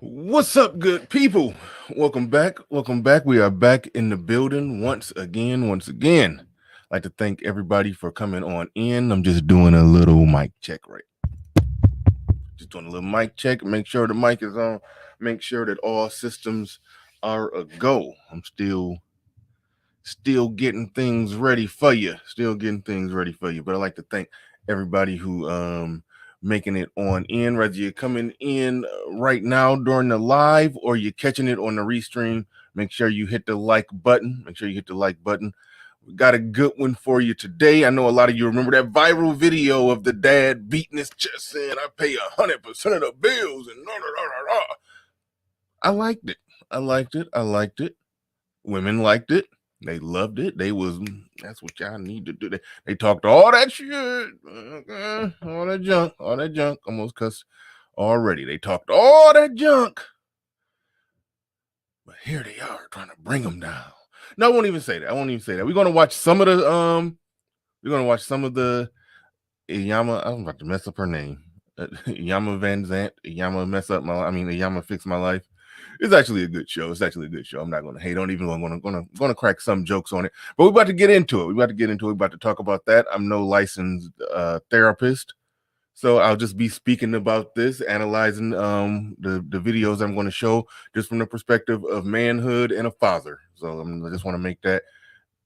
What's up, good people? Welcome back. Welcome back. We are back in the building once again. I'd like to thank everybody for coming on in. I'm just doing a little mic check right. Just doing a little mic check. Make sure the mic is on. Make sure that all systems are a go. I'm still getting things ready for you. Still getting things ready for you. But I'd like to thank everybody who making it on in, whether you're coming in right now during the live or you're catching it on the restream. Make sure you hit the like button. Make sure you hit the like button. We got a good one for you today. I know a lot of you remember that viral video of the dad beating his chest saying, I pay 100% of the bills and I liked it. I liked it. I liked it. Women liked it. They loved it. That's what y'all need to do. They talked all that shit, all that junk. Almost cuss already. They talked all that junk, but here they are trying to bring them down. No, I won't even say that. We're gonna watch some of the Iyama. I'm about to mess up her name. Iyama Van Zant. Iyama Fix My Life. It's actually a good show. I'm not going to hate on it, even though I'm going to crack some jokes on it. But we're about to get into it. We're about to talk about that. I'm no licensed therapist, so I'll just be speaking about this, analyzing the videos I'm going to show just from the perspective of manhood and a father. So I just want to make that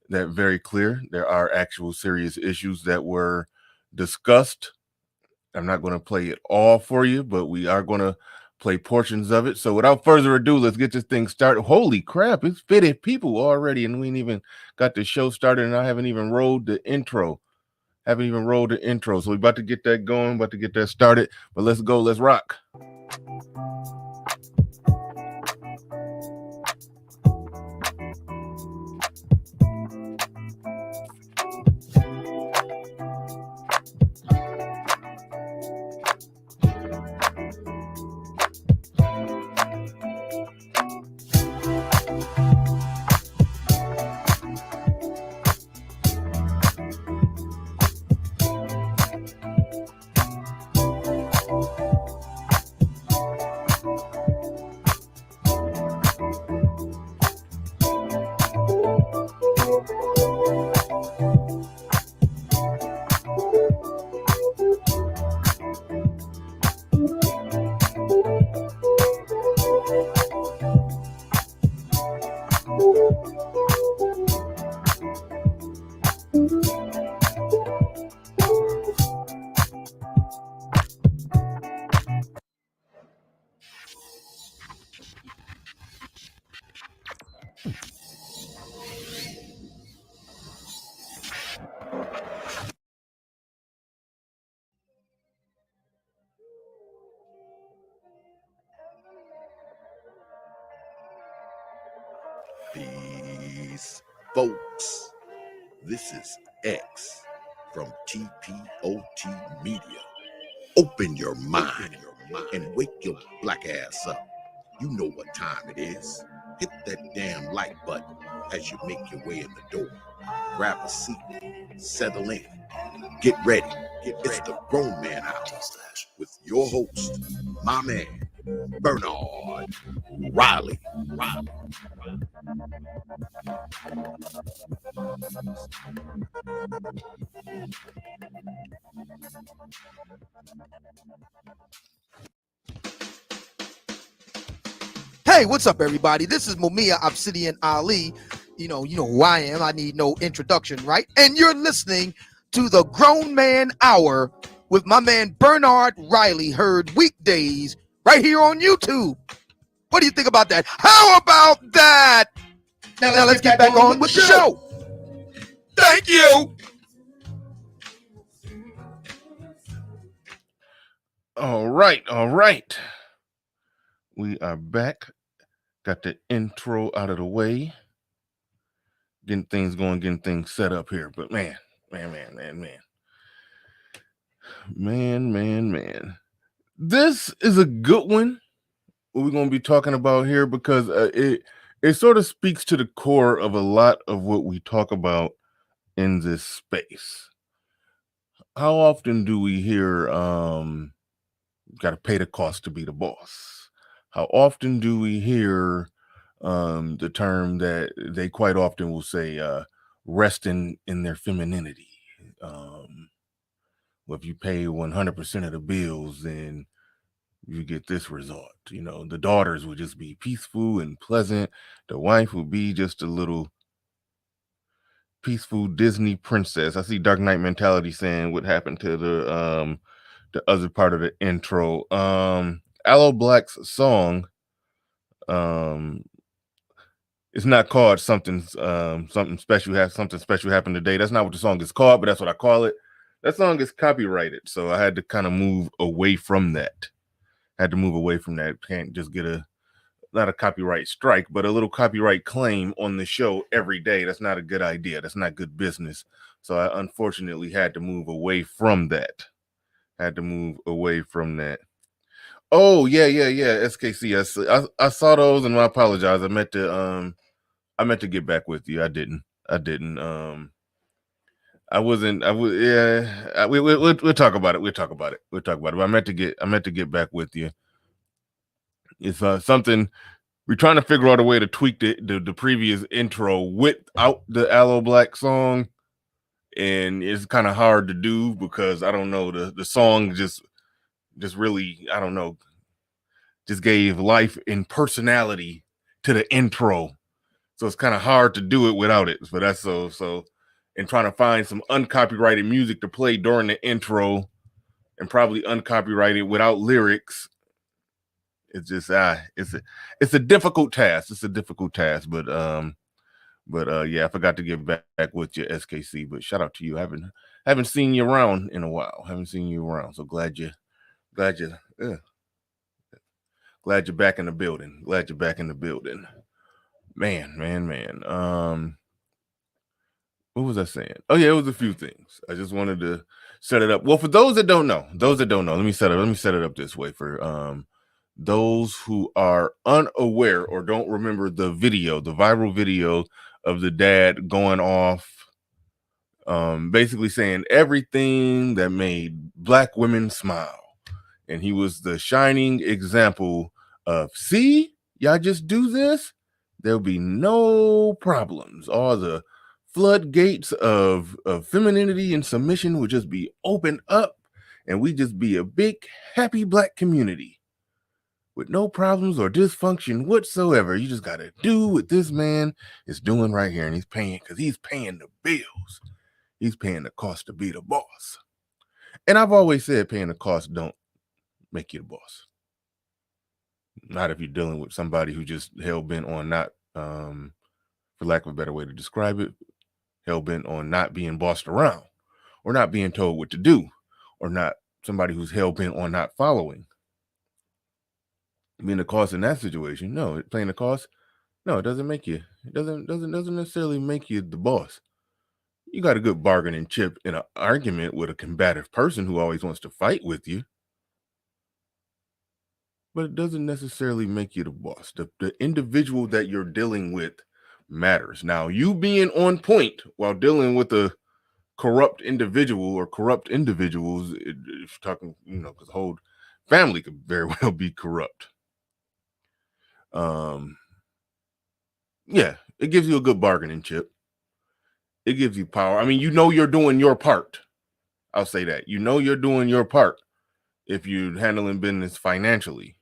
very clear. There are actual serious issues that were discussed. I'm not going to play it all for you, but we are going to play portions of it. So without further ado, let's get this thing started. Holy crap, it's 50 people already, and we ain't even got the show started, and I haven't even rolled the intro. So we're about to get that going, about to get that started. But let's go, let's rock. Peace, folks. This is X from TPOT Media. Open your mind and wake your black ass up. You know what time it is. Hit that damn like button as you make your way in the door. Grab a seat, settle in, get ready. It's the Grown Man Hour with your host, my man, Bernard Riley. Hey, what's up, everybody? This is Mumia Obsidian Ali. You know who I am. I need no introduction, right? And you're listening to the Grown Man Hour with my man Bernard Riley, heard weekdays right here on YouTube. What do you think about that? How about that? Now let's get back on with the show. Thank you. All right. We are back. Got the intro out of the way. Getting things going, getting things set up here. But man. This is a good one. What we're going to be talking about here because it sort of speaks to the core of a lot of what we talk about in this space. How often do we hear got to pay the cost to be the boss? How often do we hear the term that they quite often will say, resting in their femininity? Well, if you pay 100% of the bills, then you get this result. You know, the daughters would just be peaceful and pleasant. The wife would be just a little peaceful Disney princess. I see Dark Knight Mentality saying what happened to the other part of the intro. Aloe Black's song, it's not called something something special happened today. That's not what the song is called, but that's what I call it. That song is copyrighted, so I had to kind of move away from that. Can't just get not a copyright strike, but a little copyright claim on the show every day. That's not a good idea. That's not good business. So I unfortunately had to move away from that. Oh yeah. SKC. I saw those, and I apologize. I meant to get back with you. I didn't. I wasn't. I was. Yeah. We'll talk about it. But I meant to get back with you. It's something we're trying to figure out a way to tweak the previous intro without the Aloe Black song, and it's kind of hard to do because I don't know, the song just really, I don't know, just gave life and personality to the intro, so it's kind of hard to do it without it. But that's so and trying to find some uncopyrighted music to play during the intro and probably uncopyrighted without lyrics. It's just it's a difficult task. But yeah, I forgot to get back with you, SKC. But shout out to you. I haven't seen you around in a while. So glad you're back in the building. Man. What was I saying? Oh yeah, it was a few things. I just wanted to set it up. Well, for those that don't know, let me set it up this way for those who are unaware or don't remember the viral video of the dad going off, basically saying everything that made Black women smile. And he was the shining example of, see, y'all just do this, there'll be no problems. All the floodgates of femininity and submission would just be opened up, and we just be a big, happy Black community with no problems or dysfunction whatsoever. You just got to do what this man is doing right here. And he's paying, because he's paying the bills. He's paying the cost to be the boss. And I've always said paying the cost don't make you the boss. Not if you're dealing with somebody who just hell-bent on not, for lack of a better way to describe it, hell-bent on not being bossed around or not being told what to do, or not somebody who's hell-bent on not following. Being the cost in that situation, no, paying the cost, no, it doesn't make you. It doesn't necessarily make you the boss. You got a good bargaining chip in an argument with a combative person who always wants to fight with you, but it doesn't necessarily make you the boss. The individual that you're dealing with matters. Now, you being on point while dealing with a corrupt individual or corrupt individuals, if you're talking, because the whole family could very well be corrupt. Yeah, it gives you a good bargaining chip. It gives you power. I mean, you're doing your part. I'll say that. You're doing your part if you're handling business financially.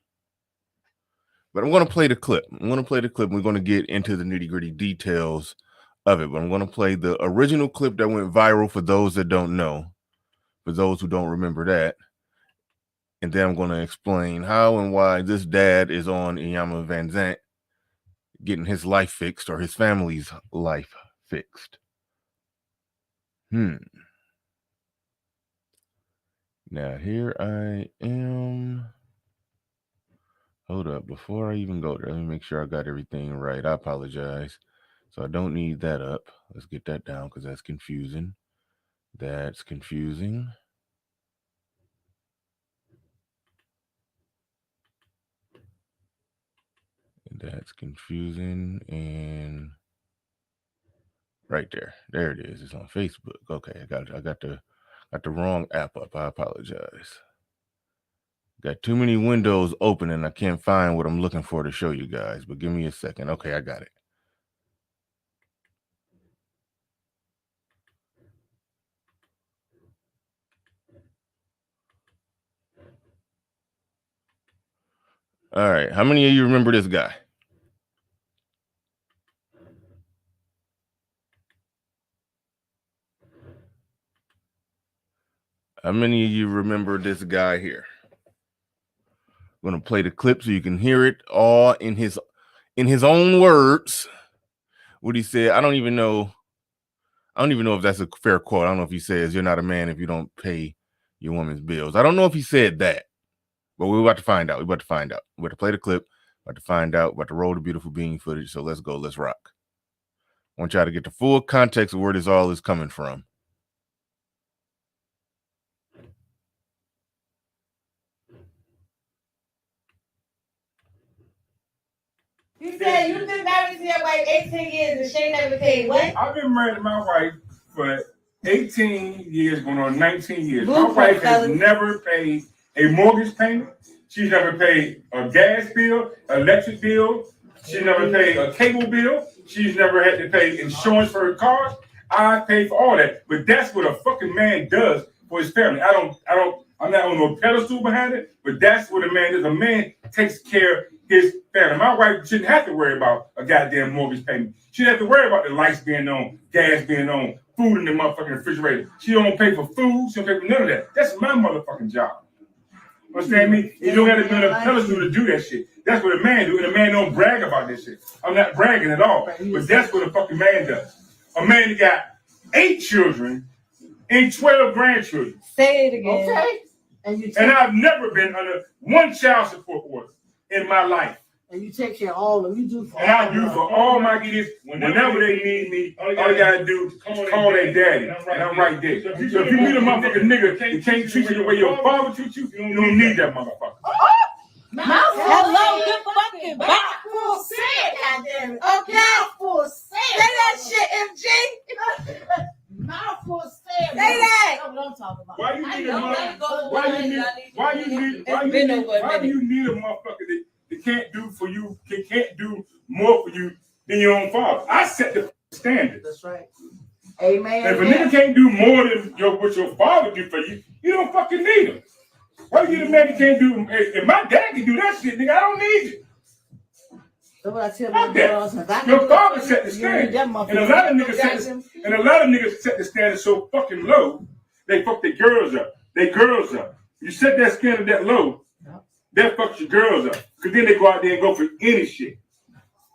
But I'm going to play the clip. We're going to get into the nitty-gritty details of it. But I'm going to play the original clip that went viral for those that don't know, for those who don't remember that. And then I'm going to explain how and why this dad is on Iyanla Vanzant getting his life fixed, or his family's life fixed. Now, here I am. Hold up. Before I even go there, let me make sure I got everything right. I apologize. So I don't need that up. Let's get that down, because that's confusing. And right there it is. It's on Facebook. Okay, I got the wrong app up. I apologize. Got too many windows open and I can't find what I'm looking for to show you guys, but give me a second. Okay, I got it. All right, how many of you remember this guy? How many of you remember this guy here? I'm going to play the clip so you can hear it all in his own words. What he said, I don't even know if that's a fair quote. I don't know if he says you're not a man if you don't pay your woman's bills. I don't know if he said that, but we're about to find out. We're about to play the clip, about to find out, about to roll the beautiful bean footage. So let's go, let's rock. I want y'all to get the full context of where this all is coming from. You said you've been married to your wife 18 years and she ain't never paid what? I've been married to my wife for 18 years, going on 19 years. Blue My wife has fellas. never paid a mortgage payment. She's never paid a gas bill, electric bill. She's never paid a cable bill. She's never had to pay insurance for her cars. I pay for all that. But that's what a fucking man does for his family. I'm not on no pedestal behind it, but that's what a man does. A man takes care of his family. My wife shouldn't have to worry about a goddamn mortgage payment. She doesn't have to worry about the lights being on, gas being on, food in the motherfucking refrigerator. She don't pay for food. She don't pay for none of that. That's my motherfucking job. Understand me? You don't have to be on a pedestal to do that shit. That's what a man do, and a man don't brag about this shit. I'm not bragging at all, but that's what a fucking man does. A man that got 8 children and 12 grandchildren. Say it again. Okay. And I've never been under one child support order in my life. And you take care of all of them. You do for And I do for all my kids. Whenever they need me, all they gotta do is call their daddy. And I'm right there. So if you meet a motherfucking nigga that can't treat you the way your father treats you, you don't need that mouthfucker. Hello, you fucking back. Full set, goddamn it. Okay. Full set. Say that shit, MG. Mouthful set. Say that. That's what I'm talking about. Why you need a know, let motherfucker? it go. Why do you need a motherfucker that can't do for you, can't do more for you than your own father? I set the standard. That's right. Amen. If a nigga can't do more than what your father do for you, you don't fucking need him. Why you need a man that can't do? If my dad can do that shit, nigga, I don't need you. That's what I tell my Fuck that. girls. If I Your can father do set the it, you need standard. that And motherfucker. a lot of niggas set the standard so fucking low, they fuck their girls up. You set that standard that low, that fucks your girls up. Cause then they go out there and go for any shit.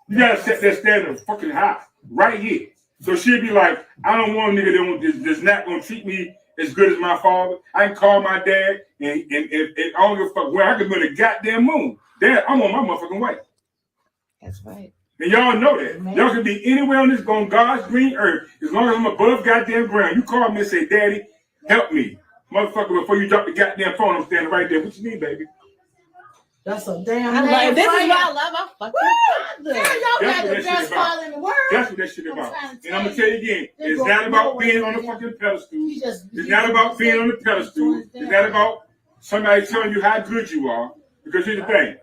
You gotta set that standard fucking high, right here. So she'll be like, I don't want a nigga that's not gonna treat me as good as my father. I can call my dad and I don't give a fuck where I can be on the goddamn moon. Dad, I'm on my motherfucking way. That's right. And y'all know that. Amen. Y'all can be anywhere on this on God's green earth. As long as I'm above goddamn ground. You call me and say, Daddy, help me. Motherfucker, before you drop the goddamn phone, I'm standing right there. What you need, baby? That's a damn I'm like, this is right. why I love my fucking Damn, father. y'all That's got what the that best shit about. father in the world. That's what that shit I'm about. trying to And tell I'm gonna you. tell you again, They it's go not about nowhere, being on the man. fucking pedestal. He just- It's not about being on the pedestal. It's not about somebody telling you how good you are. Because here's the thing.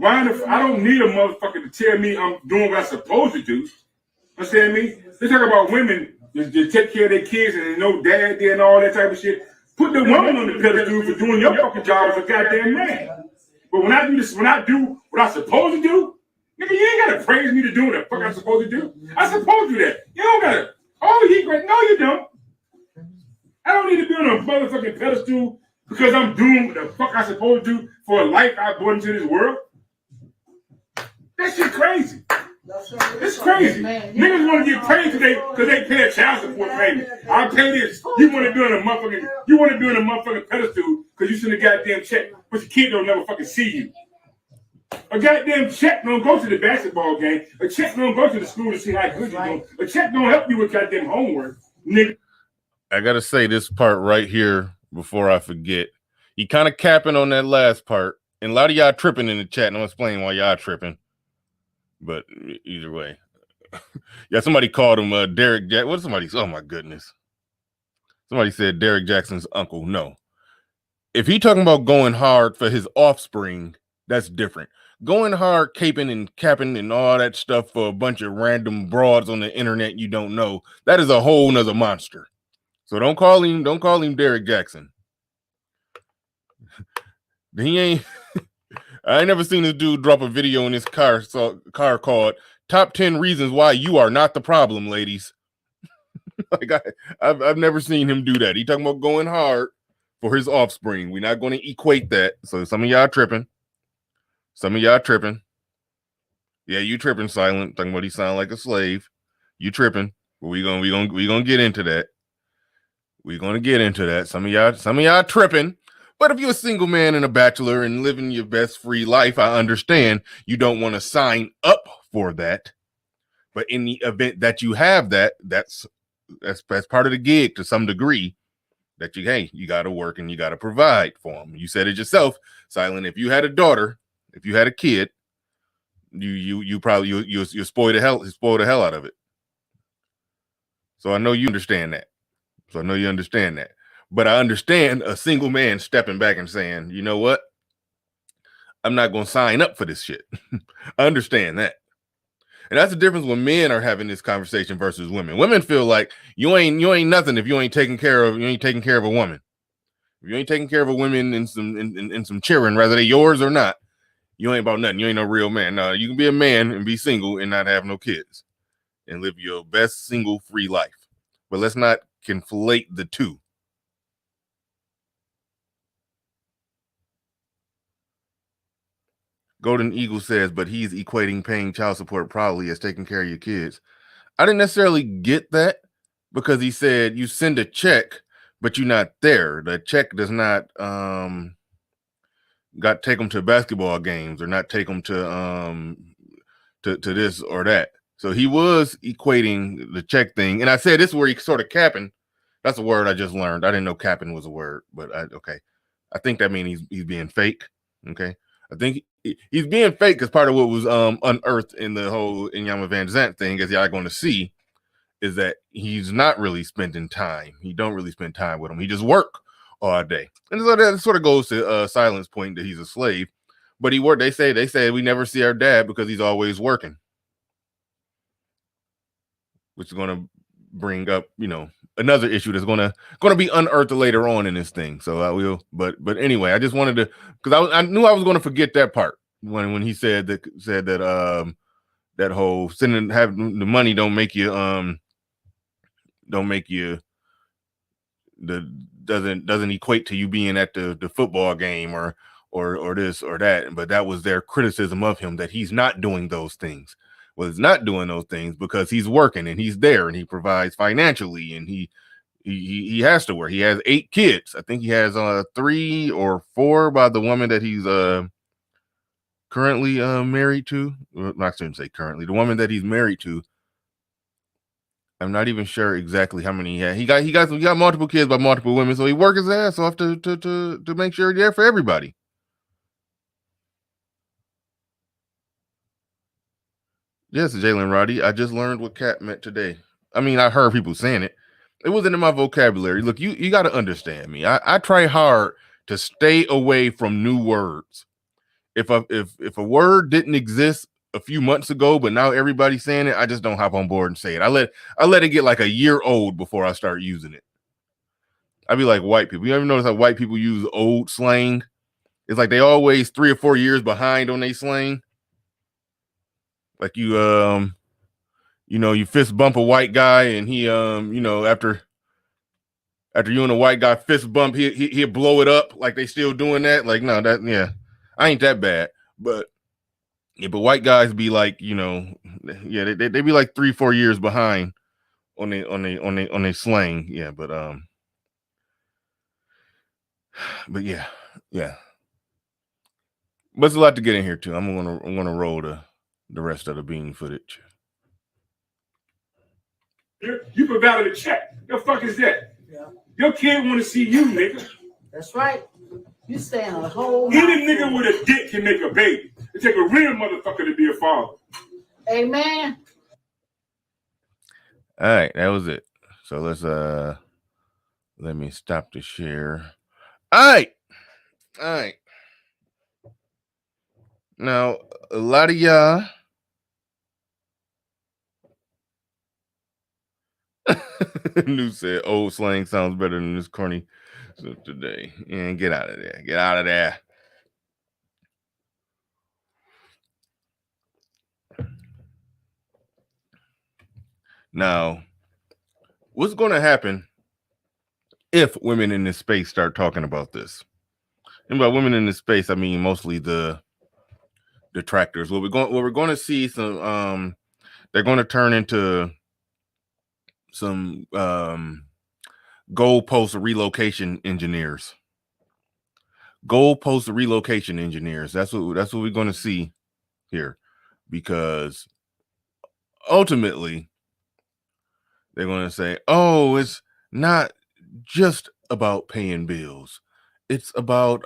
I don't need a motherfucker to tell me I'm doing what I'm supposed to do. Understand me? They talk about women that take care of their kids and they know dad there and all that type of shit. Put the woman on the pedestal for doing your fucking job as a goddamn man. But when I do this, when I do what I'm supposed to do, nigga, you ain't gotta praise me to do what the fuck I'm supposed to do. I'm supposed to do that. You don't gotta. Oh, he great. No, you don't. I don't need to be on a motherfucking pedestal because I'm doing what the fuck I'm supposed to do for a life I brought into this world. That shit crazy. It's crazy. Niggas want to get paid because they pay a child support payment. I pay this. You want to be on a motherfucking pedestal because you send a goddamn check, but your kid don't never fucking see you. A goddamn check don't go to the basketball game. A check don't go to the school to see how good you're doing. A check don't help you with goddamn homework, nigga. I gotta say this part right here before I forget. He kind of capping on that last part, and a lot of y'all tripping in the chat, and I'm explaining why y'all tripping. But either way, yeah, somebody called him Derek Jack. What somebody? Oh my goodness! Somebody said Derek Jackson's uncle. No, If he talking about going hard for his offspring, that's different. Going hard, caping and capping and all that stuff for a bunch of random broads on the internet you don't know, that is a whole nother monster. So don't call him Derek Jackson. He ain't. I ain't never seen this dude drop a video in his car called "Top 10 Reasons Why You Are Not the Problem," ladies. Like I've never seen him do that. He talking about going hard for his offspring. We're not going to equate that. So some of y'all tripping. Yeah, you tripping, Silent. Talking about he sound like a slave. You tripping. But we gonna get into that. We're gonna get into that. Some of y'all tripping. But if you're a single man and a bachelor and living your best free life, I understand you don't want to sign up for that. But in the event that you have that, that's part of the gig to some degree. That you got to work and you got to provide for them. You said it yourself, Silent. If you had a daughter, if you had a kid, you probably you spoil the hell out of it. So I know you understand that. But I understand a single man stepping back and saying, you know what? I'm not going to sign up for this shit. I understand that. And that's the difference when men are having this conversation versus women. Women feel like you ain't nothing if you ain't taking care of a woman. If you ain't taking care of a woman in some children, whether they're yours or not, you ain't about nothing. You ain't no real man. No, you can be a man and be single and not have no kids and live your best single free life. But let's not conflate the two. Golden Eagle says, but he's equating paying child support probably as taking care of your kids. I didn't necessarily get that because he said you send a check, but you're not there. The check does not take them to basketball games or not take them to this or that. So he was equating the check thing. And I said this is where he sort of capping. That's a word I just learned. I didn't know capping was a word, but okay. I think that means he's being fake. Okay. I think he's being fake because part of what was unearthed in the whole Inyama Van Zant thing, as y'all going to see, is that he's not really spending time. He don't really spend time with him. He just work all day. And so that sort of goes to Silent's point that he's a slave. But he worked. They say we never see our dad because he's always working, which is going to bring up, another issue that's going to be unearthed later on in this thing. So I will, but anyway, I just wanted to, because I knew I was going to forget that part when he said that that whole having the money doesn't equate to you being at the football game or this or that. But that was their criticism of him, that he's not doing those things. Well, he's not doing those things because he's working and he's there and he provides financially and he has to work. He has 8 kids. I think he has 3 or 4 by the woman that he's currently married to. Well, not to say currently, the woman that he's married to. I'm not even sure exactly how many he had. He got multiple kids by multiple women, so he works his ass off to make sure he's there for everybody. Yes, Jalen Roddy. I just learned what cat meant today. I mean, I heard people saying it. It wasn't in my vocabulary. Look, you got to understand me. I try hard to stay away from new words. If a word didn't exist a few months ago, but now everybody's saying it, I just don't hop on board and say it. I let it get like a year old before I start using it. I'd be like white people. You ever notice how white people use old slang? It's like they always 3 or 4 years behind on their slang. Like you fist bump a white guy and he after you and a white guy fist bump, he'll blow it up. Like they still doing that. Like, no, I ain't that bad. But white guys be like, they be like 3-4 years behind on their slang. Yeah, but yeah. But there's a lot to get in here too. I'm gonna roll the rest of the bean footage. You provided a check. The fuck is that? Yeah. Your kid want to see you, nigga. That's right. You stay on a whole. Any nigga with a dick can make a baby. It take a real motherfucker to be a father. Amen. All right, that was it. So let's let me stop the share. All right. All right. Now, a lot of y'all New said old slang sounds better than this corny stuff today. And get out of there. Get out of there. Now, what's going to happen if women in this space start talking about this? And by women in this space, I mean mostly the detractors. What we're going to see some they're going to turn into some goalpost relocation engineers. Goalpost relocation engineers. That's what we're going to see here, because ultimately they're going to say, "Oh, it's not just about paying bills. It's about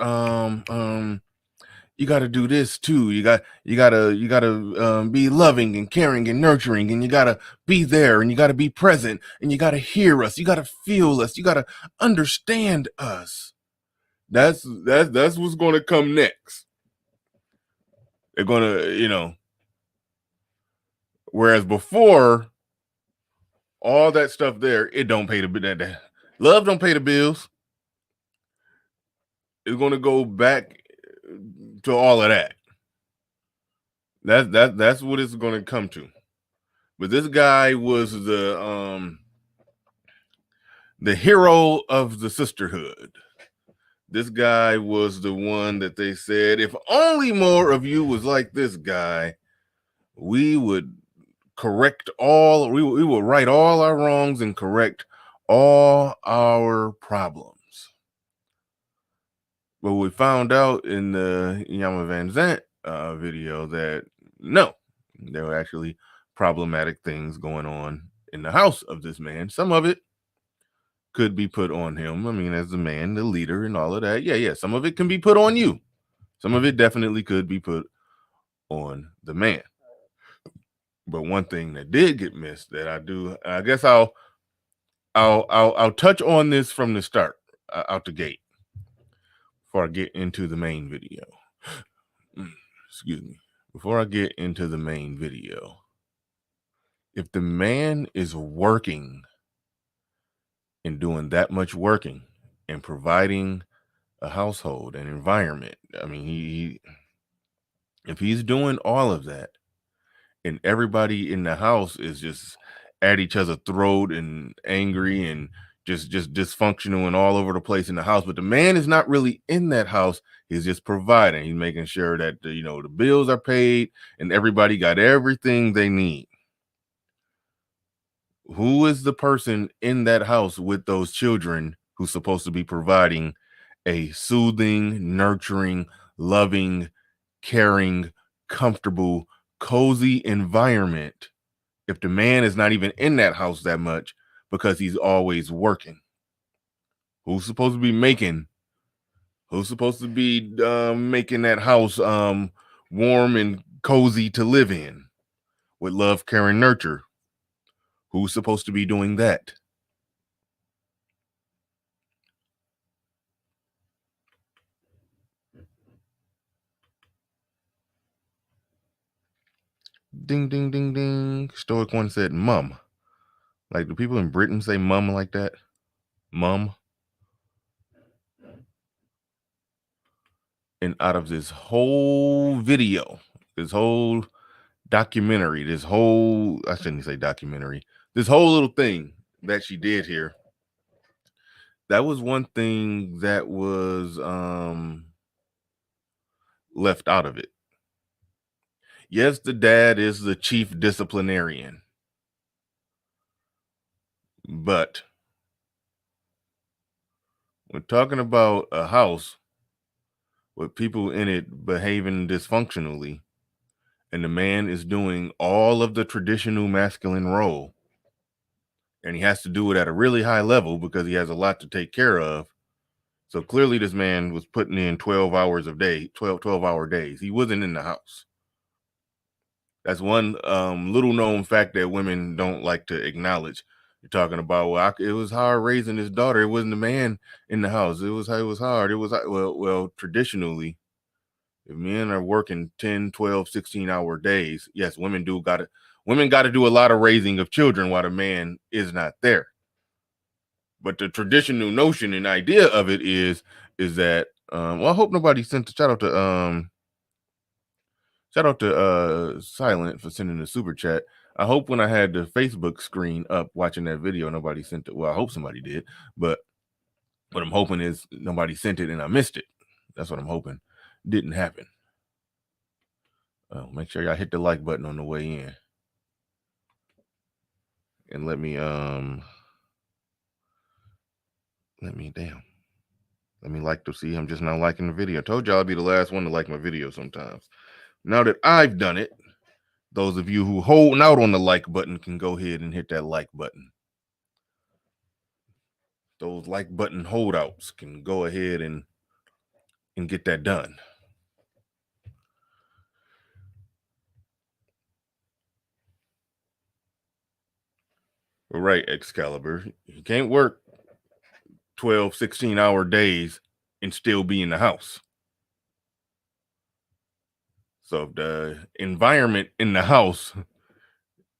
you got to do this too. You got to be loving and caring and nurturing, and you got to be there, and you got to be present, and you got to hear us. You got to feel us. You got to understand us." That's what's going to come next. They're going to, whereas before, all that stuff there, it don't pay the love don't pay the bills. It's going to go back to all of that. That's what it's going to come to. But this guy was the hero of the sisterhood. This guy was the one that they said, if only more of you was like this guy, we would correct all, we will right all our wrongs and correct all our problems. But we found out in the Iyanla Vanzant video that no, there were actually problematic things going on in the house of this man. Some of it could be put on him. I mean, as the man, the leader, and all of that. Yeah. Some of it can be put on you. Some of it definitely could be put on the man. But one thing that did get missed that I guess I'll touch on this from the start, out the gate, before I get into the main video. Excuse me. Before I get into the main video, if the man is working and doing that much working and providing a household, an environment, I mean, if he's doing all of that and everybody in the house is just at each other's throat and angry and just dysfunctional and all over the place in the house, but the man is not really in that house. He's just providing. He's making sure that the bills are paid and everybody got everything they need. Who is the person in that house with those children who's supposed to be providing a soothing, nurturing, loving, caring, comfortable, cozy environment if the man is not even in that house that much because he's always working? Who's supposed to be making that house warm and cozy to live in with love, care, and nurture? Who's supposed to be doing that? Ding, ding, ding, ding. Stoic one said, mum. Like, do people in Britain say mum like that? Mum. And out of this whole video, this whole documentary, I shouldn't say documentary, this whole little thing that she did here, that was one thing that was left out of it. Yes, the dad is the chief disciplinarian, but we're talking about a house with people in it behaving dysfunctionally, and the man is doing all of the traditional masculine role, and he has to do it at a really high level because he has a lot to take care of. So clearly this man was putting in 12 hours a day, 12-hour days. He wasn't in the house. That's one little known fact that women don't like to acknowledge. You're talking about, well, it was hard raising his daughter. It wasn't the man in the house. It was hard. It was well, traditionally, if men are working 10, 12, 16-hour days, yes, women got to do a lot of raising of children while the man is not there. But the traditional notion and idea of it is that well, I hope nobody sent shout out to Silent for sending the super chat. I hope when I had the Facebook screen up watching that video, nobody sent it. Well, I hope somebody did, but what I'm hoping is nobody sent it and I missed it. That's what I'm hoping. Didn't happen. Make sure y'all hit the like button on the way in. And let me like to see. I'm just not liking the video. I told y'all I'd be the last one to like my video sometimes. Now that I've done it, those of you who holding out on the like button can go ahead and hit that like button. Those like button holdouts can go ahead and get that done. All right, Excalibur. You can't work 12, 16-hour days and still be in the house. So if the environment in the house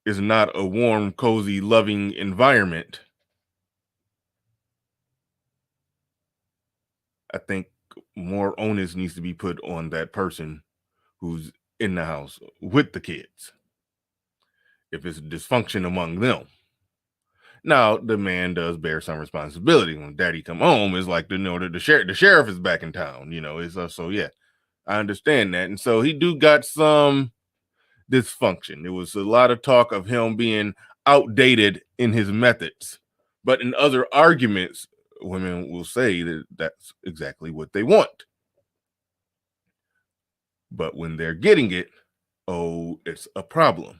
is not a warm, cozy, loving environment, I think more onus needs to be put on that person who's in the house with the kids. If it's dysfunction among them. Now, the man does bear some responsibility. When daddy come home, it's like, the sheriff is back in town, it's so yeah, I understand that. And so he got some dysfunction. There was a lot of talk of him being outdated in his methods, but in other arguments, women will say that that's exactly what they want. But when they're getting it, it's a problem.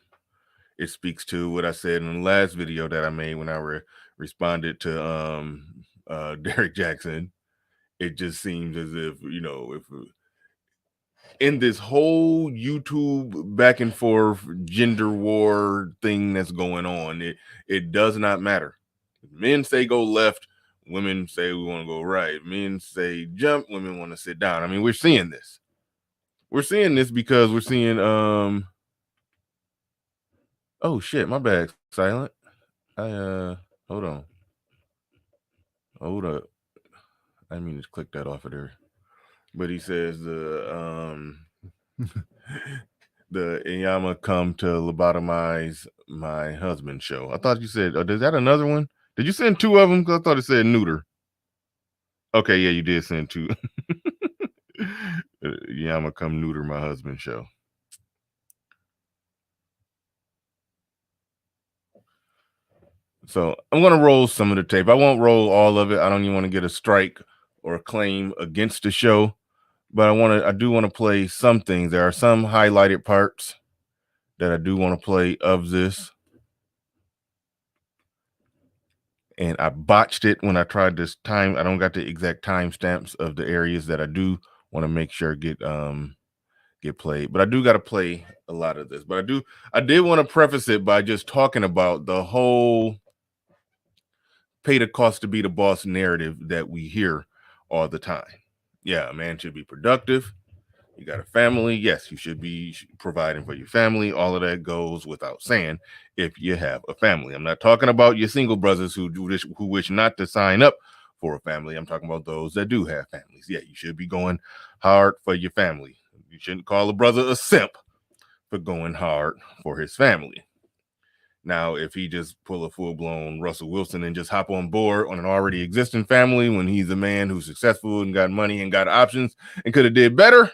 It speaks to what I said in the last video that I made when I responded to Derek Jackson. It just seems as if, if in this whole YouTube back and forth gender war thing that's going on, it does not matter. Men say go left, women say we want to go right. Men say jump, women want to sit down. I mean, we're seeing this. We're seeing this because we're seeing oh shit, my bad, Silent. Hold on. Hold up. I didn't mean to click that off of there. But he says the Iyama come to lobotomize my husband show. I thought you said, is that another one? Did you send two of them? Because I thought it said neuter. Okay, yeah, you did send two. Iyama come neuter my husband show. So I'm going to roll some of the tape. I won't roll all of it. I don't even want to get a strike or a claim against the show, but I do want to play some things. There are some highlighted parts that I do want to play of this. And I botched it when I tried this time. I don't got the exact timestamps of the areas that I do want to make sure get played, but I do got to play a lot of this. But I did want to preface it by just talking about the whole pay the cost to be the boss narrative that we hear all the time. Yeah, a man should be productive. You got a family. Yes, you should be providing for your family. All of that goes without saying if you have a family. I'm not talking about your single brothers who wish not to sign up for a family. I'm talking about those that do have families. Yeah, you should be going hard for your family. You shouldn't call a brother a simp for going hard for his family. Now, if he just pull a full-blown Russell Wilson and just hop on board on an already existing family when he's a man who's successful and got money and got options and could have did better,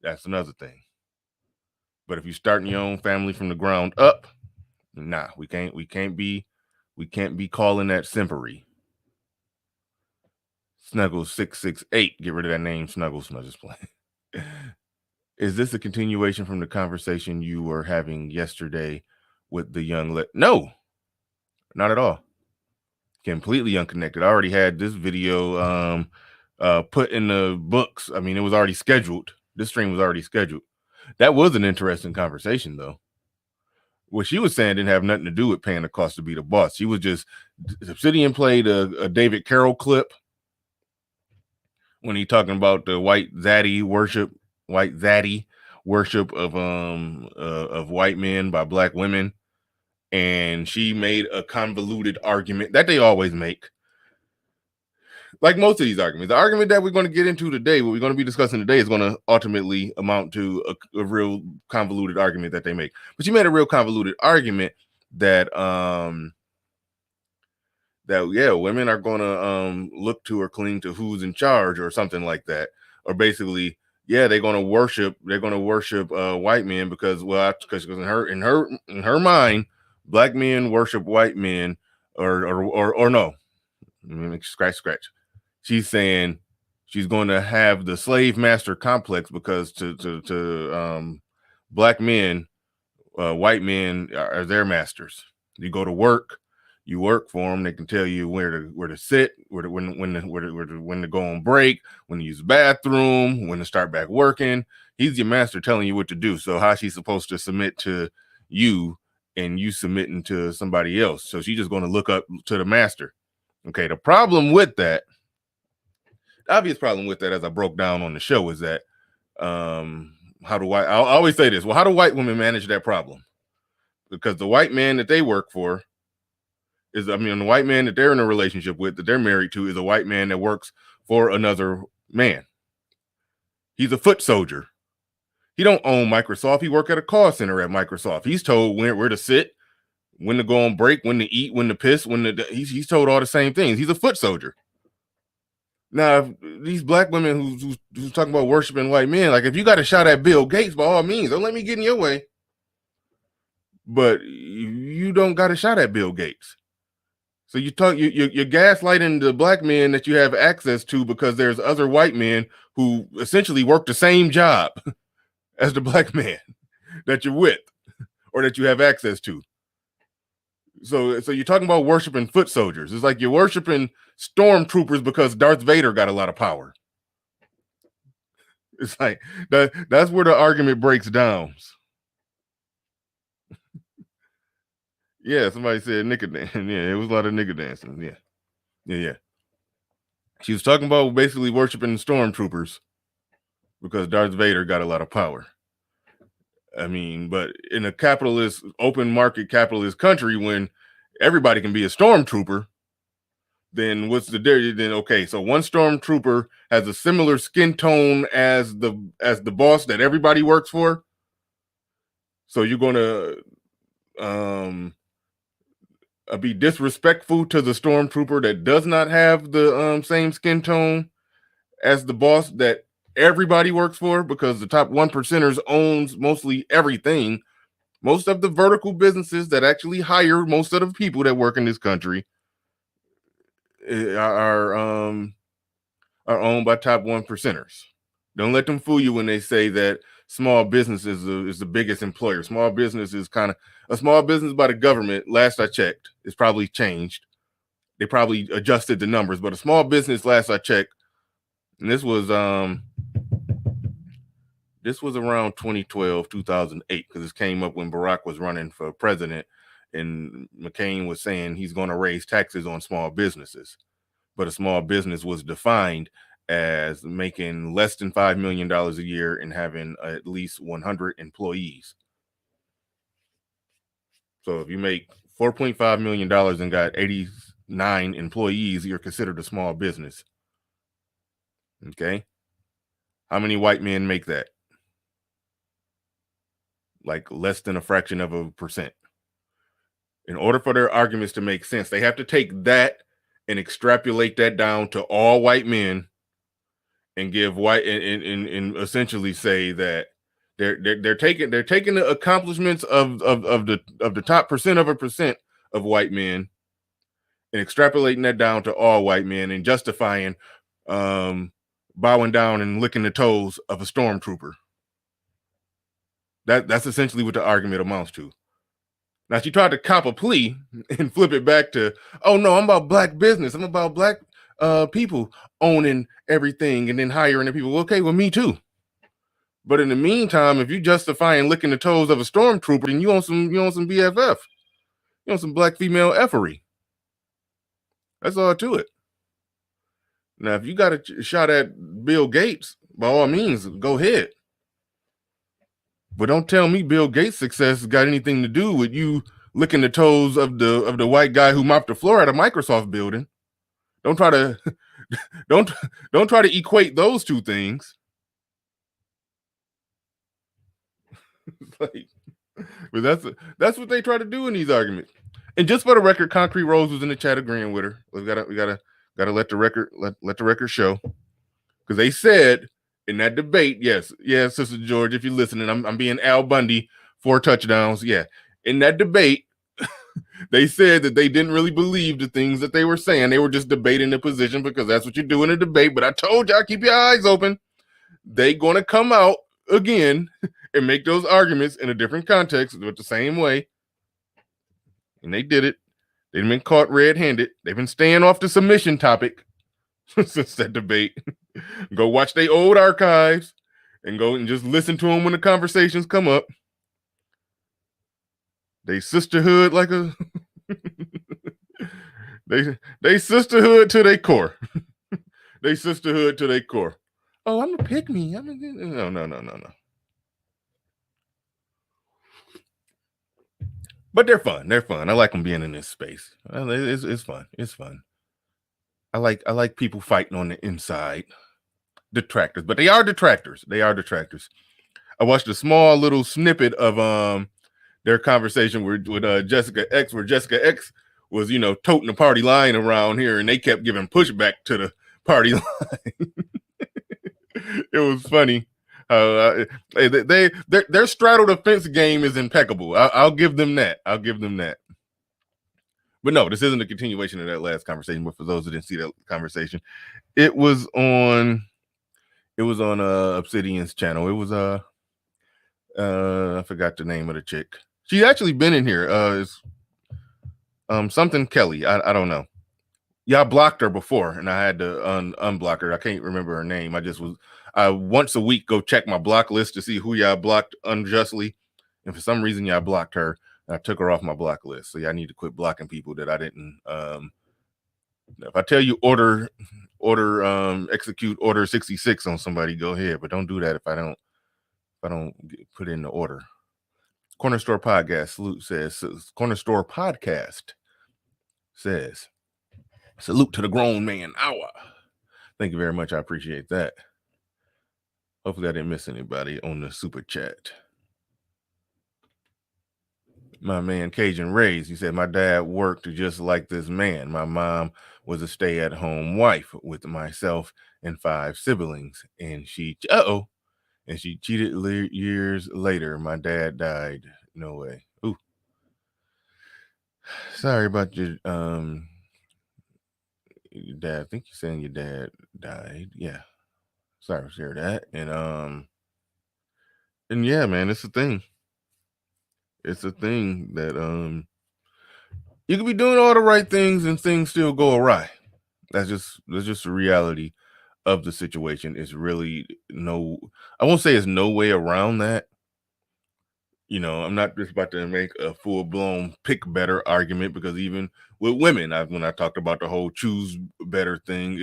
that's another thing. But if you're starting your own family from the ground up, nah, we can't be calling that simpery. Snuggles 668, get rid of that name, Snuggles. I'm just playing. Is this a continuation from the conversation you were having yesterday with the young No, not at all. Completely unconnected. I already had this video put in the books. I mean, it was already scheduled. This stream was already scheduled. That was an interesting conversation, though. what she was saying didn't have nothing to do with paying the cost to be the boss. She was just, Obsidian played a David Carroll clip when he talking about the white zaddy worship of white men by black women. And she made a convoluted argument that they always make. Like most of these arguments, the argument that we're going to get into today, what we're going to be discussing today, is going to ultimately amount to a real convoluted argument that they make. But she made a real convoluted argument that women are going to look to or cling to who's in charge or something like that, or basically, they're going to worship white men because in her mind, black men worship white men, or no, scratch. She's saying she's going to have the slave master complex because to black men, white men are their masters. You go to work, you work for them. They can tell you where to sit, when to go on break, when to use the bathroom, when to start back working. He's your master telling you what to do. So how's she supposed to submit to you and you submitting to somebody else? So she's just going to look up to the master. Okay, the obvious problem with that, as I broke down on the show, is that I'll always say this. Well, how do white women manage that problem? Because the white man that they work for the white man that they're in a relationship with, that they're married to, is a white man that works for another man. He's a foot soldier. He don't own Microsoft. He work at a call center at Microsoft. He's told where to sit, when to go on break, when to eat, when to piss, he's told all the same things. He's a foot soldier. Now, these black women who's talking about worshiping white men, like, if you got a shot at Bill Gates, by all means, don't let me get in your way. But you don't got a shot at Bill Gates. So you're gaslighting the black men that you have access to because there's other white men who essentially work the same job as the black man that you're with or that you have access to. So you're talking about worshiping foot soldiers. It's like you're worshiping stormtroopers because Darth Vader got a lot of power. It's like that's where the argument breaks down. Yeah, somebody said nigga dancing. Yeah, it was a lot of nigga dancing. Yeah. She was talking about basically worshiping stormtroopers because Darth Vader got a lot of power. I mean, but in a capitalist, open market capitalist country, when everybody can be a stormtrooper, then what's the difference? Then okay, so one stormtrooper has a similar skin tone as the boss that everybody works for. So you're gonna be disrespectful to the stormtrooper that does not have the same skin tone as the boss that everybody works for, because the top 1%ers owns mostly everything. Most of the vertical businesses that actually hire most of the people that work in this country are owned by top 1%ers. Don't let them fool you when they say that small business is the biggest employer. Small business is kind of a small business by the government. Last I checked, it's probably changed. They probably adjusted the numbers, but a small business, last I checked, and this was around 2012, 2008, because this came up when Barack was running for president, and McCain was saying he's going to raise taxes on small businesses. But a small business was defined as making less than $5 million a year and having at least 100 employees. So if you make $4.5 million and got 89 employees, you're considered a small business. Okay. How many white men make that? Like less than a fraction of a percent. In order for their arguments to make sense, they have to take that and extrapolate that down to all white men and give white and essentially say that they're taking the accomplishments of the top percent of a percent of white men and extrapolating that down to all white men and justifying bowing down and licking the toes of a stormtrooper. That's essentially what the argument amounts to. Now, she tried to cop a plea and flip it back to, oh no, I'm about black business. I'm about black people owning everything and then hiring the people. Okay, well, me too. But in the meantime, if you justifying licking the toes of a stormtrooper, then you on some BFF. You on some black female effery. That's all to it. Now, if you got a shot at Bill Gates, by all means, go ahead. But don't tell me Bill Gates' success got anything to do with you licking the toes of the white guy who mopped the floor at a Microsoft building. Don't try to don't try to equate those two things. Like, but that's what they try to do in these arguments. And just for the record, Concrete Rose was in the chat agreeing with her. We gotta let the record show, because they said in that debate, yes, Sister George, if you're listening, I'm being Al Bundy, 4 touchdowns. Yeah, in that debate, they said that they didn't really believe the things that they were saying. They were just debating the position because that's what you do in a debate. But I told y'all, keep your eyes open. They gonna come out again and make those arguments in a different context, but the same way. And they did it. They've been caught red-handed. They've been staying off the submission topic since that debate. Go watch their old archives and go and just listen to them when the conversations come up. They sisterhood like a they sisterhood to their core. They sisterhood to their core. Oh, I'm a pick me. No. But they're fun. They're fun. I like them being in this space. It's fun. It's fun. I like people fighting on the inside. Detractors, but they are detractors. They are detractors. I watched a small little snippet of their conversation with Jessica X, where Jessica X was, toting the party line around here, and they kept giving pushback to the party line. It was funny. Their straddle the fence game is impeccable. I'll give them that. But no, this isn't a continuation of that last conversation. But for those who didn't see that conversation, it was on Obsidian's channel. It was I forgot the name of the chick. She's actually been in here. It's something Kelly. I don't know. Yeah, I blocked her before, and I had to unblock her. I can't remember her name. I once a week go check my block list to see who y'all blocked unjustly, and for some reason y'all blocked her. And I took her off my block list. So y'all need to quit blocking people that I didn't. If I tell you execute order 66 on somebody, go ahead, but don't do that if I don't put in the order. Corner Store Podcast says salute to the grown man hour. Thank you very much. I appreciate that. Hopefully I didn't miss anybody on the super chat. My man Cajun Rays, he said, my dad worked just like this man. My mom was a stay-at-home wife with myself and 5 siblings, and she cheated years later. My dad died. No way. Ooh. Sorry about your dad. I think you're saying your dad died. Yeah. Sorry to hear that. And yeah, man, it's a thing. It's a thing that you could be doing all the right things and things still go awry. That's just the reality of the situation. It's really I won't say there's no way around that. I'm not just about to make a full-blown pick better argument, because even with women, when I talked about the whole choose better thing,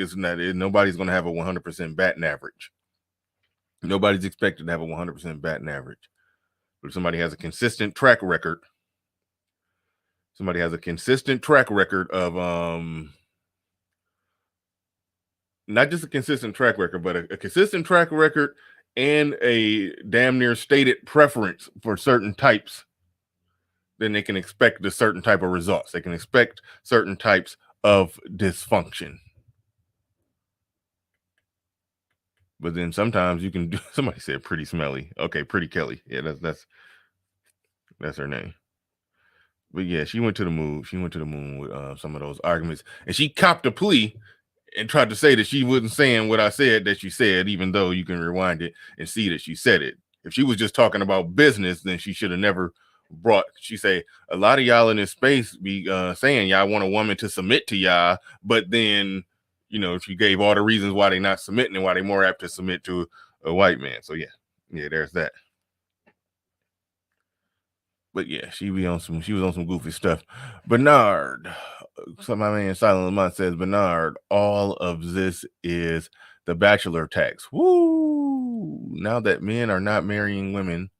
nobody's going to have a 100% batting average. Nobody's expected to have a 100% batting average. But if somebody has a consistent track record, of not just a consistent track record, but a consistent track record and a damn near stated preference for certain types, then they can expect a certain type of results. They can expect certain types of dysfunction. But then sometimes you can do. Somebody said Pretty Smelly. Okay, Pretty Kelly. Yeah, that's her name. But yeah, she went to the moon with some of those arguments, and she copped a plea and tried to say that she wasn't saying what I said that she said, even though you can rewind it and see that she said it. If she was just talking about business, then she should have never brought. She say a lot of y'all in this space be saying y'all want a woman to submit to y'all, but then she gave all the reasons why they're not submitting and why they're more apt to submit to a white man. So yeah, Yeah, there's that. But yeah, she was on some goofy stuff. Bernard, so my man Silent Lamont says, Bernard, all of this is the bachelor tax. Woo! Now that men are not marrying women,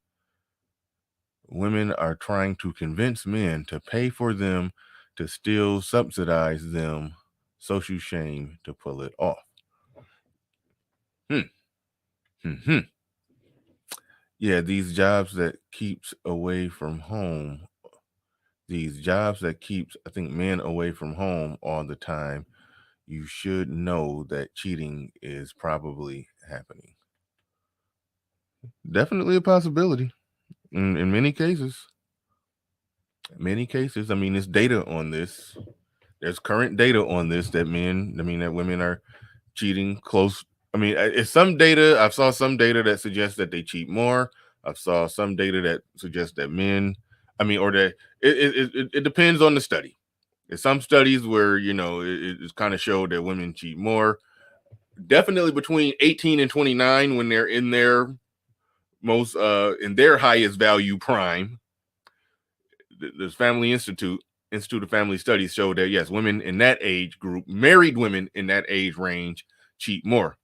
women are trying to convince men to pay for them to still subsidize them. Social shame to pull it off. Yeah, these jobs that keeps away from home. These jobs that keeps, I think, men away from home all the time. You should know that cheating is probably happening. Definitely a possibility in many cases. Many cases. I mean, there's data on this. There's current data on this that women are cheating close. I mean, it's some data. I saw some data that suggests that they cheat more. I saw some data that suggests that men, or that it depends on the study. There's some studies where, it's kind of showed that women cheat more. Definitely between 18 and 29 when they're in their most, in their highest value prime. The Family Institute of Family Studies showed that, yes, women in that age group, married women in that age range, cheat more.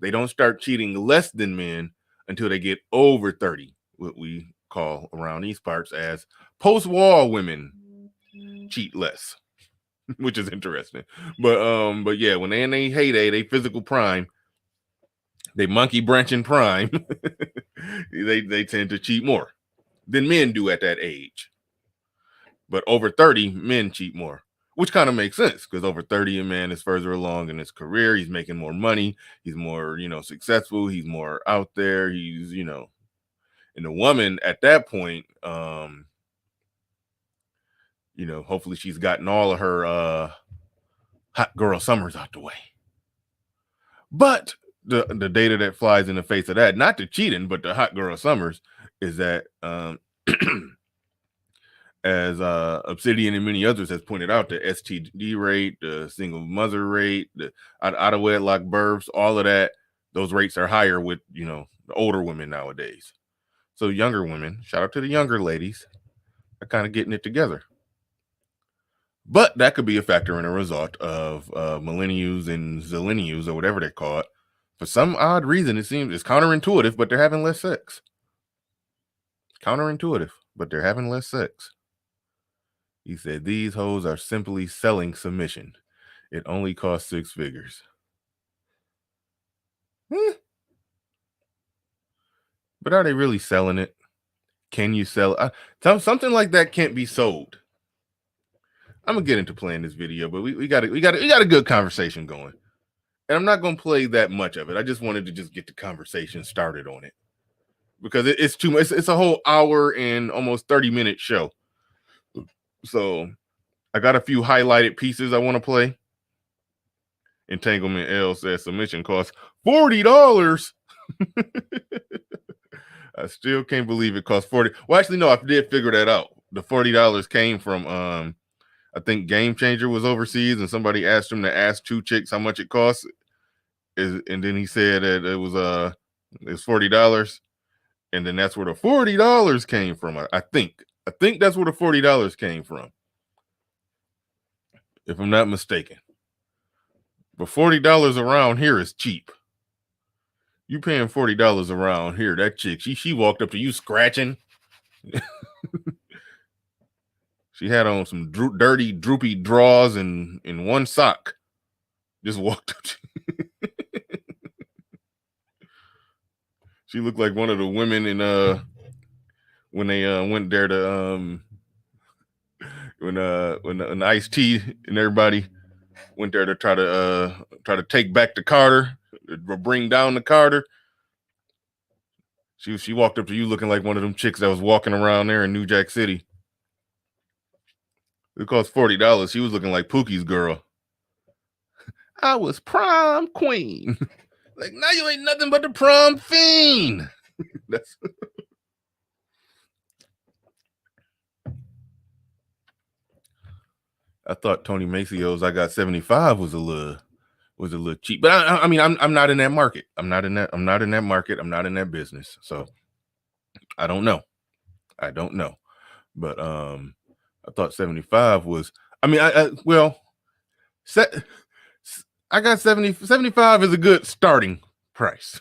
They don't start cheating less than men until they get over 30, what we call around these parts as post-war women cheat less, which is interesting. But yeah, when they're in their heyday, they physical prime, they monkey branching prime, they tend to cheat more than men do at that age. But over 30, men cheat more, which kind of makes sense because over 30, a man is further along in his career. He's making more money. He's more, successful. He's more out there. He's, and the woman at that point, hopefully she's gotten all of her hot girl summers out the way. But the data that flies in the face of that, not the cheating, but the hot girl summers, is that as Obsidian and many others has pointed out, the STD rate, the single mother rate, the out of wedlock births, all of that, those rates are higher with, the older women nowadays. So younger women, shout out to the younger ladies, are kind of getting it together. But that could be a factor in a result of millennials and zillennials or whatever they call it. For some odd reason, it seems it's counterintuitive, but they're having less sex. Counterintuitive, but they're having less sex. He said, these hoes are simply selling submission. It only costs 6 figures. But are they really selling it? Can you sell it? Something like that can't be sold. I'm gonna get into playing this video, but we got a good conversation going. And I'm not gonna play that much of it. I just wanted to just get the conversation started on it. Because it's too much. It's a whole hour and almost 30-minute show. So I got a few highlighted pieces I want to play. Entanglement L says submission costs $40. I still can't believe it costs $40. Well, actually, no, I did figure that out. The $40 came from I think Game Changer was overseas, and somebody asked him to ask 2 chicks how much it costs. And then he said that it was $40. And then that's where the $40 came from. I think that's where the $40 came from, if I'm not mistaken. But $40 around here is cheap. You paying $40 around here. That chick, she walked up to you scratching. She had on some dirty, droopy drawers and in one sock. Just walked up to you. She looked like one of the women in when they went there to when Ice-T and everybody went there to try to take back the Carter, bring down the Carter. She walked up to you looking like one of them chicks that was walking around there in New Jack City. It cost $40. She was looking like Pookie's girl. I was prom queen. Like, now you ain't nothing but the prom fiend. That's I thought Tony Maceo's I Got 75 was a little was a little cheap. But I mean, I'm not in that market. I'm not in that market. I'm not in that business. So I don't know. But I thought 75 was. I mean, I got 75 is a good starting price.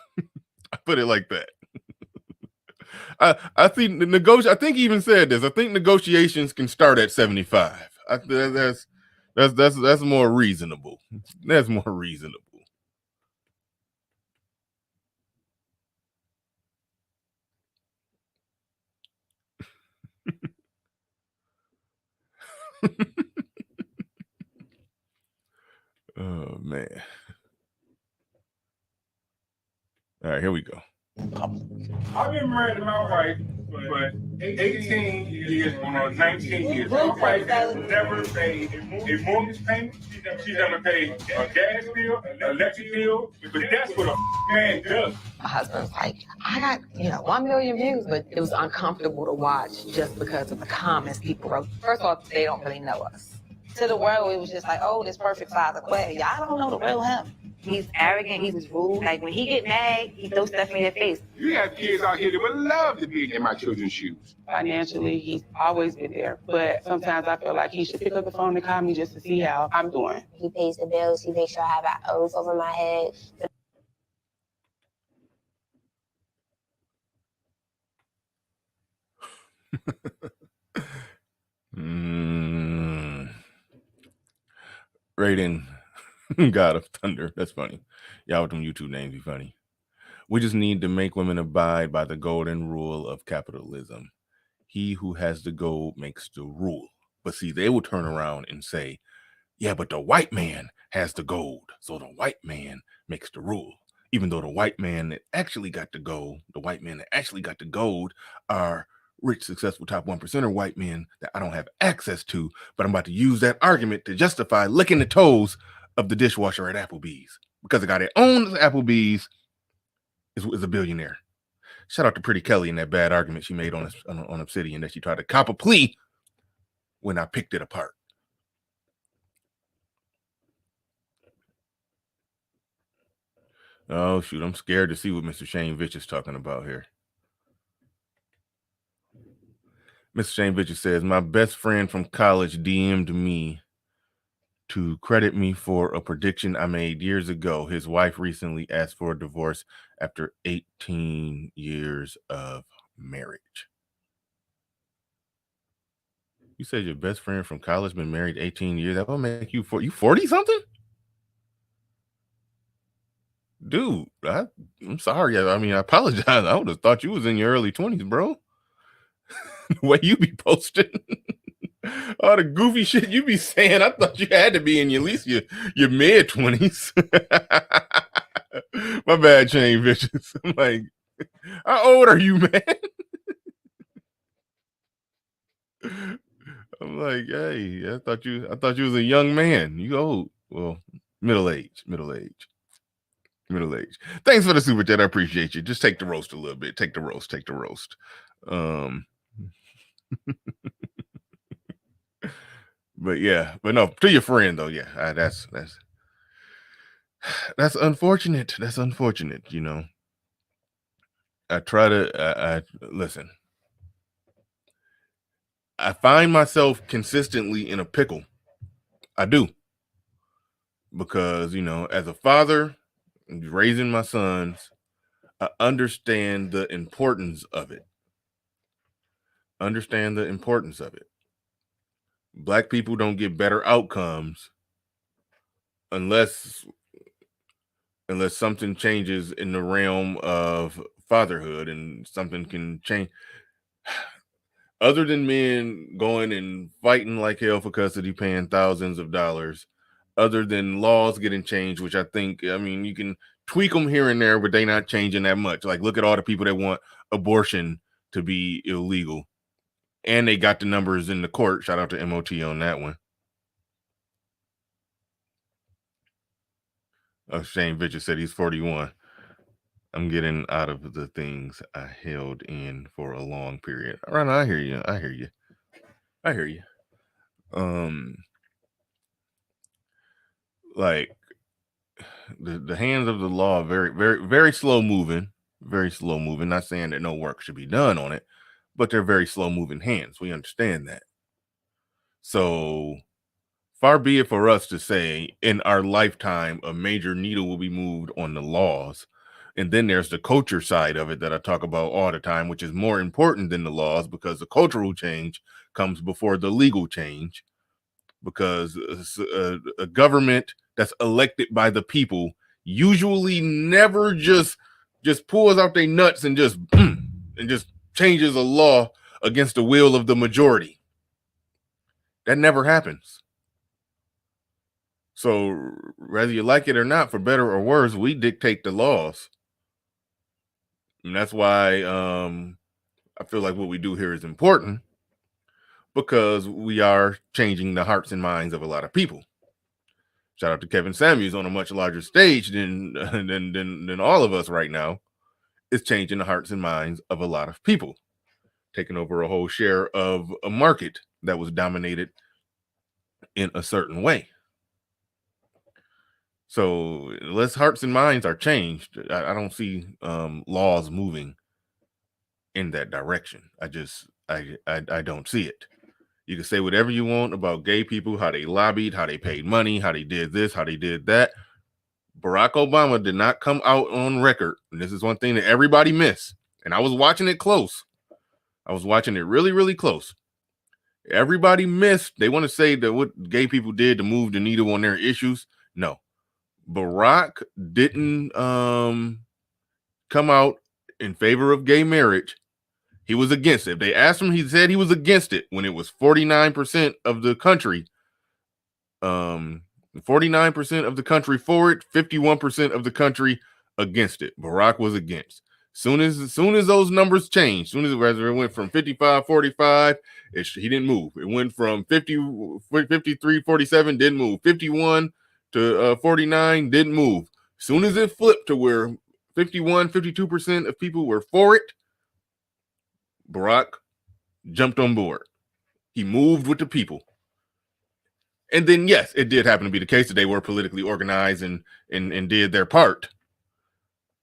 I put it like that. I think I think he even said this. I think negotiations can start at 75. That's more reasonable. That's more reasonable. Oh man. All right, here we go. I've been married to my wife for 18 years, going on 19 years. My wife has never paid a mortgage payment. She's never paid a gas bill, electric bill, but that's what a man does. My husband's like, I got, 1 million views, but it was uncomfortable to watch just because of the comments people wrote. First of all, they don't really know us. To the world, it was just like, oh, this perfect father Quay. Y'all don't know the real him. He's arrogant, he's rude. Like, when he get mad, he throws stuff in your face. You have kids out here that would love to be in my children's shoes. Financially, he's always been there, but sometimes I feel like he should pick up the phone and call me just to see how I'm doing. He pays the bills, he makes sure I have a roof over my head. Raiden, God of Thunder. That's funny. Y'all with them YouTube names be funny. We just need to make women abide by the golden rule of capitalism. He who has the gold makes the rule. But see, they will turn around and say, yeah, but the white man has the gold, so the white man makes the rule. Even though the white man that actually got the gold, are rich, successful, top 1% white men that I don't have access to, but I'm about to use that argument to justify licking the toes of the dishwasher at Applebee's. Because the guy that owns Applebee's is a billionaire. Shout out to Pretty Kelly in that bad argument she made on Obsidian that she tried to cop a plea when I picked it apart. Oh, shoot. I'm scared to see what Mr. Shane Vitch is talking about here. Mr. Shane Vitch says, my best friend from college DM'd me to credit me for a prediction I made years ago. His wife recently asked for a divorce after 18 years of marriage. You said your best friend from college been married 18 years. That will make you 40 something? Dude, I'm sorry. I mean, I apologize. I would have thought you was in your early 20s, bro. The way you be posting all the goofy shit you be saying, I thought you had to be in at least your mid 20s. My bad, Shane Vicious. I'm like, how old are you, man? I'm like, hey, I thought you was a young man. You old. Well, middle age. Thanks for the super chat. I appreciate you. Just take the roast a little bit. Take the roast. But yeah, but no, to your friend though, yeah, that's unfortunate. That's unfortunate, I try to listen. I find myself consistently in a pickle. I do. Because, as a father raising my sons, I understand the importance of it. Black people don't get better outcomes unless something changes in the realm of fatherhood and something can change. Other than men going and fighting like hell for custody, paying thousands of dollars, other than laws getting changed, which I think, you can tweak them here and there, but they're not changing that much. Like, look at all the people that want abortion to be illegal. And they got the numbers in the court. Shout out to MOT on that one. Shane Vitcher said he's 41. I'm getting out of the things I held in for a long period. All right, I hear you. Like, the hands of the law are very, very, very slow moving. Very slow moving. Not saying that no work should be done on it, but they're very slow moving hands. We understand that. So far be it for us to say in our lifetime a major needle will be moved on the laws. And then there's the culture side of it that I talk about all the time, which is more important than the laws, because the cultural change comes before the legal change, because a government that's elected by the people usually never just pulls out their nuts and just changes a law against the will of the majority. That never happens. So whether you like it or not, for better or worse, we dictate the laws. And that's why I feel like what we do here is important, because we are changing the hearts and minds of a lot of people. Shout out to Kevin Samuels on a much larger stage than all of us right now. Is changing the hearts and minds of a lot of people, taking over a whole share of a market that was dominated in a certain way. So unless hearts and minds are changed, I don't see laws moving in that direction. I don't see it. You can say whatever you want about gay people, how they lobbied, how they paid money, how they did this, how they did that. Barack Obama did not come out on record. And this is one thing that everybody missed. And I was watching it close. I was watching it really, really close. Everybody missed. They want to say that what gay people did to move the needle on their issues. No. Barack didn't come out in favor of gay marriage. He was against it. If they asked him, he said he was against it when it was 49% of the country. 49% of the country for it, 51% of the country against it. Barack was against. Soon as those numbers changed, soon as it went from 55-45, he didn't move. It went from 53-47, didn't move. 51 to 49, didn't move. Soon as it flipped to where 52% of people were for it, Barack jumped on board. He moved with the people. And then, yes, it did happen to be the case that they were politically organized and did their part.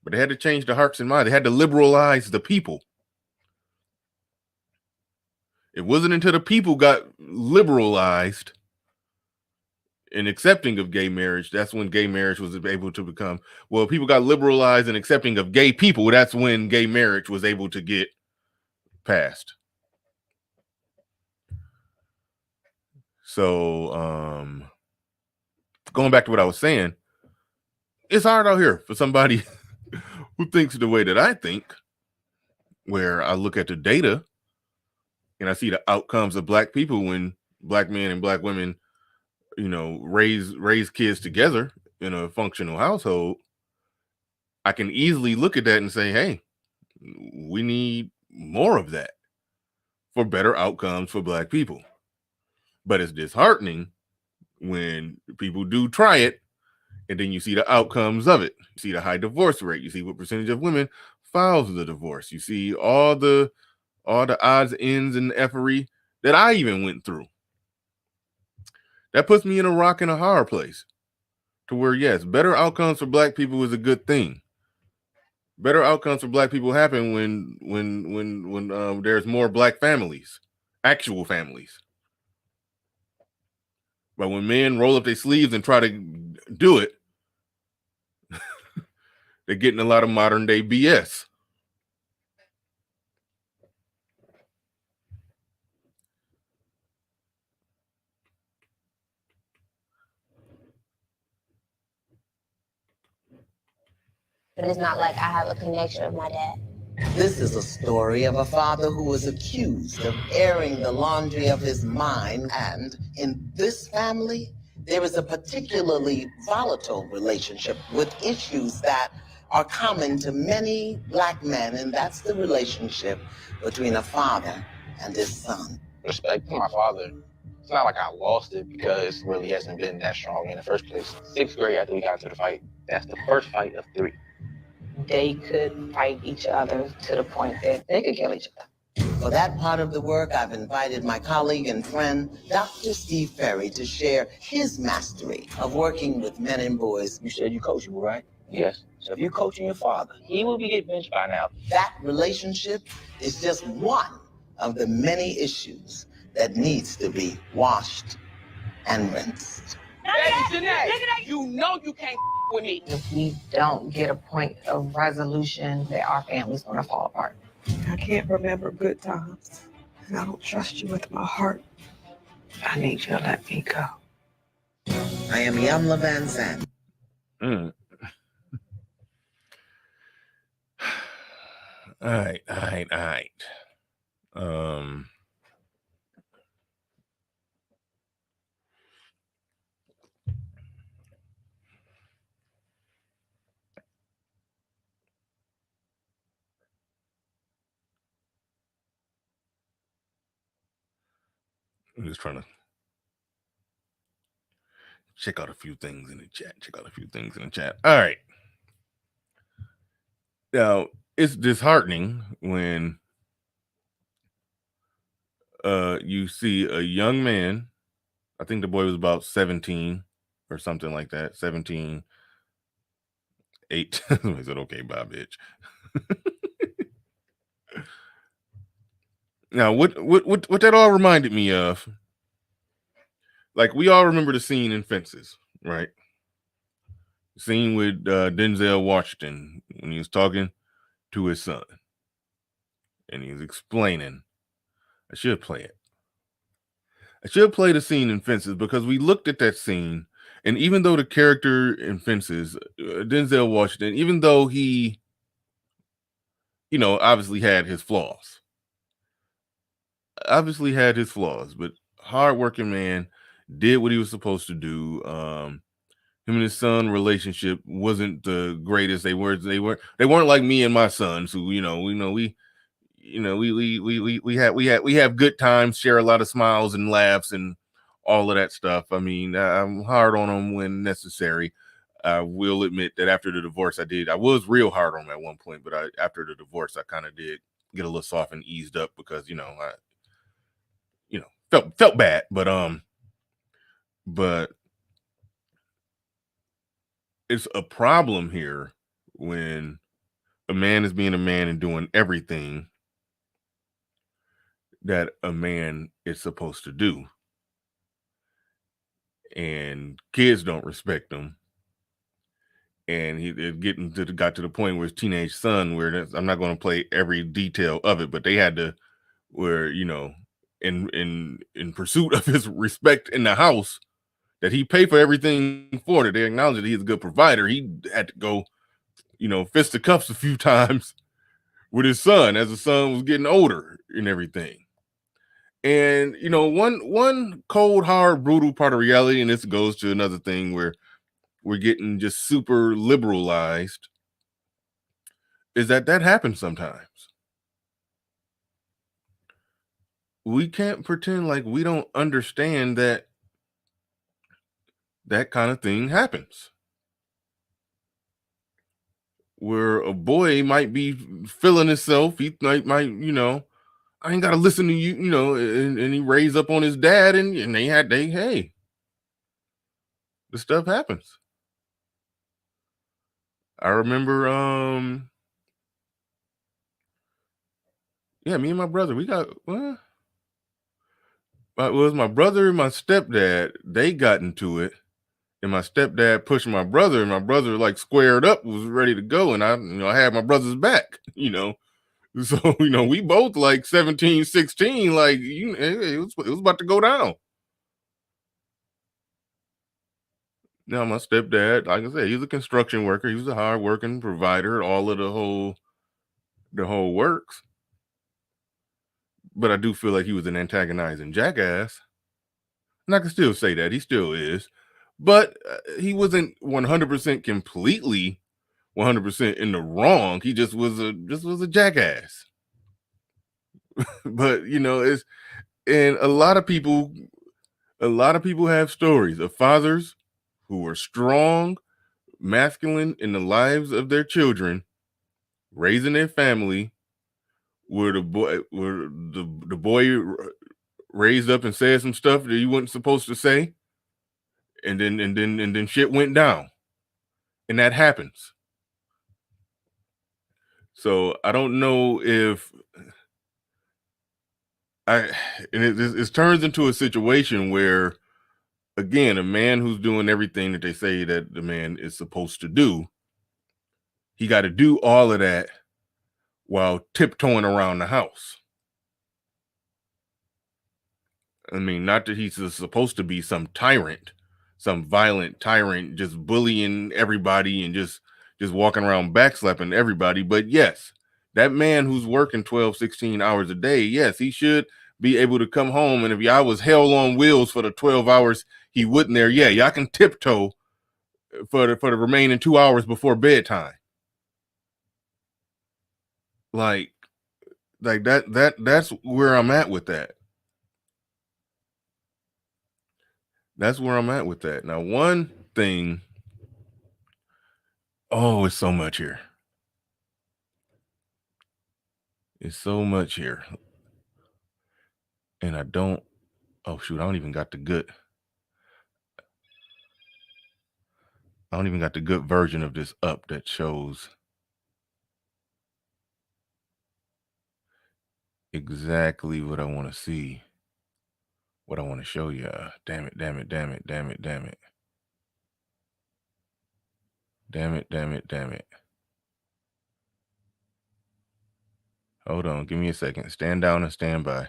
But they had to change the hearts and minds. They had to liberalize the people. It wasn't until the people got liberalized and accepting of gay marriage, that's when gay marriage was able to become, well, people got liberalized and accepting of gay people. That's when gay marriage was able to get passed. So going back to what I was saying, it's hard out here for somebody who thinks the way that I think, where I look at the data and I see the outcomes of black people when black men and black women, raise kids together in a functional household. I can easily look at that and say, hey, we need more of that for better outcomes for black people. But it's disheartening when people do try it and then you see the outcomes of it. You see the high divorce rate. You see what percentage of women files the divorce. You see all the odds, ends, and effery that I even went through. That puts me in a rock and a hard place to where, yes, better outcomes for black people is a good thing. Better outcomes for black people happen when there's more black families, actual families. But when men roll up their sleeves and try to do it, they're getting a lot of modern day BS. But it's not like I have a connection with my dad. This is a story of a father who was accused of airing the laundry of his mind, and in this family, there is a particularly volatile relationship with issues that are common to many black men, and that's the relationship between a father and his son. Respect for my father. It's not like I lost it because it really hasn't been that strong in the first place. 6th grade after we got into the fight, that's the first fight of 3. They could fight each other to the point that they could kill each other. For that part of the work, I've invited my colleague and friend, Dr. Steve Ferry, to share his mastery of working with men and boys. You said you coachable, right? Yes. So if you're coaching your father, he will be getting benched by now. That relationship is just one of the many issues that needs to be washed and rinsed. You know you can't with me. If we don't get a point of resolution, that our family's gonna fall apart. I can't remember good times, and I don't trust you with my heart. I need you to let me go. I am Yamla Van Zandt. All right. I'm just trying to check out a few things in the chat. All right. Now, it's disheartening when you see a young man, I think the boy was about 17 or something like that, 17, 8. I said, okay, bye, bitch. Now, what that all reminded me of, like, we all remember the scene in Fences, right? The scene with Denzel Washington when he was talking to his son. And he was explaining. I should play it. I should play the scene in Fences because we looked at that scene, and even though the character in Fences, Denzel Washington, even though he, obviously had his flaws, but hardworking man, did what he was supposed to do. Him and his son relationship wasn't the greatest. They weren't like me and my sons, who we have good times, share a lot of smiles and laughs and all of that stuff. I mean, I'm hard on them when necessary. I will admit that after the divorce, I was real hard on them at one point, but after the divorce, I kind of did get a little soft and eased up because I felt bad, but it's a problem here when a man is being a man and doing everything that a man is supposed to do, and kids don't respect him. And it got to the point where his teenage son, where I'm not going to play every detail of it, but they had to, where in pursuit of his respect in the house that he paid for everything for, that they acknowledge that he's a good provider, he had to go, fist the cuffs a few times with his son as the son was getting older and everything. And one cold, hard, brutal part of reality, and this goes to another thing where we're getting just super liberalized, is that happens sometimes. We can't pretend like we don't understand that kind of thing happens. Where a boy might be feeling himself, he might, I ain't got to listen to you, and he raised up on his dad, and hey, the stuff happens. I remember, me and my brother, we got, it was my brother and my stepdad, they got into it, and my stepdad pushed my brother, and my brother like squared up, was ready to go, and I had my brother's back, so we both like 17, 16, like it was about to go down. Now my stepdad, like I said, he's a construction worker, he was a hard-working provider, all of the whole works. But I do feel like he was an antagonizing jackass. And I can still say that. He still is. But he wasn't 100% completely 100% in the wrong. He just was a jackass. But, it's, and a lot of people have stories of fathers who were strong, masculine in the lives of their children, raising their family, where the boy raised up and said some stuff that he wasn't supposed to say, and then shit went down, and that happens. So I don't know if it turns into a situation where, again, a man who's doing everything that they say that the man is supposed to do, he got to do all of that while tiptoeing around the house. I mean, not that he's supposed to be some tyrant, some violent tyrant, just bullying everybody and just walking around backslapping everybody. But yes, that man who's working 12, 16 hours a day, yes, he should be able to come home. And if y'all was hell on wheels for the 12 hours he wouldn't there, yeah, y'all can tiptoe for the remaining 2 hours before bedtime. Like that's where I'm at with that. That's where I'm at with that. Now, one thing, it's so much here. It's so much here. And I don't even got the good version of this up that shows exactly what I want to see. What I want to show you. Damn it. Hold on, give me a second. Stand down and stand by.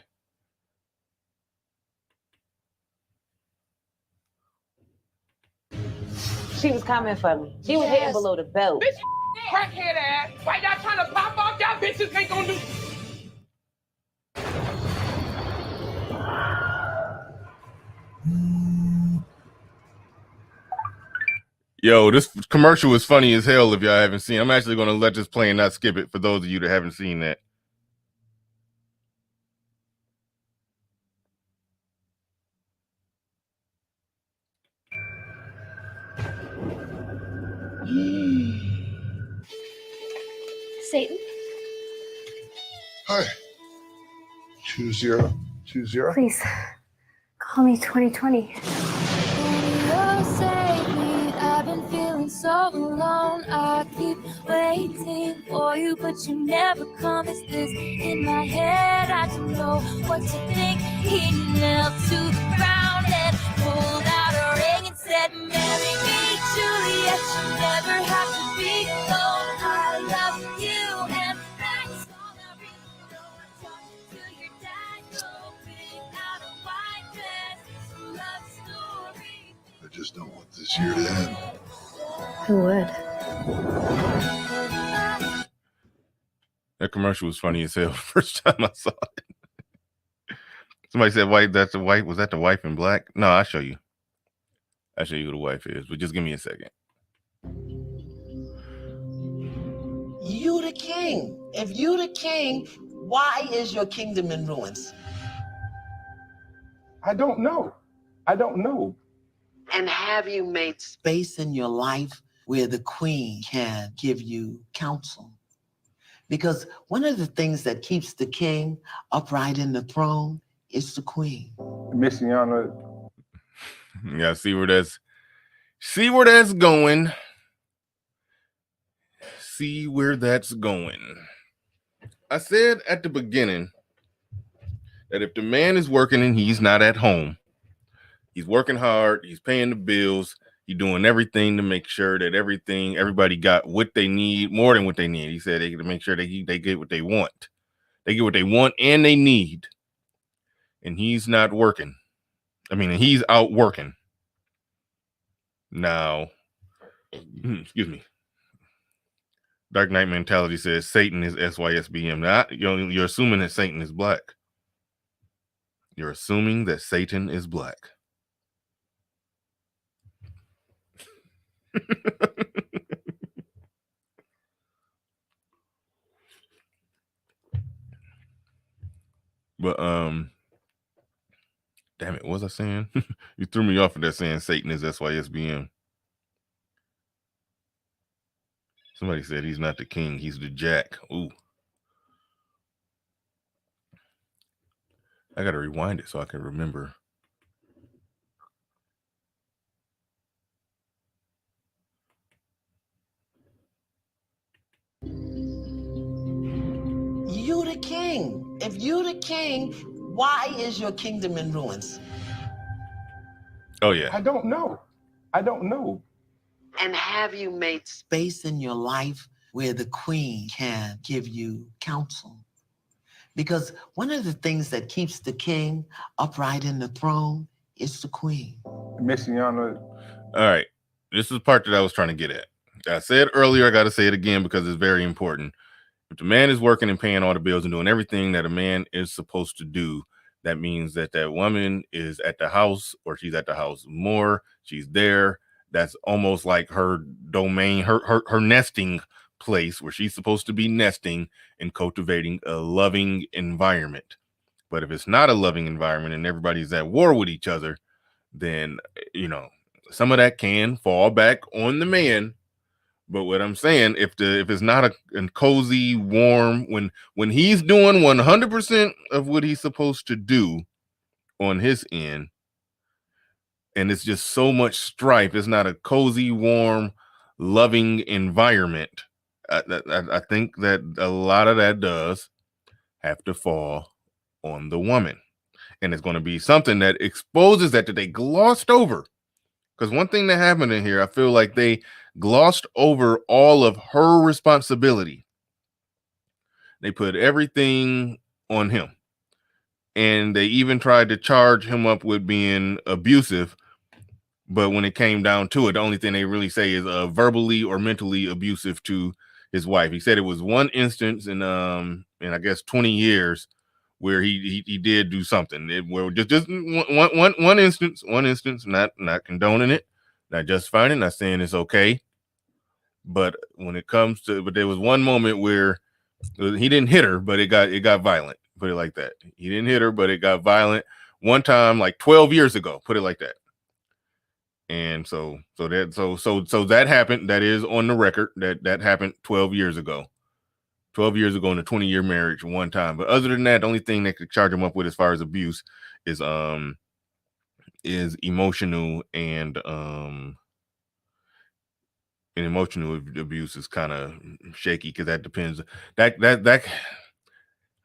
She was coming for me. She was hitting below the belt. Bitch, crackhead ass. Why y'all trying to pop off? Y'all bitches ain't gonna do. Yo, this commercial is funny as hell if y'all haven't seen. I'm actually going to let this play and not skip it for those of you that haven't seen that. Satan? Hi. 2020. Please, call me 2020. I've been feeling so alone. I keep waiting for you, but you never come. Is this in my head? I don't know what to think. He knelt to the ground and pulled out a ring and said, "Marry me, Juliet. You never have to be alone. I love you, and that's all I really know. I talked to your dad, hoping out a white dress. It's a love story." I just don't want this year to end. Who would? That commercial was funny as hell first time I saw it. Somebody said, "White, that's the wife." Was that the wife in black? No, I'll show you. I'll show you who the wife is, but just give me a second. You the king. If you the king, why is your kingdom in ruins? I don't know. And have you made space in your life where the queen can give you counsel? Because one of the things that keeps the king upright in the throne is the queen. Messiana. Yeah, see where that's going. See where that's going. I said at the beginning that if the man is working and he's not at home, he's working hard, he's paying the bills, he's doing everything to make sure that everybody got what they need, more than what they need. He said they to make sure they get what they want. They get what they want and they need. And he's not working. He's out working. Now, excuse me. Dark Knight Mentality says Satan is SYSBM. Now, you're assuming that Satan is black. You're assuming that Satan is black. But damn it, what was I saying? You threw me off of that saying Satan is SYSBM. Somebody said he's not the king, he's the jack. Ooh. I gotta rewind it so I can remember. You the king. If you the king, why is your kingdom in ruins? Oh yeah. I don't know. And have you made space in your life where the queen can give you counsel? Because one of the things that keeps the king upright in the throne is the queen. Messiana. All right. This is the part that I was trying to get at. I said earlier, I got to say it again because it's very important. If the man is working and paying all the bills and doing everything that a man is supposed to do, that means that that woman is at the house, or she's at the house more. She's there. That's almost like her domain, her nesting place where she's supposed to be nesting and cultivating a loving environment. But if it's not a loving environment and everybody's at war with each other, then, you know, some of that can fall back on the man. But what I'm saying, if it's not a cozy, warm, when he's doing 100% of what he's supposed to do on his end, and it's just so much strife, it's not a cozy, warm, loving environment. I think that a lot of that does have to fall on the woman. And it's going to be something that exposes that they glossed over. Because one thing that happened in here, I feel like they glossed over all of her responsibility. They put everything on him. And they even tried to charge him up with being abusive. But when it came down to it, the only thing they really say is verbally or mentally abusive to his wife. He said it was one instance in I guess 20 years where he did do something. Just one instance, not condoning it, not justifying it, not saying it's okay. But when it comes to, but there was one moment where he didn't hit her, but it got violent. Put it like that. He didn't hit her, but it got violent one time, like 12 years ago. Put it like that. And so that happened. That is on the record. That happened 12 years ago. 12 years ago in a 20-year marriage one time. But other than that, the only thing they could charge him up with as far as abuse is emotional, and emotional abuse is kind of shaky because that depends. That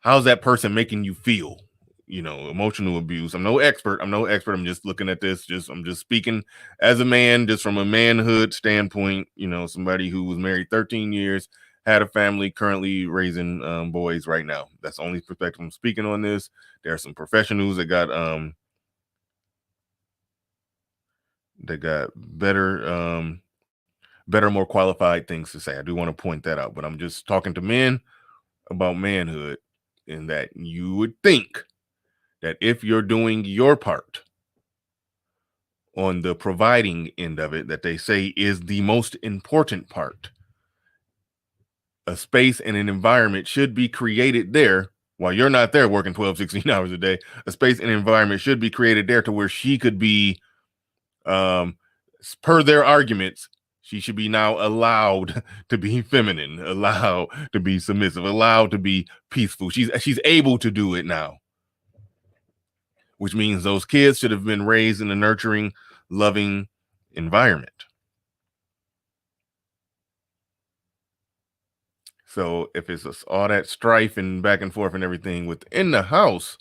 how's that person making you feel? You know, emotional abuse. I'm no expert. I'm just looking at this. I'm just speaking as a man, just from a manhood standpoint. You know, somebody who was married 13 years, had a family, currently raising boys right now. That's the only perspective I'm speaking on this. There are some professionals that got better, more qualified things to say. I do want to point that out, but I'm just talking to men about manhood, in that you would think that if you're doing your part on the providing end of it, that they say is the most important part, a space and an environment should be created there while you're not there working 12, 16 hours a day. A space and environment should be created there to where she could be, per their arguments, she should be now allowed to be feminine, allowed to be submissive, allowed to be peaceful. She's able to do it now, which means those kids should have been raised in a nurturing, loving environment. So if it's all that strife and back and forth and everything within the house,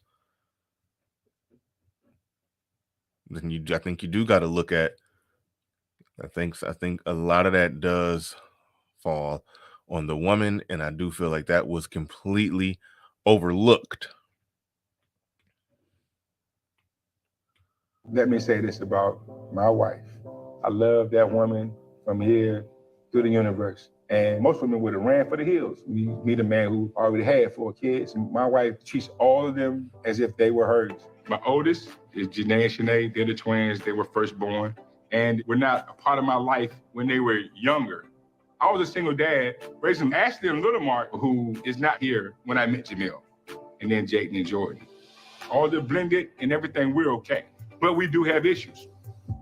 then I think you do got to look at. I think a lot of that does fall on the woman, and I do feel like that was completely overlooked. Let me say this about my wife. I love that woman from here through the universe. And most women would have ran for the hills. We meet a man who already had 4 kids, and my wife treats all of them as if they were hers. My oldest is Janae and Shanae. They're the twins. They were first born, and were not a part of my life when they were younger. I was a single dad raising Ashley and Little Mark, who is not here when I met Jamil, and then Jayden and Jordan. All the blended and everything, we're okay. But we do have issues.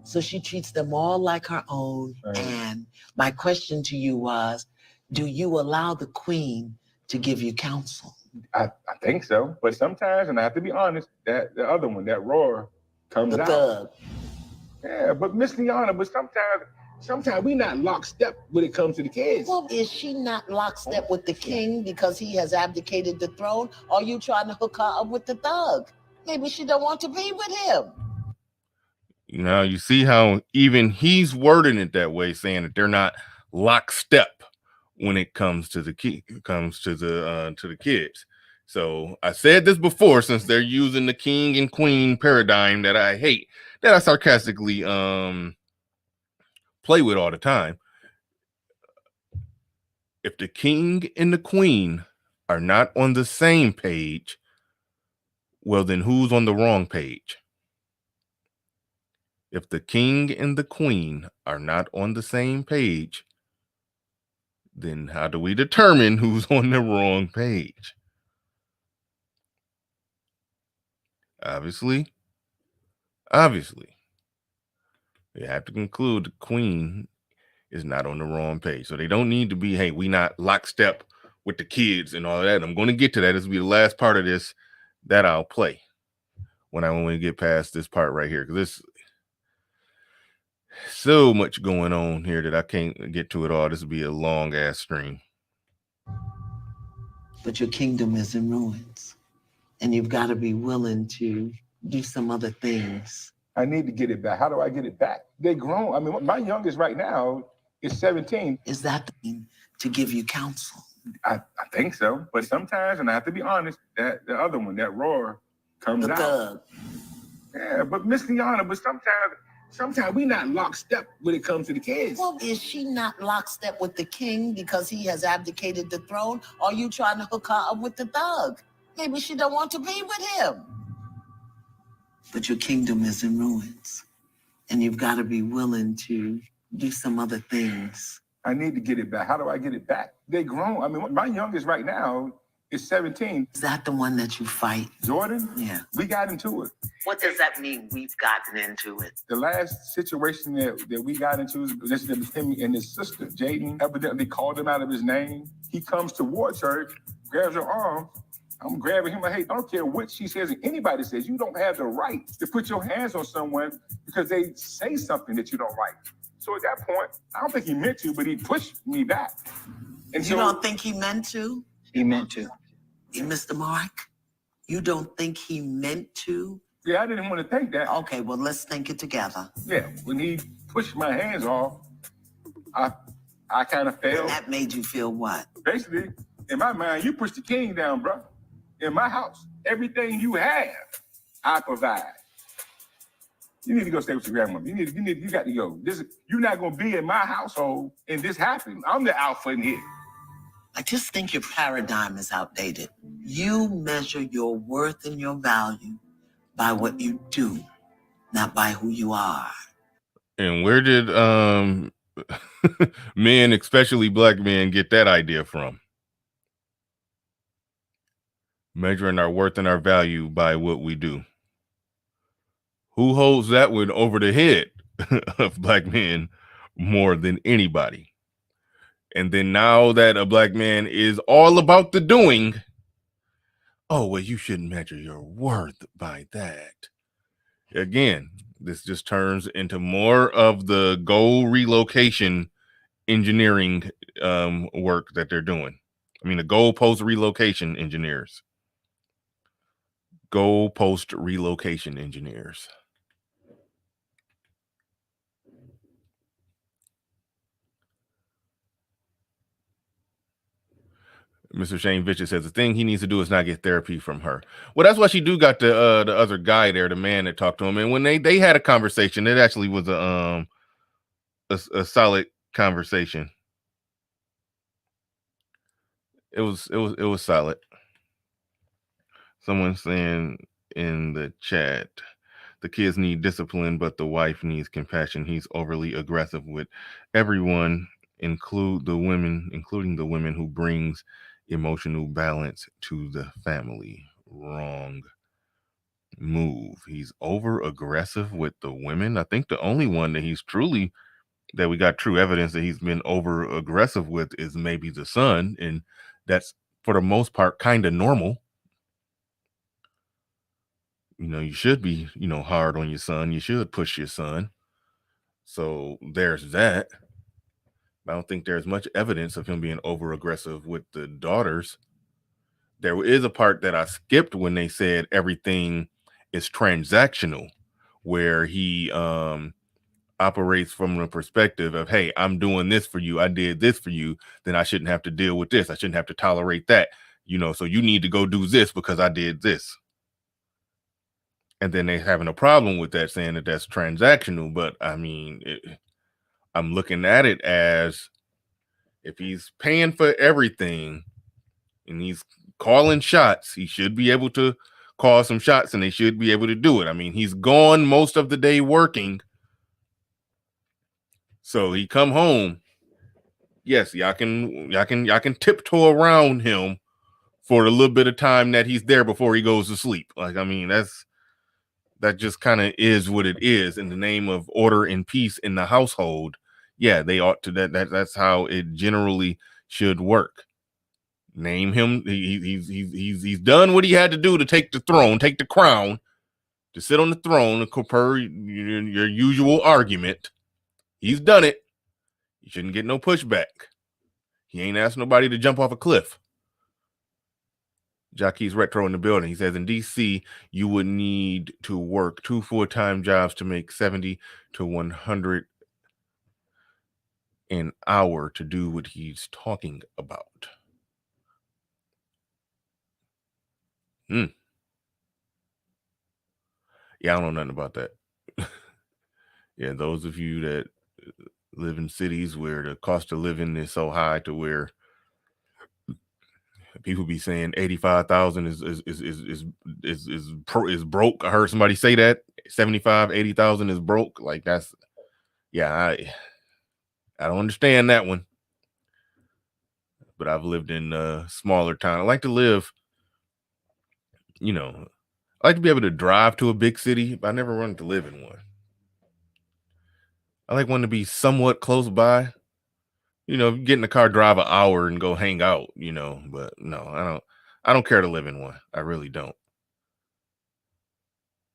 So she treats them all like her own. Right. And my question to you was, do you allow the queen to give you counsel? I think so, but sometimes, and I have to be honest, that the other one, that roar, comes The out. thug. Yeah, but Miss Liana, but sometimes we not lockstep when it comes to the kids. Well, is she not lockstep with the king because he has abdicated the throne? Or are you trying to hook her up with the thug? Maybe she don't want to be with him. Now you see how even he's wording it that way, saying that they're not lockstep when it comes to the to the kids. So I said this before, since they're using the king and queen paradigm that I hate, that I sarcastically play with all the time. If the king and the queen are not on the same page, well, then who's on the wrong page? If the king and the queen are not on the same page, then how do we determine who's on the wrong page? Obviously, you have to conclude the queen is not on the wrong page. So they don't need to be, hey, we not lockstep with the kids and all that. I'm going to get to that. This will be the last part of this that I'll play when we get past this part right here, because there's so much going on here that I can't get to it all. This will be a long ass stream. But your kingdom is in ruins, and you've got to be willing to do some other things. I need to get it back. How do I get it back? They're grown. I mean, my youngest right now is 17. Is that to give you counsel? I think so, but sometimes, and I have to be honest, that the other one, that roar, comes The out. thug. Yeah, but Miss Liana, but sometimes we not lockstep when it comes to the kids. Well, is she not lockstep with the king because he has abdicated the throne? Or are you trying to hook her up with the thug? Maybe she don't want to be with him. But your kingdom is in ruins, and you've got to be willing to do some other things. I need to get it back. How do I get it back? They're grown. I mean, my youngest right now is 17. Is that the one that you fight? Jordan? Yeah. We got into it. What does that mean, we've gotten into it? The last situation that we got into was him and his sister. Jaden evidently called him out of his name. He comes towards her, grabs her arm. I'm grabbing him like, hey, I don't care what she says and anybody says. You don't have the right to put your hands on someone because they say something that you don't like. So at that point, I don't think he meant to, but he pushed me back. And You don't think he meant to? He meant to. Mr. Mark, you don't think he meant to? Yeah, I didn't want to think that. Okay, well, let's think it together. Yeah, when he pushed my hands off, I kind of failed. And that made you feel what? Basically, in my mind, you pushed the king down, bro. In my house, everything you have, I provide. You need to go stay with your grandmother. You got to go. You're not gonna be in my household and this happened. I'm the alpha in here. I just think your paradigm is outdated. You measure your worth and your value by what you do, not by who you are. And where did men, especially black men, get that idea from? Measuring our worth and our value by what we do. Who holds that one over the head of black men more than anybody? And then now that a black man is all about the doing, oh, well, you shouldn't measure your worth by that. Again, this just turns into more of the goal relocation engineering work that they're doing. I mean, the goalpost relocation engineers. Goalpost relocation engineers. Mr. Shane Vitchett says the thing he needs to do is not get therapy from her. Well, that's why she do got the other guy there, the man that talked to him. And when they had a conversation, it actually was a solid conversation. It was solid. Someone saying in the chat, the kids need discipline, but the wife needs compassion. He's overly aggressive with everyone, including the women who brings emotional balance to the family. Wrong move. He's over aggressive with the women. I think the only one that we got true evidence that he's been over aggressive with is maybe the son, and that's for the most part, kind of normal. You know, you should be, you know, hard on your son. You should push your son. So there's that. I don't think there's much evidence of him being over aggressive with the daughters. There is a part that I skipped when they said everything is transactional, where he operates from the perspective of, hey, I'm doing this for you. I did this for you. Then I shouldn't have to deal with this. I shouldn't have to tolerate that. You know, so you need to go do this because I did this. And then they're having a problem with that, saying that that's transactional. But I mean, I'm looking at it as if he's paying for everything and he's calling shots, he should be able to call some shots and they should be able to do it. I mean, he's gone most of the day working. So he come home. Yes, y'all can tiptoe around him for a little bit of time that he's there before he goes to sleep. Like, I mean, that just kind of is what it is in the name of order and peace in the household. Yeah, they ought to that's how it generally should work. Name him. He's done what he had to do to take the throne, take the crown, to sit on the throne per your usual argument. He's done it. You shouldn't get no pushback. He ain't asked nobody to jump off a cliff. Jackie's Retro in the building. He says in DC, you would need to work 2 full-time jobs to make 70 to 100 an hour to do what he's talking about. Yeah, I don't know nothing about that. Yeah, those of you that live in cities where the cost of living is so high to where people be saying 85,000 is broke. I heard somebody say that 80,000 is broke. Like that's, yeah, I don't understand that one. But I've lived in a smaller town. I like to live, you know, I like to be able to drive to a big city, but I never wanted to live in one. I like one to be somewhat close by. You know, get in the car, drive an hour and go hang out, you know, but no, I don't care to live in one. I really don't.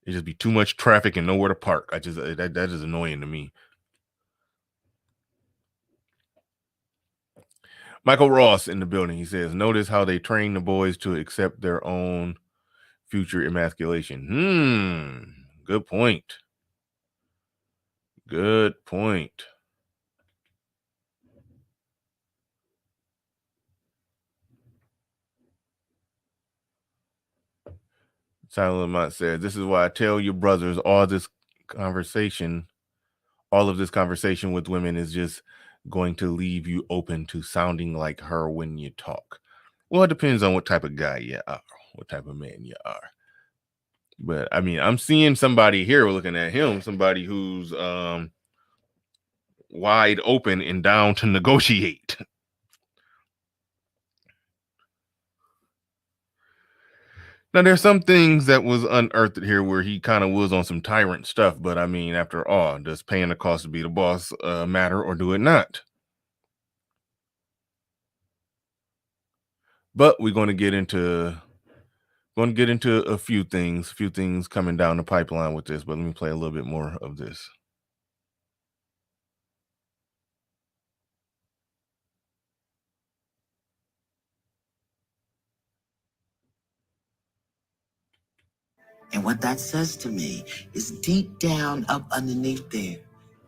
It just be too much traffic and nowhere to park. That is annoying to me. Michael Ross in the building. He says, notice how they train the boys to accept their own future emasculation. Good point. Good point. Tyler Lamont said, this is why I tell your brothers all of this conversation with women is just going to leave you open to sounding like her when you talk. Well, it depends on what type of guy you are, what type of man you are. But I mean, I'm seeing somebody here looking at him, somebody who's wide open and down to negotiate. Now, there's some things that was unearthed here where he kind of was on some tyrant stuff. But I mean, after all, does paying the cost to be the boss matter or do it not? But we're going to get into a few things coming down the pipeline with this. But let me play a little bit more of this. And what that says to me is deep down up underneath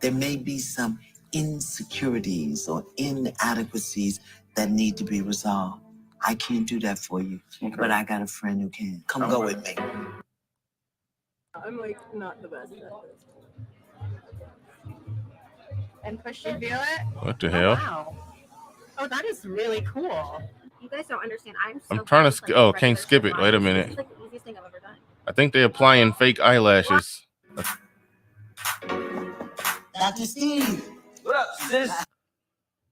there may be some insecurities or inadequacies that need to be resolved. I can't do that for you, but I got a friend who can. Come go with me. I'm like not the best at this. And push and feel it? What the hell? Wow. Oh, that is really cool. You guys don't understand. I'm trying to can't skip it. Wait a minute. It's like the easiest thing I've ever done. I think they're applying fake eyelashes. Dr. Steve. What up, sis?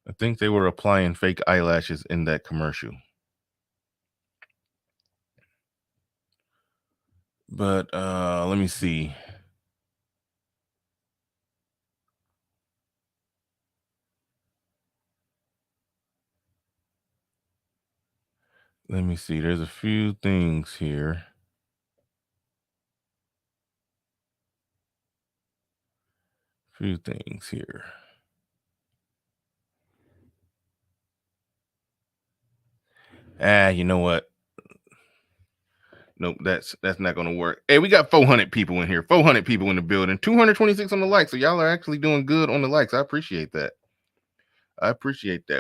I think they were applying fake eyelashes in that commercial. But let me see. Let me see. There's a few things here. You know what? Nope, that's not gonna work. Hey, we got 400 people in here, 400 people in the building, 226 on the likes. So y'all are actually doing good on the likes. I appreciate that.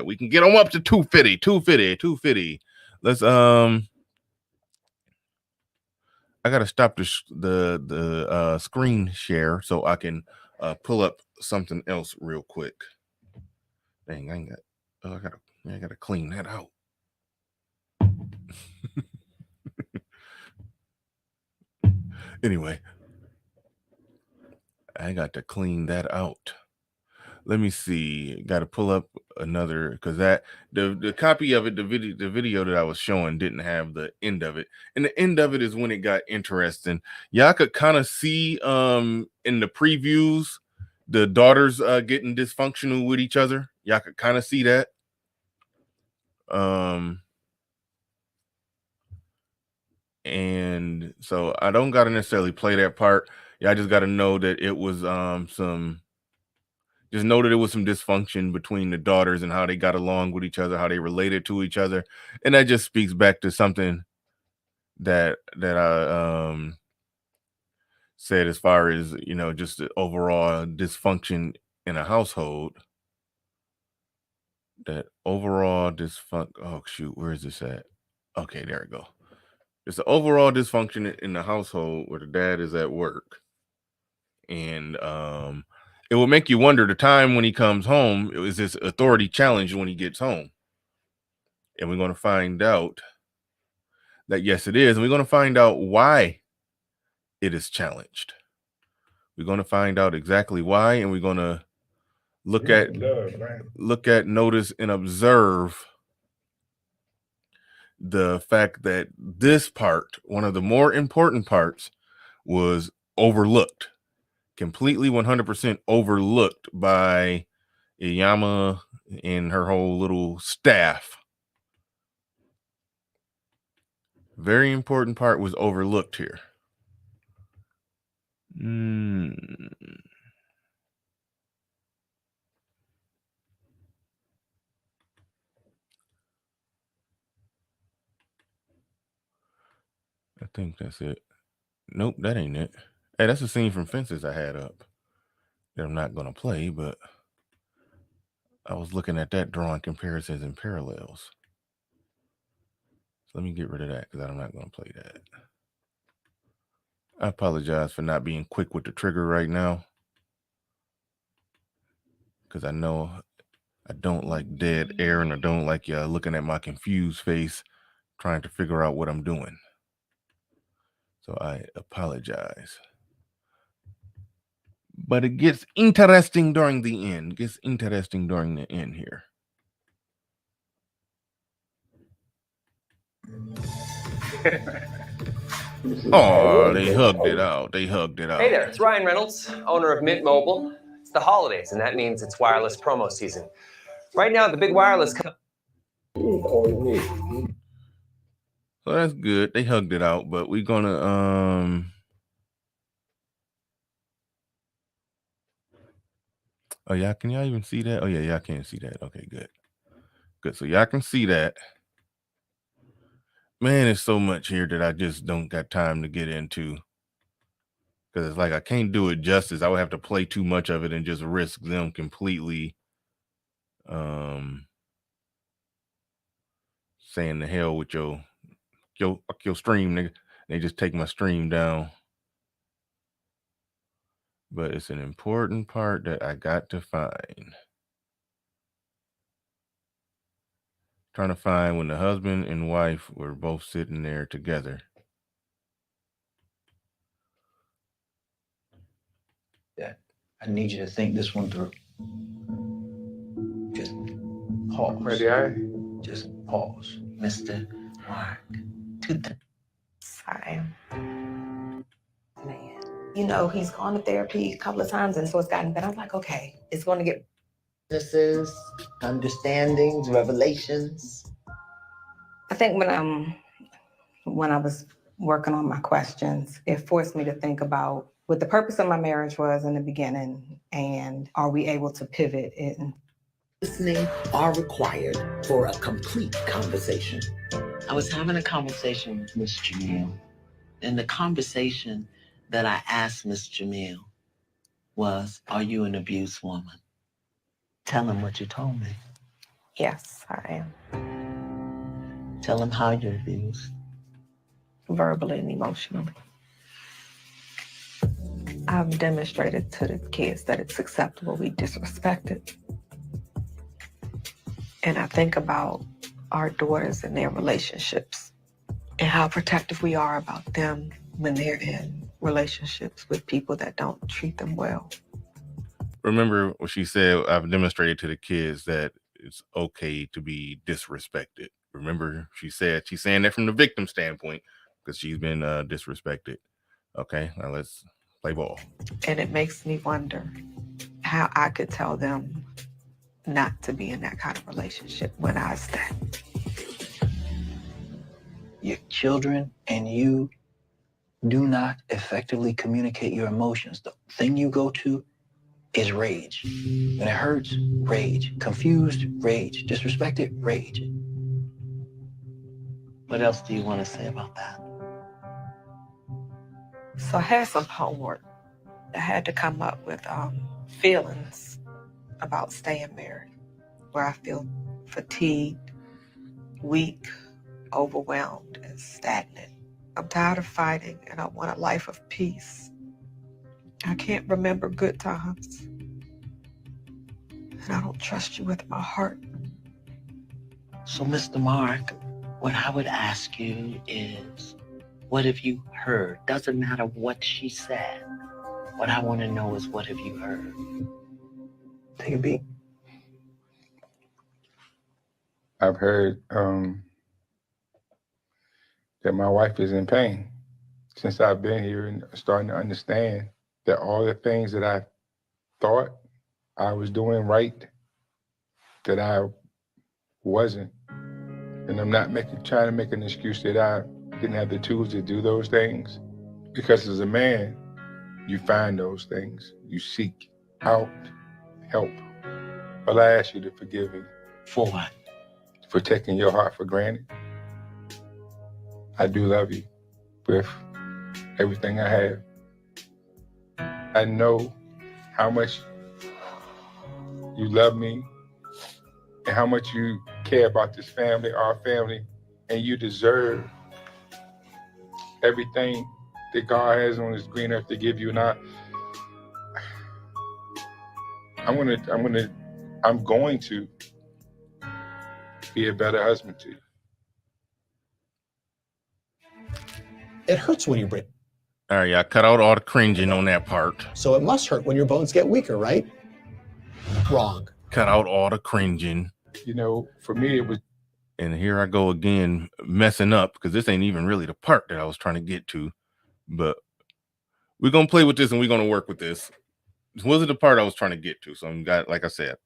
We can get them up to 250. Let's I gotta stop the screen share so I can pull up something else real quick. Dang, I gotta clean that out. Anyway, I got to clean that out. Let me see. Got to pull up another because that the copy of it, the video that I was showing didn't have the end of it, and the end of it is when it got interesting. Y'all could kind of see in the previews the daughters getting dysfunctional with each other. Y'all could kind of see that. And so I don't got to necessarily play that part. Yeah, I just got to know that it was some dysfunction between the daughters and how they got along with each other, how they related to each other. And that just speaks back to something that I said as far as, you know, just the overall dysfunction in a household. That overall dysfunction. Oh, shoot. Where is this at? Okay, there we go. It's the overall dysfunction in the household where the dad is at work. And it will make you wonder the time when he comes home, is this authority challenged when he gets home? And we're going to find out that, yes, it is. And we're going to find out why it is challenged. We're going to find out exactly why. And we're going to look at, notice, and observe the fact that this part, one of the more important parts, was overlooked. Completely 100% overlooked by Iyama and her whole little staff. Very important part was overlooked here. I think that's it. Nope, that ain't it. Hey, that's a scene from Fences I had up that I'm not going to play, but I was looking at that, drawing comparisons and parallels. So let me get rid of that because I'm not going to play that. I apologize for not being quick with the trigger right now, because I know I don't like dead air and I don't like y'all looking at my confused face trying to figure out what I'm doing. So I apologize. But it gets interesting during the end. Here. Oh, they hugged it out. Hey there, it's Ryan Reynolds, owner of Mint Mobile. It's the holidays, and that means it's wireless promo season. Right now, the big wireless So that's good. They hugged it out, but we're gonna oh yeah, can y'all even see that? Oh yeah, y'all can't see that. Okay, good. So y'all can see that. Man, there's so much here that I just don't got time to get into, because it's like I can't do it justice. I would have to play too much of it and just risk them completely saying the hell with your stream, nigga. They just take my stream down. But it's an important part that I got to find. Trying to find when the husband and wife were both sitting there together. Yeah, I need you to think this one through. Just pause. Ready, all right? Just pause. Mr. Mark. Sorry. Man, you know, he's gone to therapy a couple of times, and so it's gotten better. I'm like, okay, it's going to get... Understandings, revelations. I think when I was working on my questions, it forced me to think about what the purpose of my marriage was in the beginning, and are we able to pivot in Listening are required for a complete conversation. I was having a conversation with Miss Jamil, and the conversation that I asked Miss Jamil was, are you an abused woman? Tell him what you told me. Yes, I am. Tell him how you're abused. Verbally and emotionally. I've demonstrated to the kids that it's acceptable to be disrespected. And I think about our daughters and their relationships and how protective we are about them when they're in relationships with people that don't treat them well. Remember what she said, I've demonstrated to the kids that it's okay to be disrespected. Remember, she's saying that from the victim standpoint because she's been disrespected. Okay, now let's play ball. And it makes me wonder how I could tell them not to be in that kind of relationship when I stay. Your children and you do not effectively communicate your emotions. The thing you go to is rage. When it hurts, rage. Confused, rage. Disrespected, rage. What else do you want to say about that? So I had some homework. I had to come up with feelings about staying married, where I feel fatigued, weak, overwhelmed, and stagnant. I'm tired of fighting, and I want a life of peace. I can't remember good times, and I don't trust you with my heart. So, Mr. Mark, what I would ask you is, what have you heard? Doesn't matter what she said. What I want to know is, what have you heard? Take a beat. I've heard that my wife is in pain since I've been here and starting to understand that all the things that I thought I was doing right, that I wasn't. And I'm not trying to make an excuse that I didn't have the tools to do those things. Because as a man, you find those things. You seek out help. But I ask you to forgive me. For what? For taking your heart for granted. I do love you with everything I have. I know how much you love me and how much you care about this family, our family, and you deserve everything that God has on this green earth to give you. And I'm going to be a better husband to you. It hurts when you break. All right, y'all cut out all the cringing on that part. So it must hurt when your bones get weaker, right? Wrong. Cut out all the cringing. You know, for me, it was. And here I go again, messing up, because this ain't even really the part that I was trying to get to. But we're going to play with this and we're going to work with this. This wasn't the part I was trying to get to. So like I said,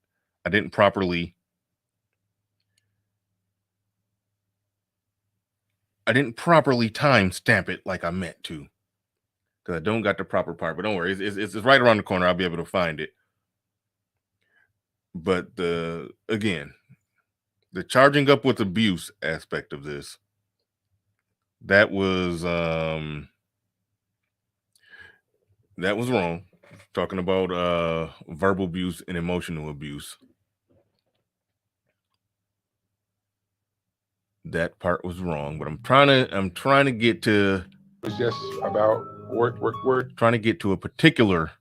I didn't properly time stamp it like I meant to. Because I don't got the proper part. But don't worry, it's right around the corner. I'll be able to find it. But again, the charging up with abuse aspect of this, that was wrong. Talking about verbal abuse and emotional abuse. That part was wrong, but I'm trying to get to. It's just about work. Trying to get to a particular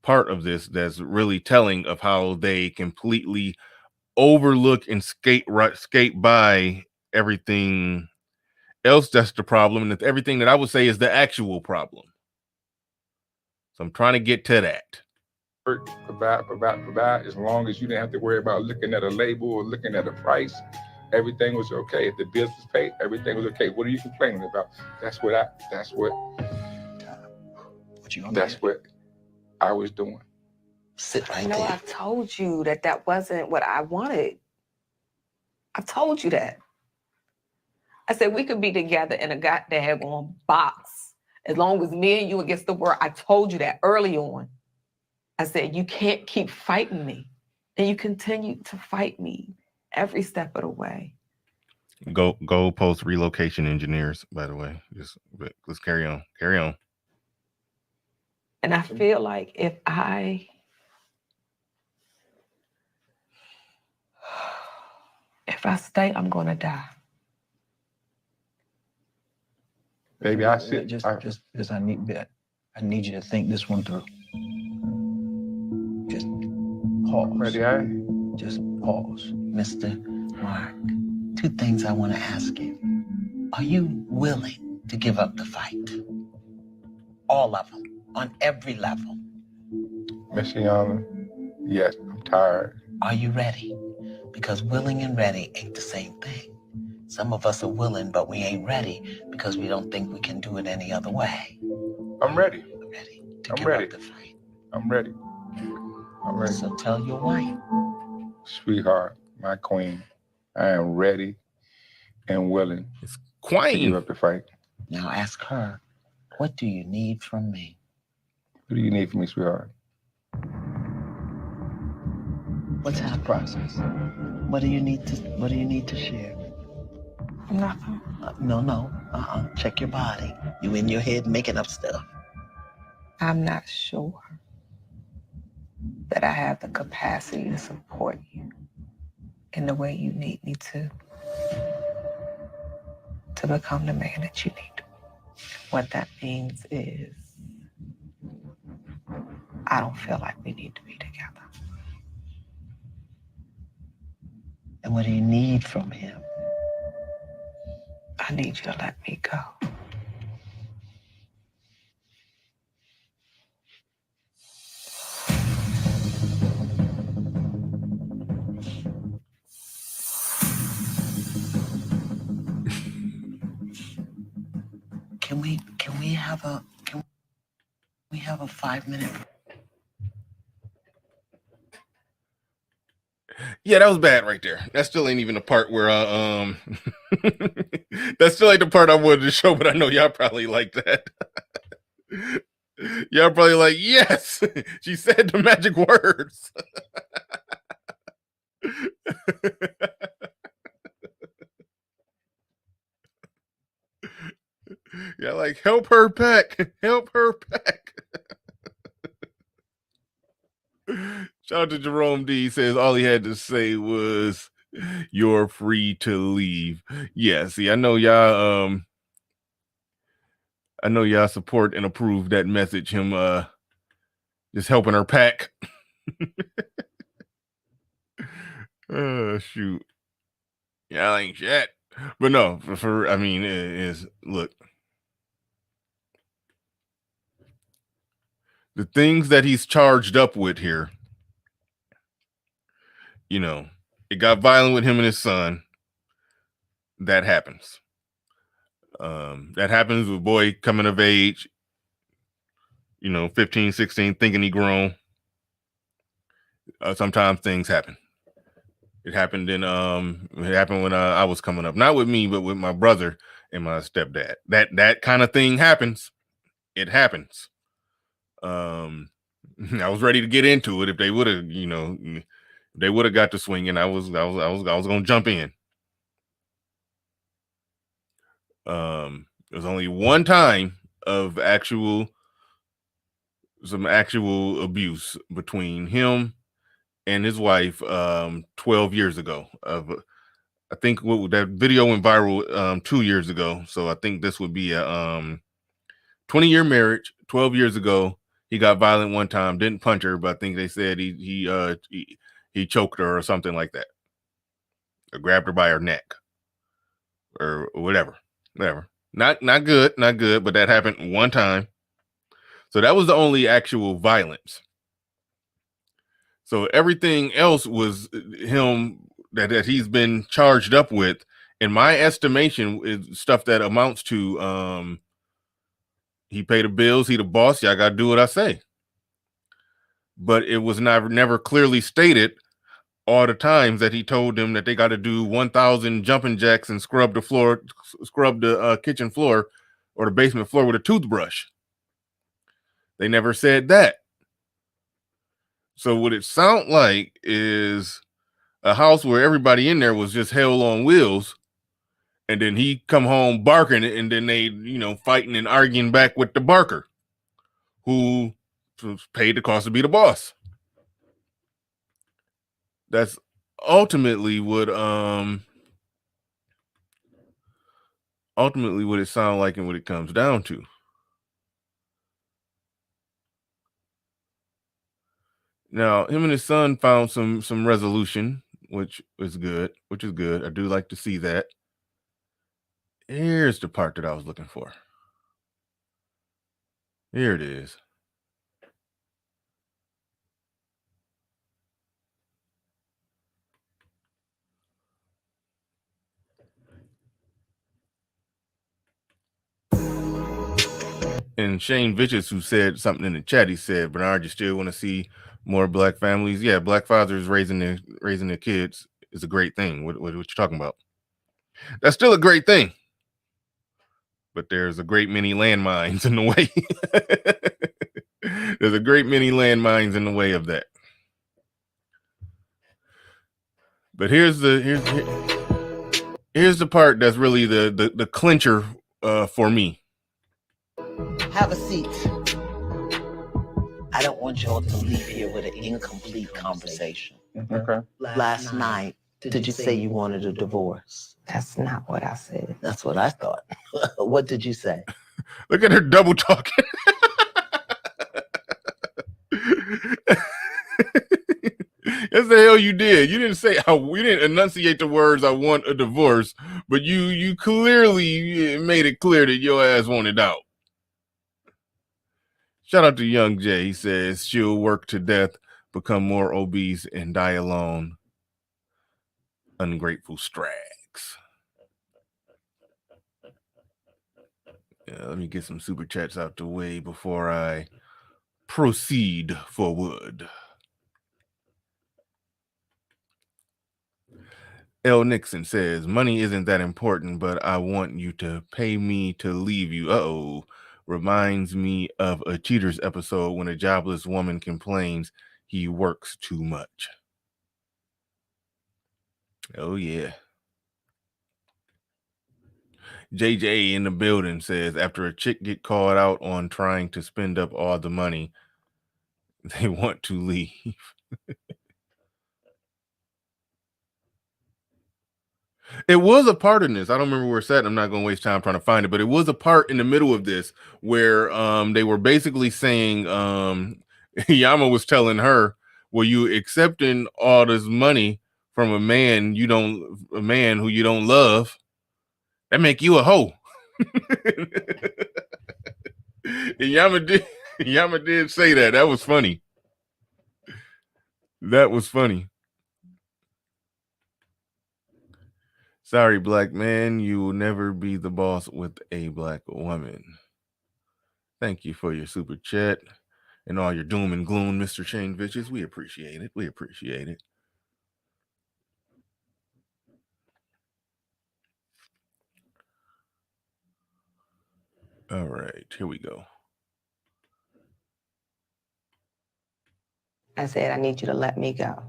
part of this that's really telling of how they completely overlook and skate by everything else that's the problem, and everything that I would say is the actual problem. So I'm trying to get to that. About as long as you didn't have to worry about looking at a label or looking at a price, everything was okay. If the bills was paid, everything was okay. What are you complaining about? That's what I was doing. Sit right there. I told you that wasn't what I wanted. I told you that. I said, we could be together in a goddamn box as long as me and you against the world. I told you that early on. I said, you can't keep fighting me. And you continue to fight me every step of the way. Go post relocation engineers, by the way. Let's carry on. Carry on. And I feel like if I stay, I'm gonna die. Baby, I need you to think this one through. Just pause. Ready, Just pause. Mr. Mark, two things I want to ask you. Are you willing to give up the fight? All of them, on every level. Miss Yana, yes, I'm tired. Are you ready? Because willing and ready ain't the same thing. Some of us are willing, but we ain't ready because we don't think we can do it any other way. I'm ready. Ready to I'm give ready. up the fight. I'm ready. I'm ready. So tell your wife. Sweetheart, my queen, I am ready and willing to give up the fight. Now ask her, what do you need from me? What do you need from me, sweetheart? What's happening? Process. What do you need to share? Nothing. No. Check your body. You in your head making up stuff. I'm not sure that I have the capacity to support you in the way you need me to become the man that you need. What that means is I don't feel like we need to be together. And what do you need from him? I need you to let me go. Can we have a 5-minute? Yeah, that was bad right there. That still ain't even the part where I that still ain't the part I wanted to show, but I know y'all probably like that. Y'all probably like, yes, she said the magic words. Yeah, like help her back. Help her back. Shout out to Jerome D. He says all he had to say was you're free to leave. Yeah, see, I know y'all support and approve that message, him just helping her pack. Oh shoot. Y'all ain't shit. But no, I mean, look. The things that he's charged up with here, you know, it got violent with him and his son. That happens. That happens with a boy coming of age, 15, 16, thinking he grown. Sometimes things happen. It happened when I was coming up, not with me, but with my brother and my stepdad. That kind of thing happens. It happens. I was ready to get into it if they would have, they would have got to swinging. I was going to jump in. There's only one time of some actual abuse between him and his wife 12 years ago. I think that video went viral 2 years ago. So I think this would be a 20-year marriage. 12 years ago, he got violent one time, didn't punch her, but I think they said he choked her or something like that. Or grabbed her by her neck or whatever. Not good, but that happened one time. So that was the only actual violence. So everything else was him that he's been charged up with, in my estimation, is stuff that amounts to he paid the bills, he the boss, y'all gotta do what I say. But it was never clearly stated all the times that he told them that they got to do 1,000 jumping jacks and scrub the kitchen floor or the basement floor with a toothbrush. They never said that. So what it sounds like is a house where everybody in there was just hell on wheels, and then he come home barking, and then they, fighting and arguing back with the barker, who was paid the cost to be the boss. That's ultimately what it sounds like and what it comes down to. Now, him and his son found some resolution, which is good. I do like to see that. Here's the part that I was looking for. Here it is. And Shane Vicious, who said something in the chat, he said, Bernard, you still want to see more black families? Yeah, black fathers raising their kids is a great thing. What you talking about? That's still a great thing. But there's a great many landmines in the way. There's a great many landmines in the way of that. But here's the part that's really the clincher for me. Have a seat. I don't want y'all to leave here with an incomplete conversation. Okay. Last night, did you say you wanted a divorce? That's not what I said. That's what I thought. What did you say? Look at her double talking. That's the hell you did. You didn't say you didn't enunciate the words "I want a divorce," but you clearly made it clear that your ass wanted out. Shout out to Young Jay. He says she'll work to death, become more obese, and die alone. Ungrateful Strags. Yeah, let me get some super chats out the way before I proceed forward. L. Nixon says, money isn't that important, but I want you to pay me to leave you. Uh-oh. Reminds me of a Cheaters episode when a jobless woman complains he works too much. Oh, yeah. JJ in the building says, after a chick get called out on trying to spend up all the money, they want to leave. It was a part in this. I don't remember where it's at. I'm not going to waste time trying to find it, but it was a part in the middle of this where they were basically saying Yama was telling her, well, you accepting all this money from a man who you don't love, that make you a hoe. And Yama did say that. That was funny. That was funny. Sorry, black man, you will never be the boss with a black woman. Thank you for your super chat and all your doom and gloom, Mr. Shane Vicious. We appreciate it. We appreciate it. All right, here we go. I said, I need you to let me go.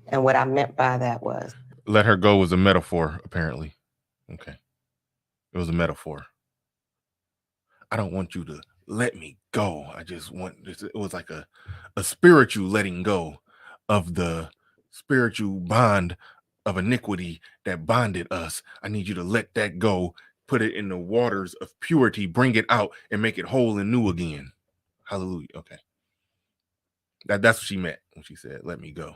And what I meant by that was, let her go was a metaphor, apparently. Okay. It was a metaphor. I don't want you to let me go. I just want this. It was like a spiritual letting go of the spiritual bond of iniquity that bonded us. I need you to let that go, put it in the waters of purity, bring it out and make it whole and new again. Hallelujah. Okay. That's what she meant when she said, let me go.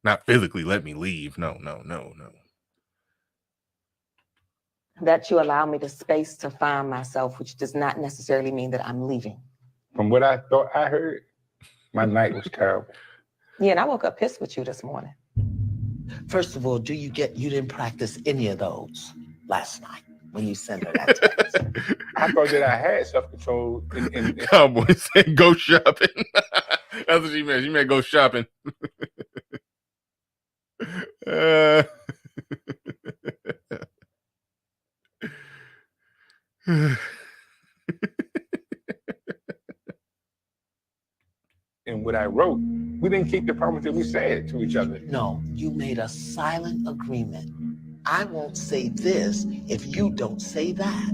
Not physically, let me leave. No. that you allow me the space to find myself, which does not necessarily mean that I'm leaving. From what I thought I heard, my night was terrible. Yeah, and I woke up pissed with you this morning. First of all, you didn't practice any of those last night when you sent her that text? I thought that I had self-control. Cowboy said, go shopping. That's what she meant. She meant go shopping. And what I wrote, we didn't keep the promise that we said to each other. No, you made a silent agreement. I won't say this if you don't say that.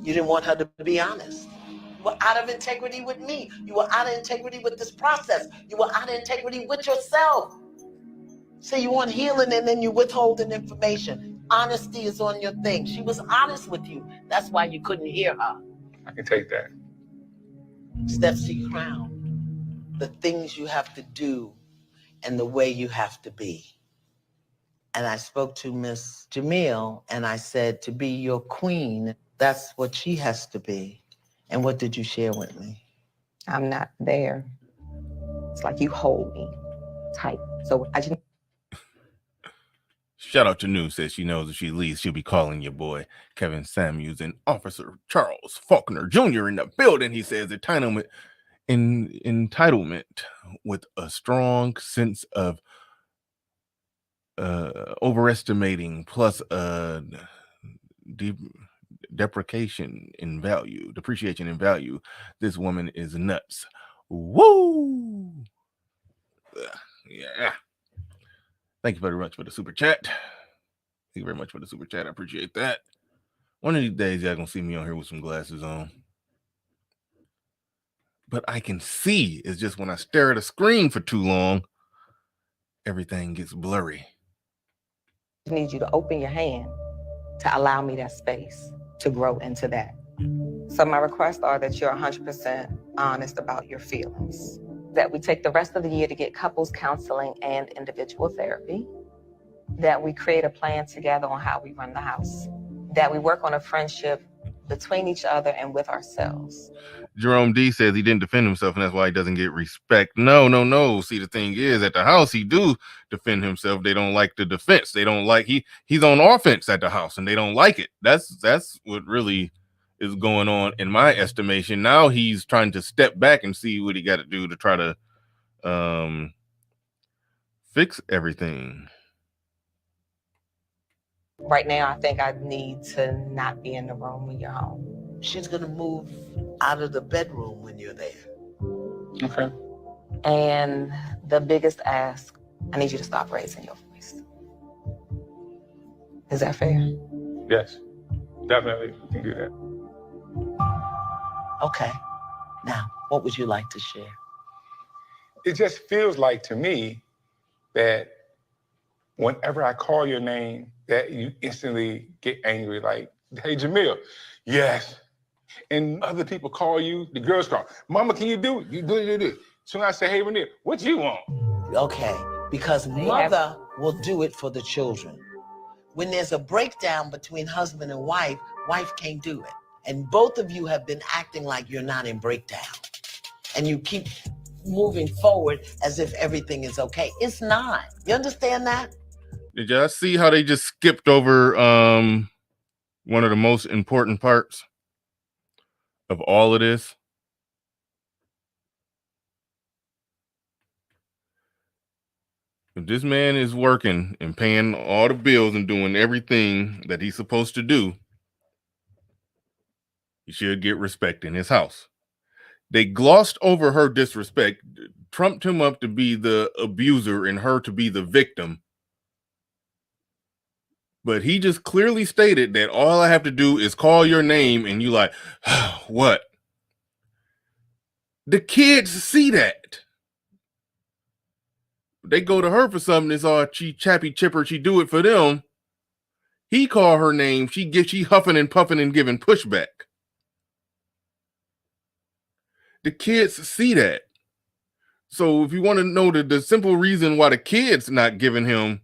You didn't want her to be honest. You were out of integrity with me. You were out of integrity with this process. You were out of integrity with yourself. So you want healing and then you withholding information. Honesty is on your thing. She was honest with you. That's why you couldn't hear her. I can take that. Step C Crown. The things you have to do and the way you have to be. And I spoke to Miss Jamil and I said, to be your queen, that's what she has to be. And what did you share with me? I'm not there. It's like you hold me tight. So I just... Shout out to New, says she knows if she leaves, she'll be calling your boy Kevin Samuels and Officer Charles Faulkner Jr. in the building. He says entitlement with a strong sense of overestimating plus depreciation in value. This woman is nuts. Woo! Yeah. Thank you very much for the super chat. I appreciate that. One of these days, y'all gonna see me on here with some glasses on. But I can see. It's just when I stare at a screen for too long, everything gets blurry. I need you to open your hand to allow me that space to grow into that. So my requests are that you're 100% honest about your feelings. That we take the rest of the year to get couples counseling and individual therapy. That we create a plan together on how we run the house. That we work on a friendship between each other and with ourselves. Jerome D says he didn't defend himself and that's why he doesn't get respect. No. See, the thing is, at the house, he do defend himself. They don't like the defense. They don't like, he's on offense at the house and they don't like it. That's what really is going on in my estimation. Now he's trying to step back and see what he got to do to try to fix everything. Right now, I think I need to not be in the room when you're home. She's gonna move out of the bedroom when you're there. Okay. And the biggest ask, I need you to stop raising your voice. Is that fair? Yes, definitely. We can do that. Okay. Now, what would you like to share? It just feels like to me that whenever I call your name, that you instantly get angry, like, hey, Jamil, yes. And other people call you, the girls call, Mama, can you do it? You do it. So I say, hey, Renee, what you want? Okay, because mother will do it for the children. When there's a breakdown between husband and wife can't do it. And both of you have been acting like you're not in breakdown. And you keep moving forward as if everything is okay. It's not. You understand that? Did y'all see how they just skipped over one of the most important parts of all of this? If this man is working and paying all the bills and doing everything that he's supposed to do, he should get respect in his house. They glossed over her disrespect, trumped him up to be the abuser and her to be the victim. But he just clearly stated that all I have to do is call your name and you like, what? The kids see that. They go to her for something, it's all chappy chipper, she do it for them. He call her name, she huffing and puffing and giving pushback. The kids see that. So if you want to know the simple reason why the kids not giving him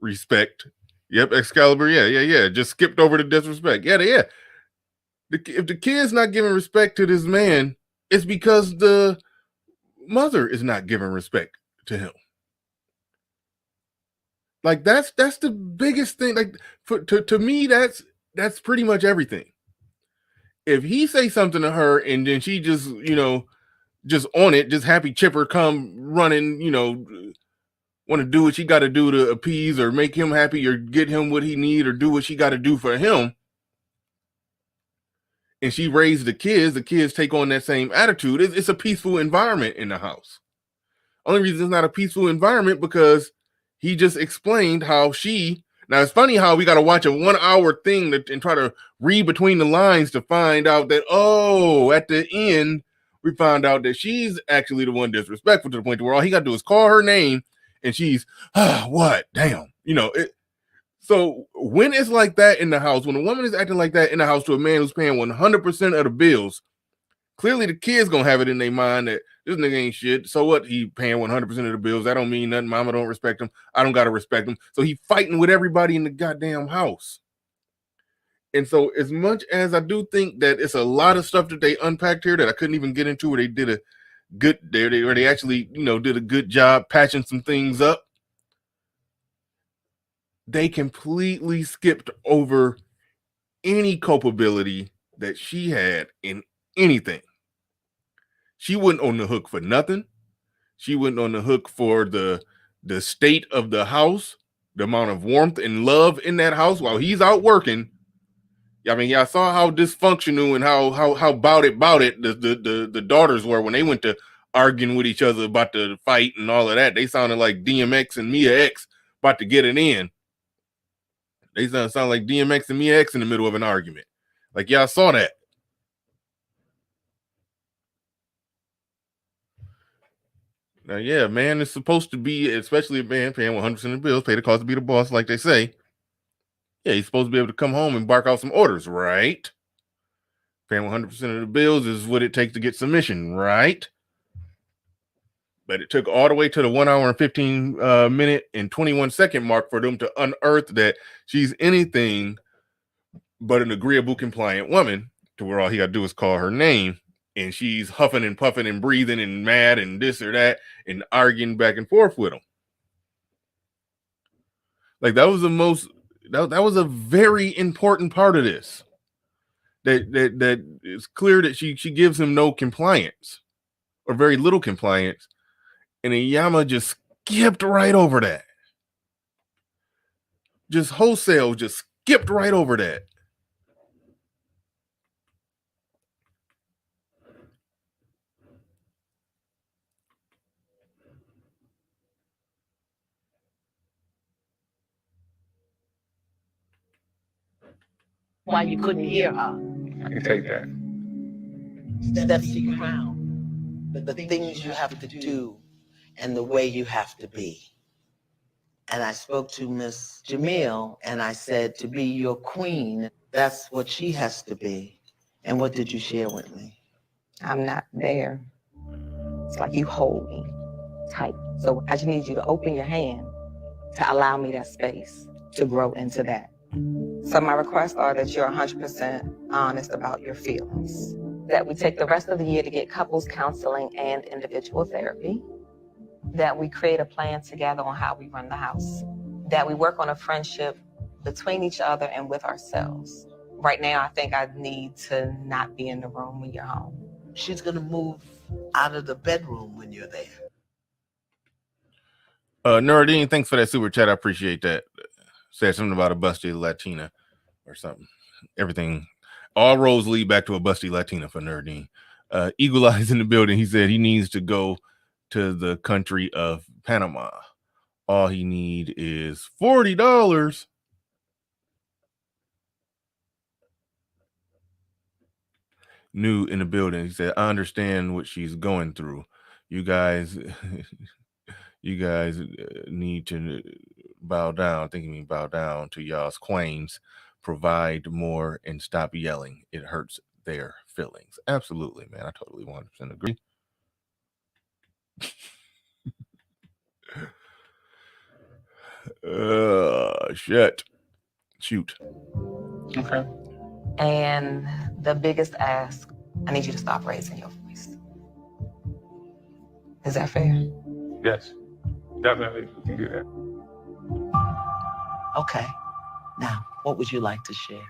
respect, yep, Excalibur, yeah, just skipped over the disrespect. Yeah. If the kid's not giving respect to this man, it's because the mother is not giving respect to him. Like that's the biggest thing. Like to me, that's pretty much everything. If he say something to her and then she just, just on it, just happy chipper come running, want to do what she got to do to appease or make him happy or get him what he need or do what she got to do for him. And she raised the kids take on that same attitude. It's a peaceful environment in the house. Only reason it's not a peaceful environment because he just explained how now it's funny how we got to watch a 1 hour thing and try to read between the lines to find out that, at the end, we found out that she's actually the one disrespectful to the point where all he got to do is call her name and she's, what? Damn. So when it's like that in the house, when a woman is acting like that in the house to a man who's paying 100% of the bills, clearly the kids gonna have it in their mind that this nigga ain't shit. So what? He paying 100% of the bills. That don't mean nothing. Mama don't respect him. I don't gotta respect him. So he fighting with everybody in the goddamn house. And so as much as I do think that it's a lot of stuff that they unpacked here that I couldn't even get into, where they did a good where they actually, did a good job patching some things up, they completely skipped over any culpability that she had in anything. She wasn't on the hook for nothing. She wasn't on the hook for the state of the house, the amount of warmth and love in that house while he's out working. I mean, y'all saw how dysfunctional and how about it the daughters were when they went to arguing with each other about the fight and all of that. They sounded like DMX and Mia X about to get it in. They sound like DMX and Mia X in the middle of an argument. Like, y'all saw that. Now, yeah, man is supposed to be, especially a man paying 100% of the bills, pay the cost to be the boss, like they say. Yeah, he's supposed to be able to come home and bark out some orders, right? Paying 100% of the bills is what it takes to get submission, right? But it took all the way to the 1 hour and 15 minute and 21 second mark for them to unearth that she's anything but an agreeable, compliant woman, to where all he got to do is call her name, and she's huffing and puffing and breathing and mad and this or that and arguing back and forth with him. Like, that was that was a very important part of this. That it's clear that she gives him no compliance or very little compliance. And Iyama just skipped right over that. Just wholesale, just skipped right over that. Why you couldn't hear her. I can take that. That's your crown. The things you have to do and the way you have to be. And I spoke to Miss Jamil and I said, to be your queen, that's what she has to be. And what did you share with me? I'm not there. It's like you hold me tight. So I just need you to open your hand to allow me that space to grow into that. So my requests are that you're 100% honest about your feelings. That we take the rest of the year to get couples counseling and individual therapy. That we create a plan together on how we run the house. That we work on a friendship between each other and with ourselves. Right now, I think I need to not be in the room when you're home. She's gonna move out of the bedroom when you're there. Nuruddin, thanks for that super chat. I appreciate that. Said something about a busty Latina or something. Everything, all roads lead back to a busty Latina for Nuruddin. Eagle Eyes in the building. He said he needs to go to the country of Panama. All he need is $40. New in the building. He said, I understand what she's going through. You guys need to bow down. I think you mean bow down to y'all's claims. Provide more and stop yelling. It hurts their feelings. Absolutely, man. I totally 100% agree. Shit. Shoot. Okay. And the biggest ask, I need you to stop raising your voice. Is that fair? Yes, definitely. We can do that. Okay. Now, what would you like to share?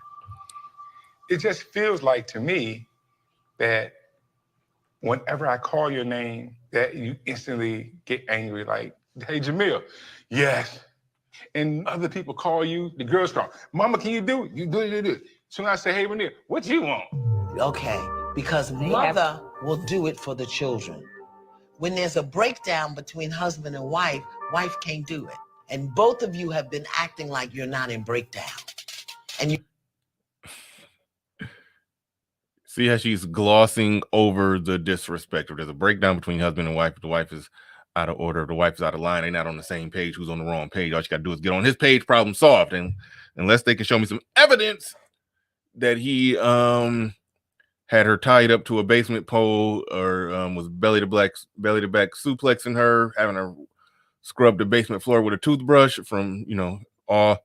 It just feels like to me that whenever I call your name, that you instantly get angry, like Hey, Jamil. Yes. And other people call you, the girls call, Mama, can you do it? You do it. Soon I say, hey, Renee, what you want? Okay, because mother will do it for the children. When there's a breakdown between husband and wife can't do it. And both of you have been acting like you're not in breakdown. And you see how she's glossing over the disrespect. If there's a breakdown between husband and wife, if the wife is out of order, if the wife is out of line, they're not on the same page, who's on the wrong page. All you got to do is get on his page, problem solved. And unless they can show me some evidence that he had her tied up to a basement pole or was belly to back suplexing her, having her scrub the basement floor with a toothbrush from, you know, all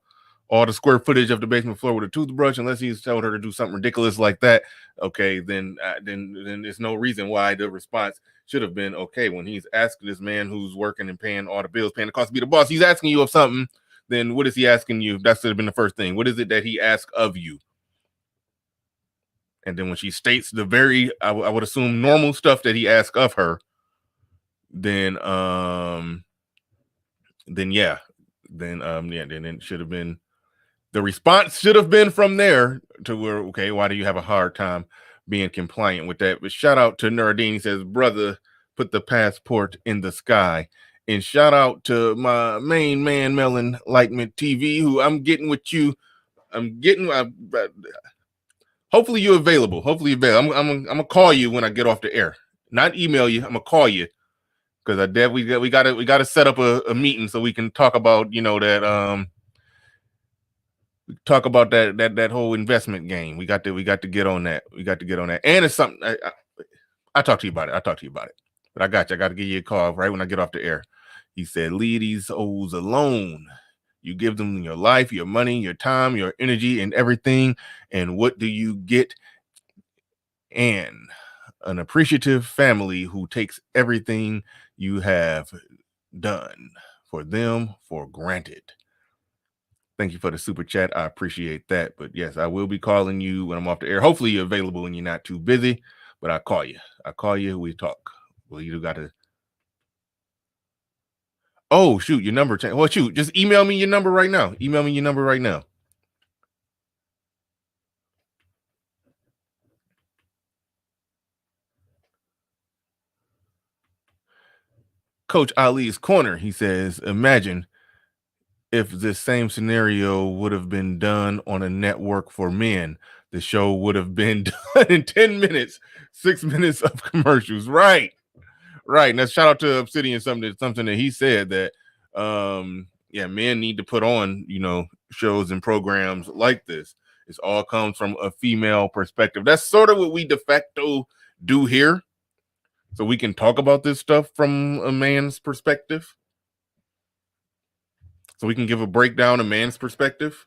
the square footage of the basement floor with a toothbrush, unless he's told her to do something ridiculous like that, okay, then there's no reason why the response should have been okay. When he's asking this man who's working and paying all the bills, paying the cost to be the boss, he's asking you of something, then what is he asking you? That should have been the first thing. What is it that he asked of you? And then when she states the very, I would assume, normal stuff that he asked of her, then it should have been, the response should have been from there to where, okay, why do you have a hard time being compliant with that? But shout out to Nuruddin. He says, brother, put the passport in the sky. And shout out to my main man, Melon Lightman TV, who I'm getting with you. Hopefully you're available. Hopefully you're available. I'm gonna call you when I get off the air. Not email you. I'm gonna call you because we gotta set up a meeting so we can talk about, you know, that talk about that whole investment game. We got to get on that. We got to get on that. And it's something I talk to you about it. But I got to give you a call right when I get off the air. He said, leave these O's alone. You give them your life, your money, your time, your energy, and everything. And what do you get? And an appreciative family who takes everything you have done for them for granted. Thank you for the super chat. I appreciate that. But yes, I will be calling you when I'm off the air. Hopefully you're available and you're not too busy. But I'll call you. We talk. Well, you got to. Oh, shoot, your number. Well, shoot, just email me your number right now. Coach Ali's Corner, he says, imagine if this same scenario would have been done on a network for men. The show would have been done in 10 minutes, 6 minutes of commercials. Right. And that's shout out to Obsidian, something that he said that men need to put on, you know, shows and programs like this. It all comes from a female perspective. That's sort of what we de facto do here. So we can talk about this stuff from a man's perspective. So we can give a breakdown, a man's perspective.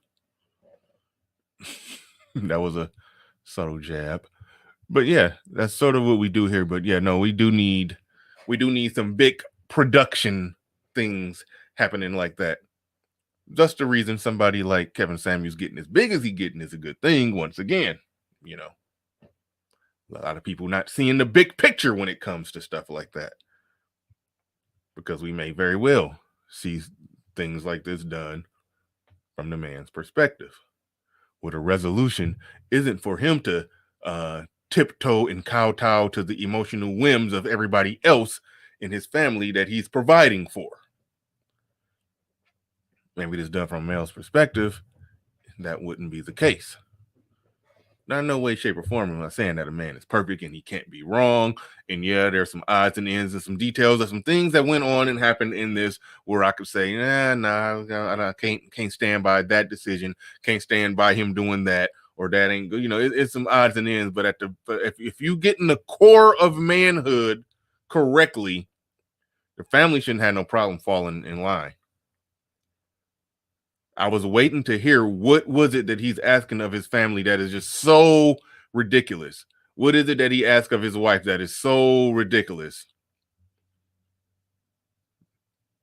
That was a subtle jab. But yeah, that's sort of what we do here. But yeah, no, we do need some big production things happening like that. Just the reason somebody like Kevin Samuels getting as big as he getting is a good thing. Once again, you know, a lot of people not seeing the big picture when it comes to stuff like that, because we may very well see things like this done from the man's perspective, where the resolution isn't for him to tiptoe and kowtow to the emotional whims of everybody else in his family that he's providing for. Maybe this done from a male's perspective, that wouldn't be the case. Not in no way, shape, or form am I saying that a man is perfect and he can't be wrong. And yeah, there's some odds and ends and some details of some things that went on and happened in this where I could say, I can't stand by that decision, can't stand by him doing that, or that ain't good. You know, it's some odds and ends. But if you get in the core of manhood correctly, the family shouldn't have no problem falling in line. I was waiting to hear what was it that he's asking of his family that is just so ridiculous. What is it that he asked of his wife that is so ridiculous?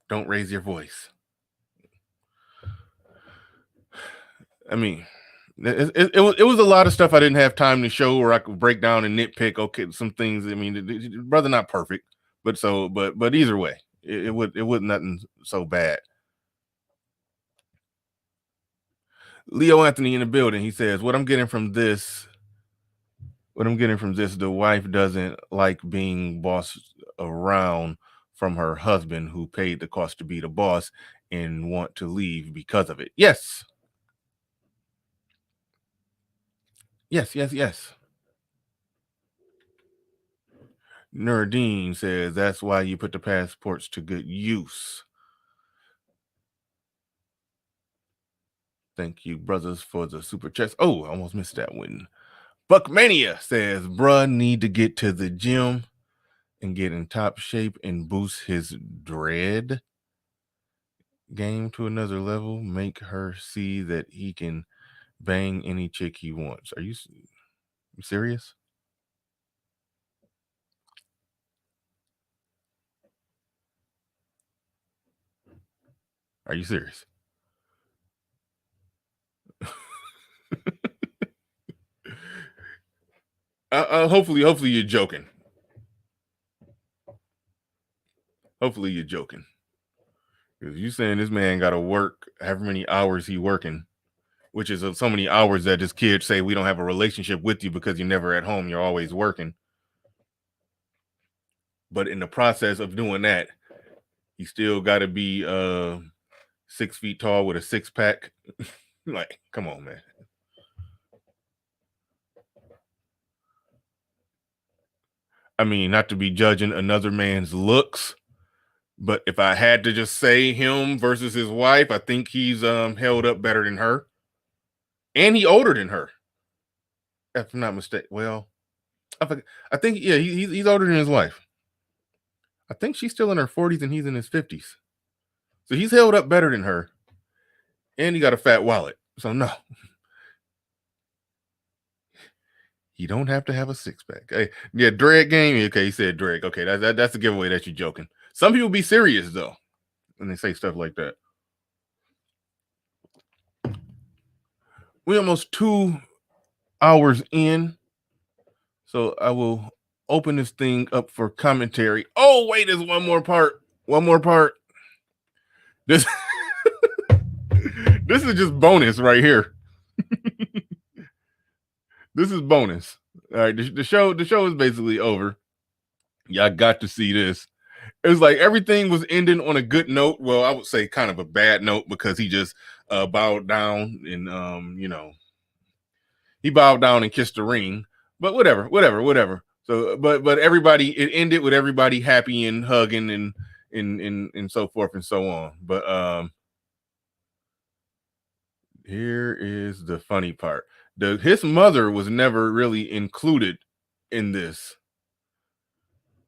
Don't raise your voice. I mean, it was a lot of stuff I didn't have time to show, or I could break down and nitpick. Okay, some things. I mean, brother, not perfect, but either way, It would nothing so bad. Leo Anthony in the building. He says, what I'm getting from this, the wife doesn't like being bossed around from her husband who paid the cost to be the boss and want to leave because of it. Yes. Yes. Nuruddin says that's why you put the passports to good use. Thank you, brothers, for the super chats. Oh, I almost missed that one. Buckmania says, bruh need to get to the gym and get in top shape and boost his dread game to another level. Make her see that he can bang any chick he wants. Are you serious? Are you serious? Hopefully you're joking. Hopefully you're joking. Because you saying this man got to work however many hours he working, which is so many hours that his kids say we don't have a relationship with you because you're never at home. You're always working. But in the process of doing that, he still got to be 6 feet tall with a six-pack. Like, come on, man. I mean, not to be judging another man's looks, but if I had to just say him versus his wife, I think he's held up better than her. And he older than her. If I'm not mistaken. Well, I think, yeah, he's older than his wife. I think she's still in her 40s and he's in his 50s. So he's held up better than her. And he got a fat wallet. So no. You don't have to have a six-pack. Hey, yeah, drag game. Okay, he said drag. Okay, that's a giveaway that you're joking. Some people be serious, though, when they say stuff like that. We're almost 2 hours in. So I will open this thing up for commentary. Oh, wait, there's one more part. This, this is just bonus right here. This is bonus. All right, the show is basically over. Y'all got to see this. It was like everything was ending on a good note. Well, I would say kind of a bad note because he just bowed down and he bowed down and kissed the ring. But whatever. So, but everybody, it ended with everybody happy and hugging and so forth and so on. But here is the funny part. His mother was never really included in this.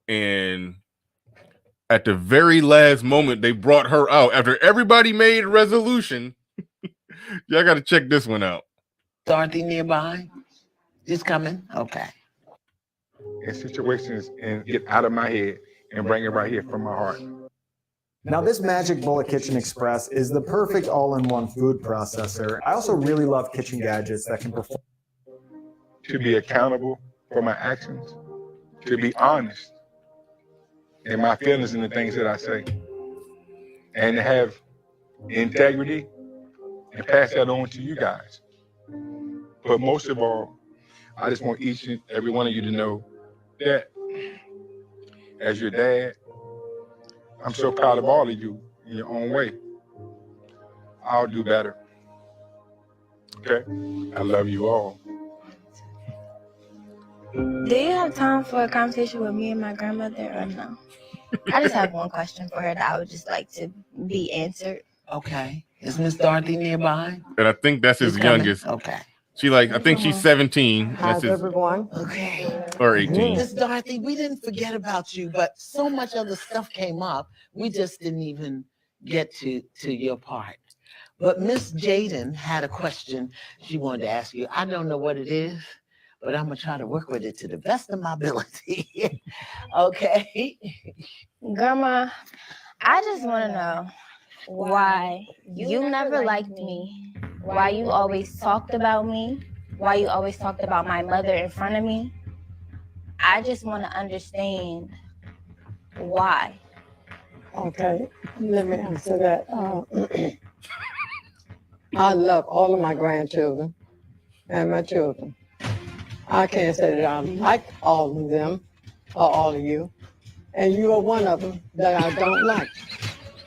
And at the very last moment, they brought her out after everybody made a resolution. Y'all got to check this one out. Dorothy nearby? She's coming? Okay. In situations and get out of my head and bring it right here from my heart. Now, this Magic Bullet Kitchen Express is the perfect all-in-one food processor. I also really love kitchen gadgets that can perform. To be accountable for my actions, to be honest in my feelings and the things that I say, and to have integrity and pass that on to you guys. But most of all, I just want each and every one of you to know that as your dad, I'm so proud of all of you in your own way. I'll do better. Okay? I love you all. Do you have time for a conversation with me and my grandmother or no? I just have one question for her that I would just like to be answered. Okay. Is Miss Dorothy nearby? And I think that's his youngest. Okay. I think she's 17. How's everyone? Okay. Or 18. Miss Dorothy, we didn't forget about you, but so much other stuff came up. We just didn't even get to your part. But Miss Jaden had a question she wanted to ask you. I don't know what it is, but I'm going to try to work with it to the best of my ability. Okay. Grandma, I just want to know why you never liked me, why you always talked about me, why you always talked about my mother in front of me. I just want to understand why. Okay, let me answer that. I love all of my grandchildren and my children. I can't say that I like all of them or all of you, and you are one of them that I don't like.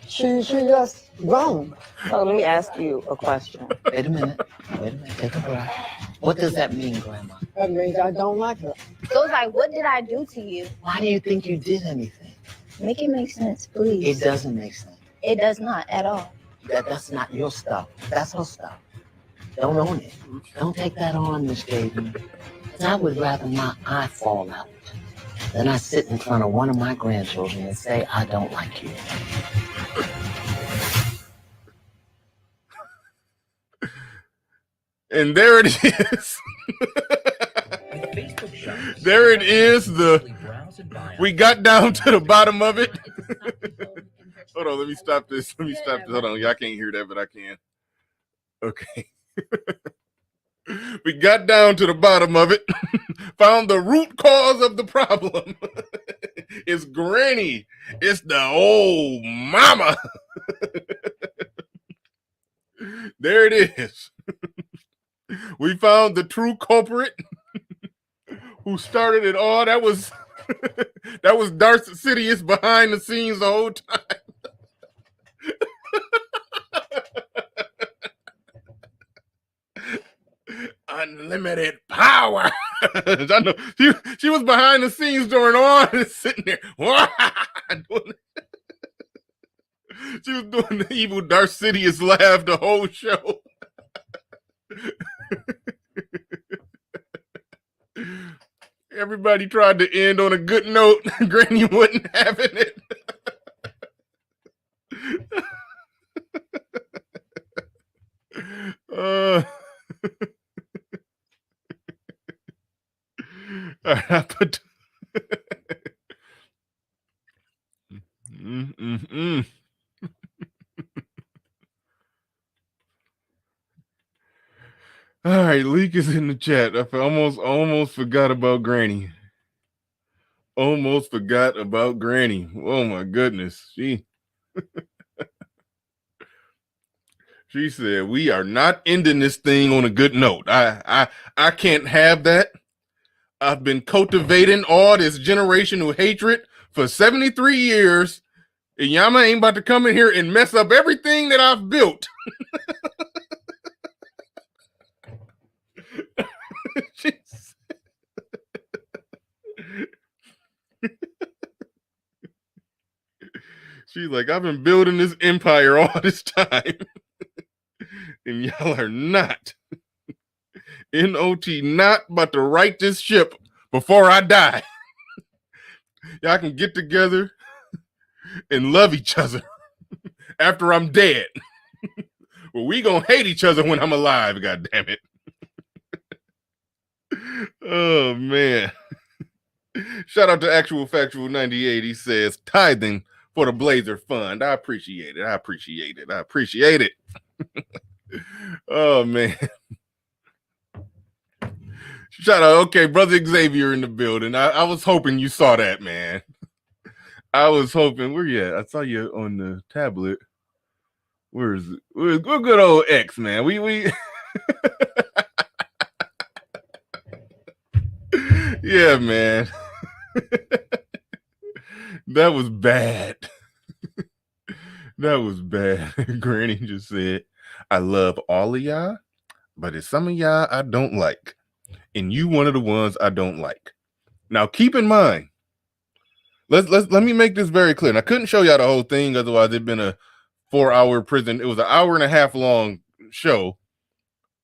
She just grown. So let me ask you a question. Wait a minute. Take a breath. What does that mean, Grandma? That means I don't like her. So it's like, what did I do to you? Why do you think you did anything? Make it make sense, please. It doesn't make sense. It does not at all. That's not your stuff. That's her stuff. Don't own it. Don't take that on, Miss Jaden. 'Cause I would rather my eye fall out than I sit in front of one of my grandchildren and say, I don't like you. And there it is. There it is. We got down to the bottom of it. Hold on, let me stop this. Hold on. Y'all can't hear that, but I can. Okay. We got down to the bottom of it. Found the root cause of the problem. It's Granny. It's the old mama. There it is. We found the true culprit who started it all. That was Darth Sidious behind the scenes the whole time. Unlimited power. I know she was behind the scenes during all this, sitting there. She was doing the evil Darth Sidious laugh the whole show. Everybody tried to end on a good note. Granny wasn't having it. I put All right, Leak is in the chat. I almost forgot about Granny. Almost forgot about Granny. Oh my goodness. She said, we are not ending this thing on a good note. I can't have that. I've been cultivating all this generational hatred for 73 years. And Yama ain't about to come in here and mess up everything that I've built. She's like, I've been building this empire all this time. And y'all are not. NOT not about to right this ship before I die. Y'all can get together and love each other after I'm dead. Well, we gonna hate each other when I'm alive, god damn it. Oh man. Shout out to Actual Factual 98. He says tithing for the Blazer Fund. I appreciate it. Oh man. Shout out, okay, brother Xavier in the building. I was hoping you saw that, man. I was hoping. Where you at? I saw you on the tablet. Where is it? Where's good old X, man? We yeah, man. That was bad. That was bad. Granny just said, I love all of y'all, but it's some of y'all I don't like. And you one of the ones I don't like. Now keep in mind, let me make this very clear. And I couldn't show y'all the whole thing, otherwise it'd been a 4-hour prison. It was an 1.5 hour long show,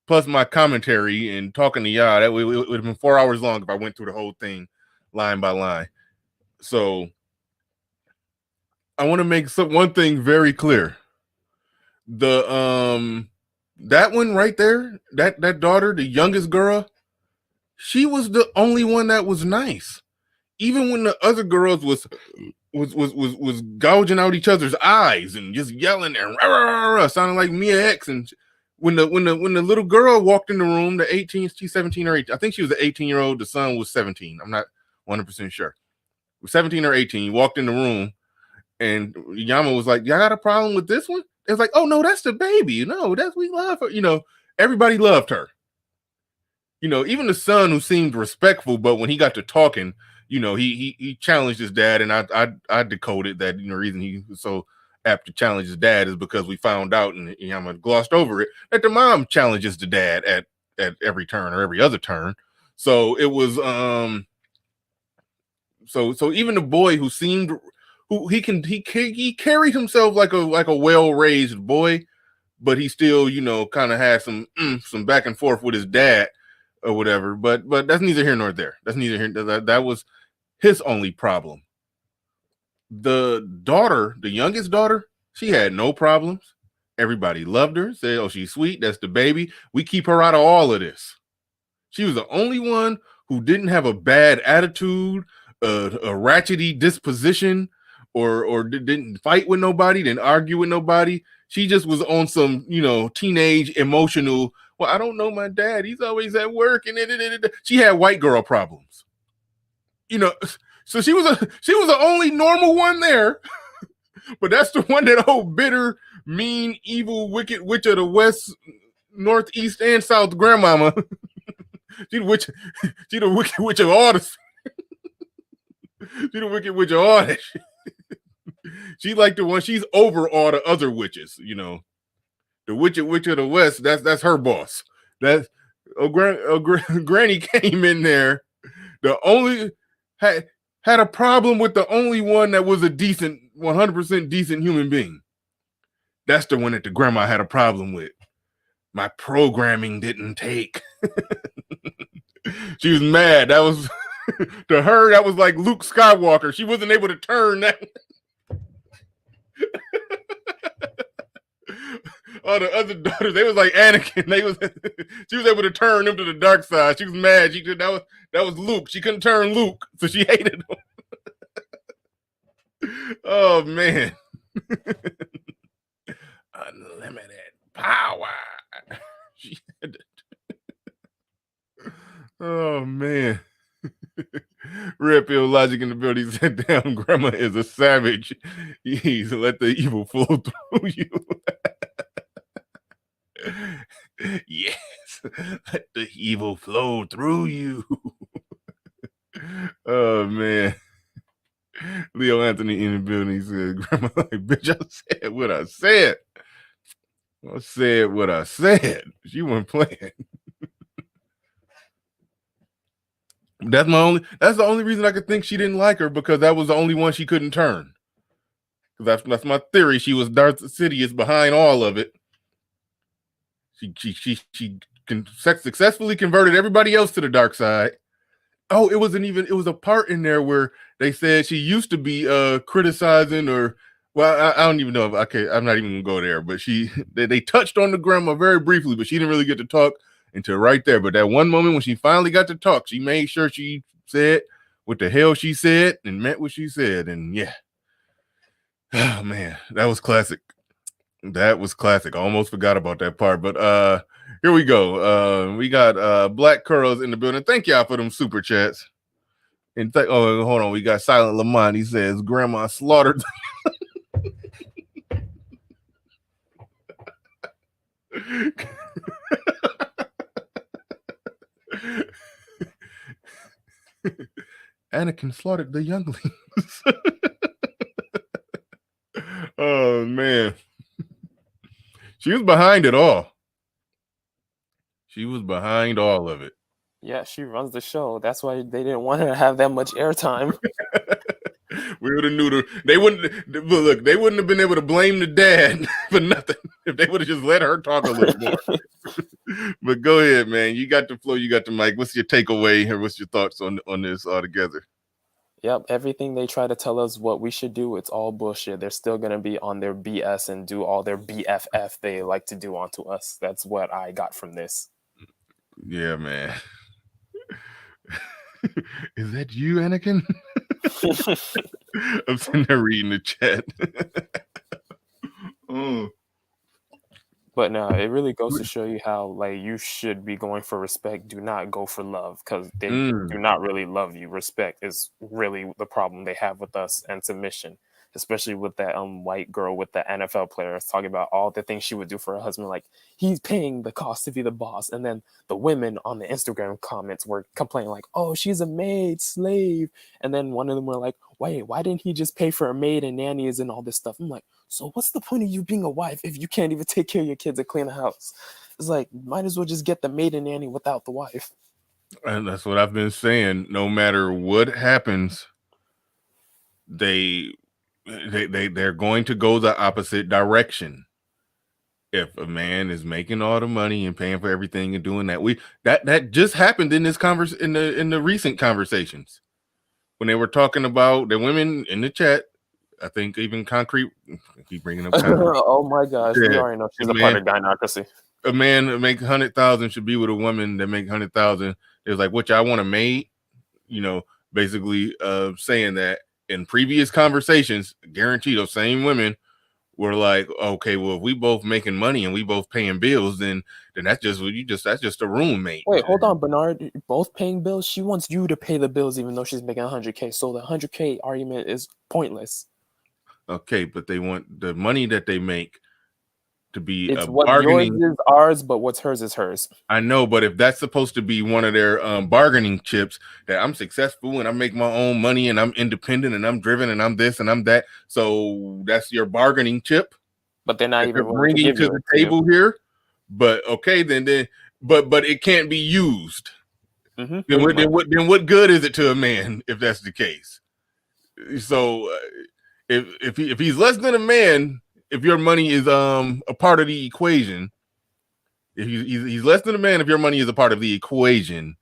plus my commentary and talking to y'all. That it would have been 4 hours long if I went through the whole thing line by line. So I want to make one thing very clear. The that one right there, that daughter, the youngest girl, she was the only one that was nice. Even when the other girls was gouging out each other's eyes and just yelling and rah, rah, rah, sounding like Mia X. And when the little girl walked in the room, the 18, she's 17 or 18. I think she was the 18-year-old. The son was 17. I'm not 100% sure. 17 or 18. He walked in the room And Yama was like, y'all got a problem with this one? It's like, oh no, that's the baby. No, that's we love her. Everybody loved her. Even the son, who seemed respectful, but when he got to talking, he challenged his dad, and I decoded that the reason he was so apt to challenge his dad is because we found out, and Yama glossed over it, that the mom challenges the dad at every turn or every other turn. So it was so even the boy who seemed he carried himself like a well-raised boy, but he still kind of had some back and forth with his dad or whatever. But that's neither here nor there. That's neither here. That was his only problem. The daughter, the youngest daughter, she had no problems. Everybody loved her. Said, "Oh, she's sweet. That's the baby. We keep her out of all of this." She was the only one who didn't have a bad attitude, a ratchety disposition, or didn't fight with nobody, didn't argue with nobody. She just was on some, teenage emotional. Well, I don't know my dad. He's always at work, and she had white girl problems. So she was the only normal one there. But that's the one that old bitter, mean, evil, wicked witch of the West, Northeast, and South grandmama. She the wicked witch of all this. She the wicked witch of all that shit. She like the one, she's over all the other witches, The witch of the West, that's her boss. Granny came in there. The only had a problem with the only one that was a decent, 100% decent human being. That's the one that the grandma had a problem with. My programming didn't take. She was mad. That was to her, that was like Luke Skywalker. She wasn't able to turn that. All the other daughters, they was like Anakin. She was able to turn them to the dark side. She was mad. That was Luke. She couldn't turn Luke, so she hated him. Oh man. Unlimited power. Oh man. Red Pill Logic in the building said, "Damn, grandma is a savage. He's let the evil flow through you." Yes, let the evil flow through you. Oh man. Leo Anthony in the building said, "Grandma, like, bitch, I said what I said. I said what I said." She wasn't playing. That's the only reason I could think she didn't like her, because that was the only one she couldn't turn. That's my theory. She was Darth Sidious behind all of it. She successfully converted everybody else to the dark side. Oh, it was a part in there where they said she used to be criticizing, or I don't even know if I'm not even gonna go there, but they touched on the grandma very briefly, but she didn't really get to talk until right there. But that one moment when she finally got to talk, she made sure she said what the hell she said and meant what she said. And yeah. Oh man, that was classic. That was classic. I almost forgot about that part. But here we go. We got Black Curls in the building. Thank y'all for them super chats. And hold on. We got Silent Lamont. He says, "Grandma slaughtered." Anakin slaughtered the younglings. Oh man. She was behind it all. She was behind all of it. Yeah, she runs the show. That's why they didn't want her to have that much airtime. We would have knew they wouldn't have been able to blame the dad for nothing if they would have just let her talk a little more. But go ahead, man. You got the flow, you got the mic. What's your takeaway, or what's your thoughts on this altogether? Yep, everything they try to tell us what we should do, it's all bullshit. They're still going to be on their BS and do all their BFF they like to do onto us. That's what I got from this. Yeah, man. Is that you, Anakin? I'm sitting there reading the chat. Oh. But no, it really goes to show you how, like, you should be going for respect. Do not go for love, because they do not really love you. Respect is really the problem they have with us, and submission. especially with that white girl with the NFL players talking about all the things she would do for her husband, like he's paying the cost to be the boss. And then the women on the Instagram comments were complaining like, oh, she's a maid, slave. And then one of them were like, wait, why didn't he just pay for a maid and nannies and all this stuff? I'm like, so what's the point of you being a wife if you can't even take care of your kids and clean the house? It's like, might as well just get the maid and nanny without the wife. And that's what I've been saying. No matter what happens, they're going to go the opposite direction. If a man is making all the money and paying for everything and doing that just happened in this in the recent conversations when they were talking about the women in the chat. I think even Concrete, I keep bringing up Concrete. Oh my gosh, we already know she's a part of gynocracy. A man that make 100,000 should be with a woman that make 100,000. It was like, which I want a maid, basically saying that in previous conversations, guaranteed those same women were like, okay, well, if we both making money and we both paying bills, then that's just that's just a roommate. Wait, hold on, Bernard. Both paying bills. She wants you to pay the bills, even though she's making 100K. So the 100K argument is pointless. Okay, but they want the money that they make to be it's what yours is ours, but what's hers is hers. I know, but if that's supposed to be one of their bargaining chips, that I'm successful and I make my own money and I'm independent and I'm driven and I'm this and I'm that, so that's your bargaining chip. But they're not even bringing to the table here. But okay, then but it can't be used. Mm-hmm. Then what good is it to a man if that's the case? So if he's less than a man. If your money is a part of the equation, if he's less than a man, if your money is a part of the equation,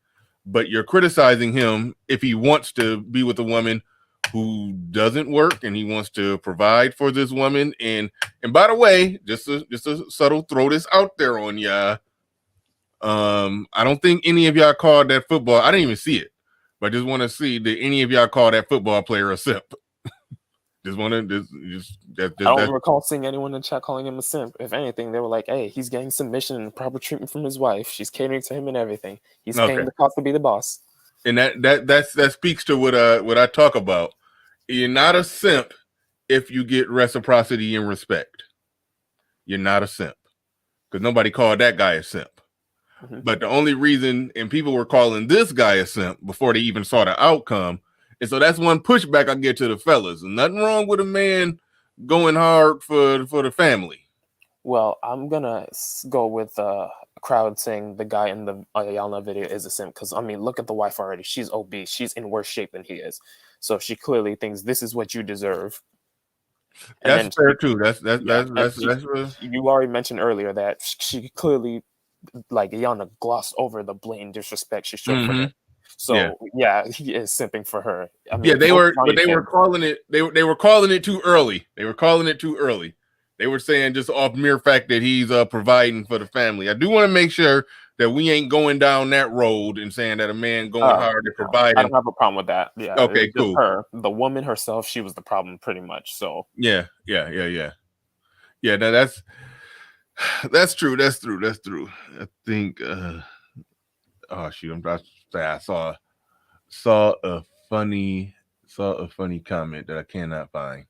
but you're criticizing him if he wants to be with a woman who doesn't work and he wants to provide for this woman. And by the way, just a subtle throw this out there on y'all. I don't think any of y'all called that football. I didn't even see it, but I just want to see did any of y'all call that football player a simp? I don't recall seeing anyone in the chat calling him a simp. If anything, they were like, hey, he's getting submission and proper treatment from his wife. She's catering to him and everything. He's paying the cost to be the boss. And that speaks to what I talk about. You're not a simp if you get reciprocity and respect. You're not a simp. Because nobody called that guy a simp. Mm-hmm. But the only reason, and people were calling this guy a simp before they even saw the outcome. And so that's one pushback I get to the fellas. Nothing wrong with a man going hard for the family. Well, I'm gonna go with a crowd saying the guy in the Ayala video is a simp because I mean, look at the wife already. She's obese. She's in worse shape than he is. So she clearly thinks this is what you deserve. And that's fair too. That's you already mentioned earlier that she clearly, like Ayana, glossed over the blatant disrespect she showed for him. So yeah, he is simping for her. I mean, they were calling it. They were calling it too early. They were saying just off mere fact that he's providing for the family. I do want to make sure that we ain't going down that road and saying that a man going hard to provide. I don't have a problem with that. Yeah. Okay. Cool. The woman herself, she was the problem, pretty much. So. Yeah. No, that's true. That's true. I think. Oh shoot! I saw a funny comment that I cannot find.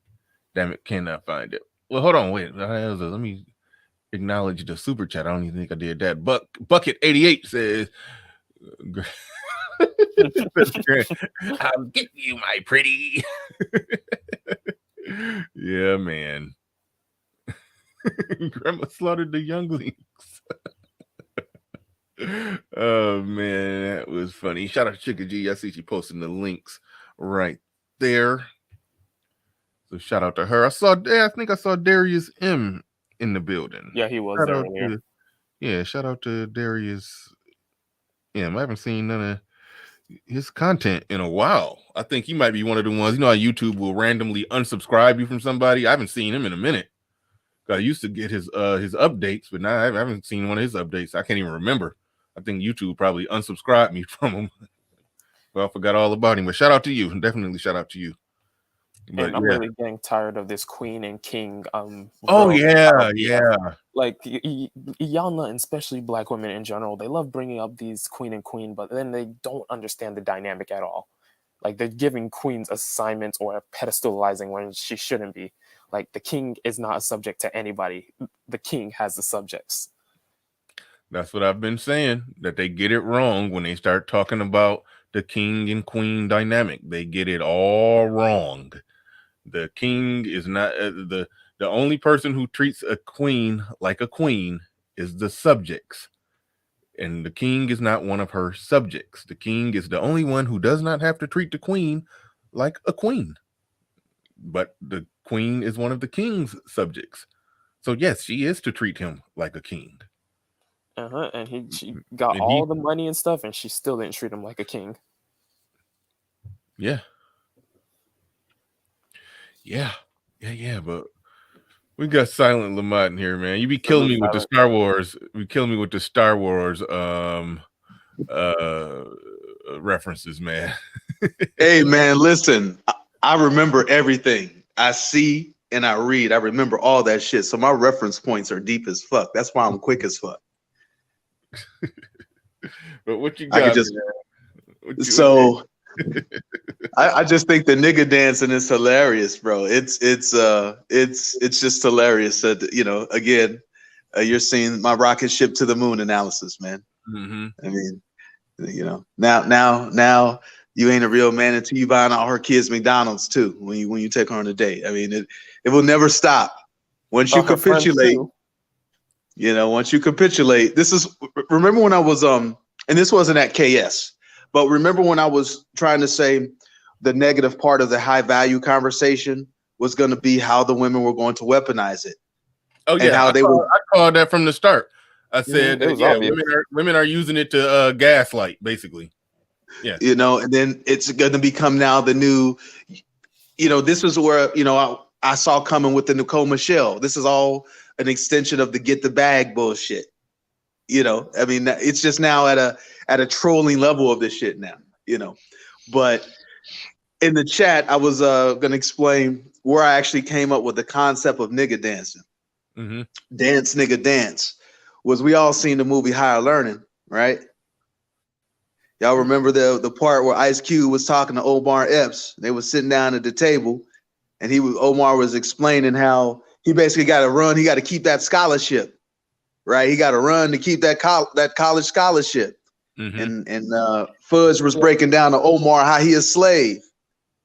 Damn it, cannot find it. Well, hold on, wait. Let me acknowledge the super chat. I don't even think I did that. Bucket 88 says, "I'll get you, my pretty." Yeah, man. Grandma slaughtered the younglings. Oh man, that was funny. Shout out to Chicka G. I see she posting the links right there. So shout out to her. I think I saw Darius M in the building. Yeah, he was there. Shout out to Darius M. I haven't seen none of his content in a while. I think he might be one of the ones. You know how YouTube will randomly unsubscribe you from somebody? I haven't seen him in a minute. I used to get his updates, but now I haven't seen one of his updates. I can't even remember. I think YouTube probably unsubscribed me from him. Well, I forgot all about him. But shout out to you. Definitely shout out to you. But, and I'm really getting tired of this queen and king. Like Iyanla, and especially black women in general, they love bringing up these queen and queen, but then they don't understand the dynamic at all. Like they're giving queens assignments or pedestalizing when she shouldn't be. Like the king is not a subject to anybody. The king has the subjects. That's what I've been saying, that they get it wrong when they start talking about the king and queen dynamic. They get it all wrong. The king is not the only person who treats a queen like a queen is the subjects. And the king is not one of her subjects. The king is the only one who does not have to treat the queen like a queen. But the queen is one of the king's subjects. So yes, she is to treat him like a king. And she got all the money and stuff, and she still didn't treat him like a king. Yeah. But we got Silent Lamont in here, man. You be killing me with the Star Wars. We kill me with the Star Wars references, man. Hey, man, listen. I remember everything I see and I read. I remember all that shit. So my reference points are deep as fuck. That's why I'm quick as fuck. But what you got? I just think the nigga dancing is hilarious, bro. It's just hilarious that, you know, again, you're seeing my rocket ship to the moon analysis, man. Mm-hmm. I mean, you know, now you ain't a real man until you buying all her kids McDonald's too. When you take her on a date, I mean, it will never stop. Once you capitulate, you know, once you capitulate, remember when I was and this wasn't at KS. But remember when I was trying to say the negative part of the high value conversation was going to be how the women were going to weaponize it. Oh yeah, I called that from the start. I said, women are using it to gaslight, basically. Yeah, you know, and then it's going to become now the new, you know, this is where, you know, I saw coming with the Nicole Michelle. This is all an extension of the get the bag bullshit. You know, I mean, it's just now at a trolling level of this shit now, you know. But in the chat, I was going to explain where I actually came up with the concept of nigga dancing. Mm-hmm. Dance, nigga, dance. Was we all seen the movie Higher Learning, right? Y'all remember the part where Ice Cube was talking to Omar Epps? They were sitting down at the table, and Omar was explaining how he basically got to run. He got to keep that scholarship. Right, he got to run to keep that college scholarship, and Fudge was breaking down to Omar how he a slave,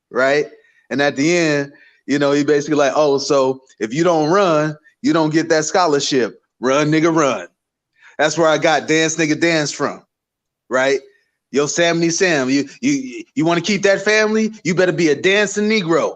right? And at the end, you know, he basically like, oh, so if you don't run, you don't get that scholarship. Run, nigga, run. That's where I got dance, nigga, dance from, right? Yo, Sammy Sam, you want to keep that family? You better be a dancing Negro,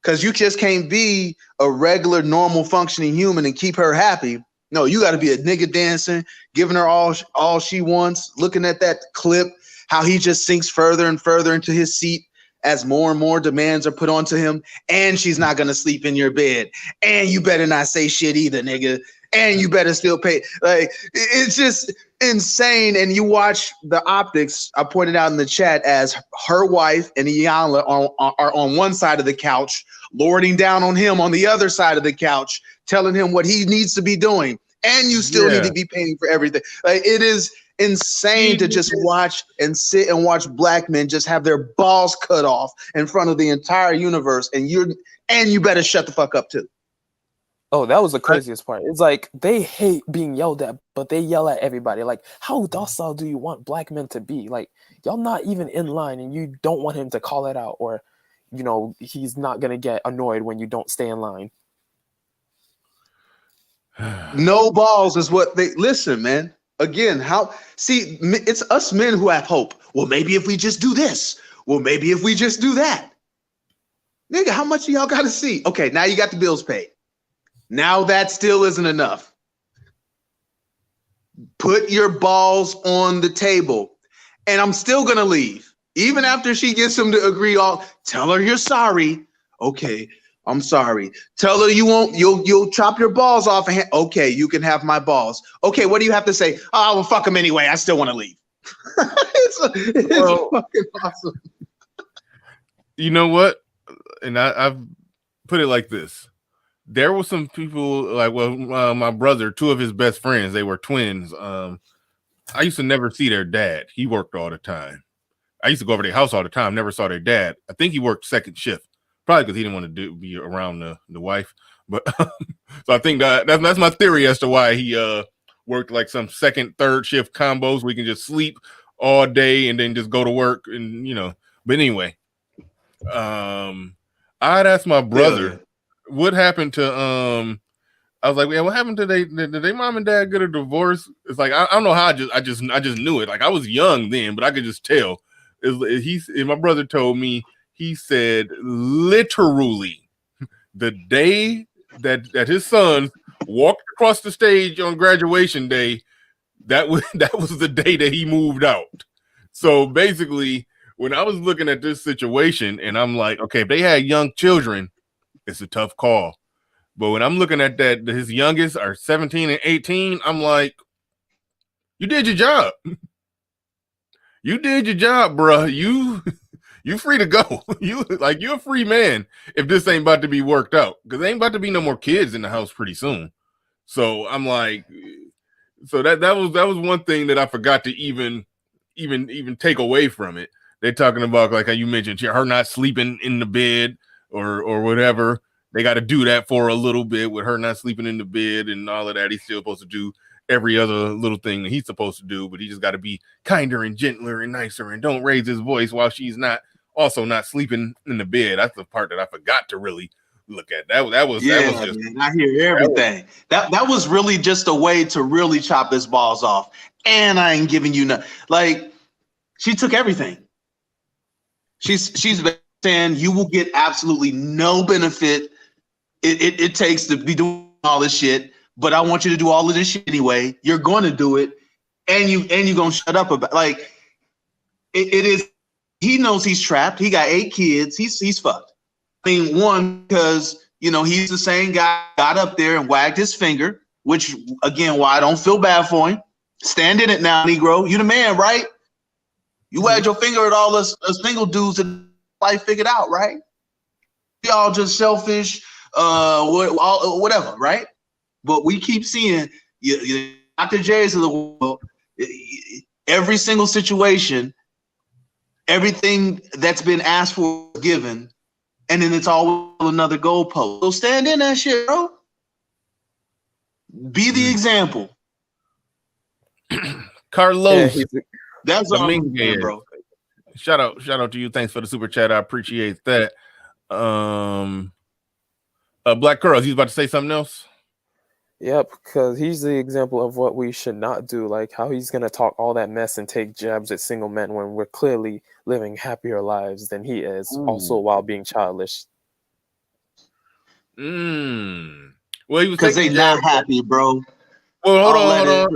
because you just can't be a regular, normal, functioning human and keep her happy. No, you got to be a nigga dancing, giving her all she wants, looking at that clip, how he just sinks further and further into his seat as more and more demands are put onto him. And she's not going to sleep in your bed. And you better not say shit either, nigga. And you better still pay. Like, it's just insane. And you watch the optics, I pointed out in the chat, as her wife and Iyanla are on one side of the couch, lording down on him on the other side of the couch, telling him what he needs to be doing. And you still need to be paying for everything. Like, it is insane to just watch and sit and watch black men just have their balls cut off in front of the entire universe. And you better shut the fuck up too. Oh, that was the craziest part. It's like they hate being yelled at, but they yell at everybody. Like, how docile do you want black men to be? Like, y'all not even in line, and you don't want him to call it out, or, you know, he's not gonna get annoyed when you don't stay in line. No balls is what they listen, man. Again, it's us men who have hope. Well, maybe if we just do this. Well, maybe if we just do that. Nigga, how much y'all got to see? Okay, now you got the bills paid. Now that still isn't enough. Put your balls on the table. And I'm still going to leave. Even after she gets him to agree, tell her you're sorry. Okay, I'm sorry. Tell her you'll chop your balls off. Okay, you can have my balls. Okay, what do you have to say? Oh, well, fuck him anyway. I still want to leave. it's fucking awesome. You know what? And I've put it like this. There were some people like, my brother, two of his best friends, they were twins. I used to never see their dad. He worked all the time. I used to go over their house all the time. Never saw their dad. I think he worked second shift, probably because he didn't want to be around the wife. But so I think that's my theory as to why he worked like some second, third shift combos where he can just sleep all day and then just go to work and But anyway, I'd ask my brother what happened to I was like, yeah, what happened to did they mom and dad get a divorce? It's like I don't know how I just knew it. Like I was young then, but I could just tell. My brother told me, he said literally the day that his son walked across the stage on graduation day, that was the day that he moved out. So basically, when I was looking at this situation, and I'm like, okay, if they had young children, it's a tough call. But when I'm looking at that, his youngest are 17 and 18, I'm like, you did your job. You did your job, bro. You free to go. You're a free man if this ain't about to be worked out, because there ain't about to be no more kids in the house pretty soon. So I'm like, so that was one thing that I forgot to even take away from it. They're talking about, like how you mentioned, her not sleeping in the bed or whatever. They got to do that for a little bit with her not sleeping in the bed and all of that. He's still supposed to do every other little thing that he's supposed to do, but he just got to be kinder and gentler and nicer and don't raise his voice while she's not sleeping in the bed. That's the part that I forgot to really look at. That was just, man, I hear everything. That was really just a way to really chop his balls off. And I ain't giving you nothing. Like, she took everything. She's saying you will get absolutely no benefit. It takes to be doing all this shit, but I want you to do all of this shit anyway. You're going to do it, and you're going to shut up about like it is. He knows he's trapped. He got 8 kids. He's fucked. I mean, one, because he's the same guy got up there and wagged his finger, which again, why I don't feel bad for him. Stand in it now, Negro. You the man, right? You wagged your finger at all us single dudes that life figured out, right? We all just selfish. Whatever, right? But we keep seeing Dr. J's of the world, every single situation, everything that's been asked for is given, and then it's always another goalpost. So stand in that shit, bro. Be the example. Carlos, that's all I'm saying, bro. Shout out to you. Thanks for the super chat. I appreciate that. Black Curls, he's about to say something else. Yep, because he's the example of what we should not do. Like how he's gonna talk all that mess and take jabs at single men when we're clearly living happier lives than he is, also while being childish. Well, he was because they not happy, bro. Well, hold on.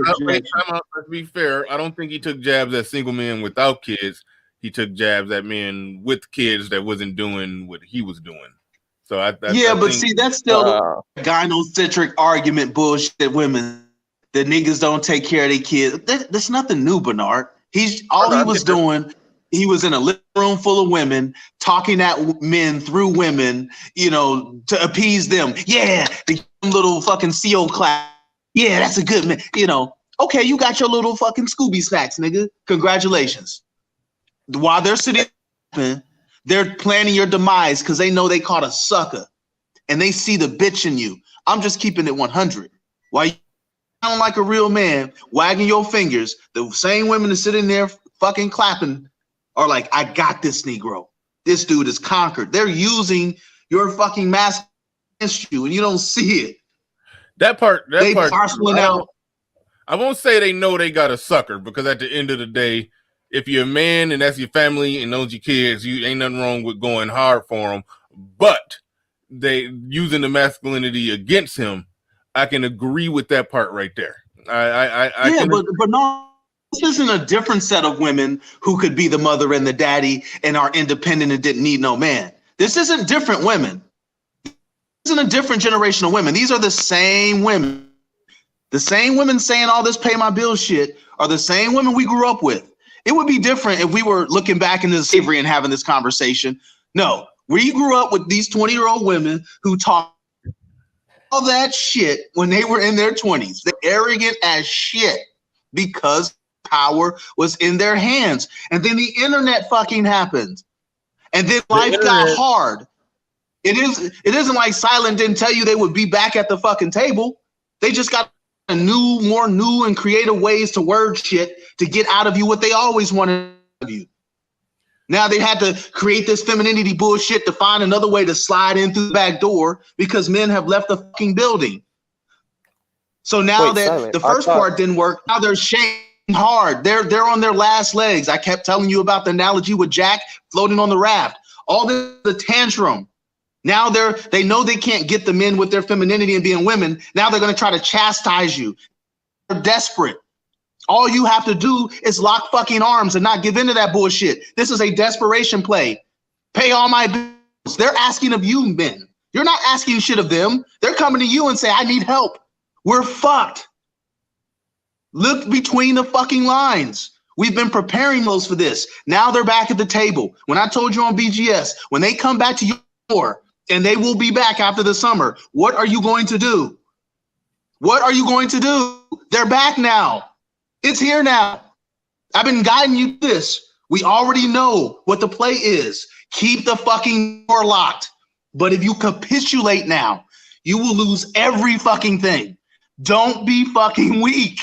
Let's be fair. I don't think he took jabs at single men without kids. He took jabs at men with kids that wasn't doing what he was doing. So I think, see, that's still the gynocentric argument bullshit. Women, the niggas don't take care of their kids. That's nothing new, Bernard. He was doing. He was in a living room full of women, talking at men through women, to appease them. Yeah, the little fucking CO class. Yeah, that's a good man. Okay, you got your little fucking Scooby snacks, nigga. Congratulations. While they're sitting, they're planning your demise because they know they caught a sucker, and they see the bitch in you. I'm just keeping it 100. Why you sound like a real man, wagging your fingers? The same women that sitting there fucking clapping are like, I got this Negro. This dude is conquered. They're using your fucking mask against you, and you don't see it. That part, parceling out. I won't say they know they got a sucker, because at the end of the day, if you're a man and that's your family and those your kids, you ain't nothing wrong with going hard for them. But they using the masculinity against him, I can agree with that part right there. But no, this isn't a different set of women who could be the mother and the daddy and are independent and didn't need no man. This isn't different women. This isn't a different generation of women. These are the same women. The same women saying all this pay my bills shit are the same women we grew up with. It would be different if we were looking back into slavery and having this conversation. No, we grew up with these 20-year-old women who talk all that shit when they were in their 20s. They're arrogant as shit because power was in their hands. And then the internet fucking happened. And then life got hard. It isn't like Silent didn't tell you they would be back at the fucking table. They just got more new and creative ways to word shit to get out of you what they always wanted of you. Now they had to create this femininity bullshit to find another way to slide in through the back door because men have left the fucking building. So now the first part didn't work. Now they're shaking hard. They're on their last legs. I kept telling you about the analogy with Jack floating on the raft. All this the tantrum. Now they know they can't get the men with their femininity and being women. Now they're going to try to chastise you. They're desperate. All you have to do is lock fucking arms and not give into that bullshit. This is a desperation play. Pay all my bills. They're asking of you, men. You're not asking shit of them. They're coming to you and say, I need help. We're fucked. Look between the fucking lines. We've been preparing those for this. Now they're back at the table. When I told you on BGS, when they come back to your and they will be back after the summer, what are you going to do? What are you going to do? They're back now. It's here now. I've been guiding you this. We already know what the play is. Keep the fucking door locked. But if you capitulate now, you will lose every fucking thing. Don't be fucking weak.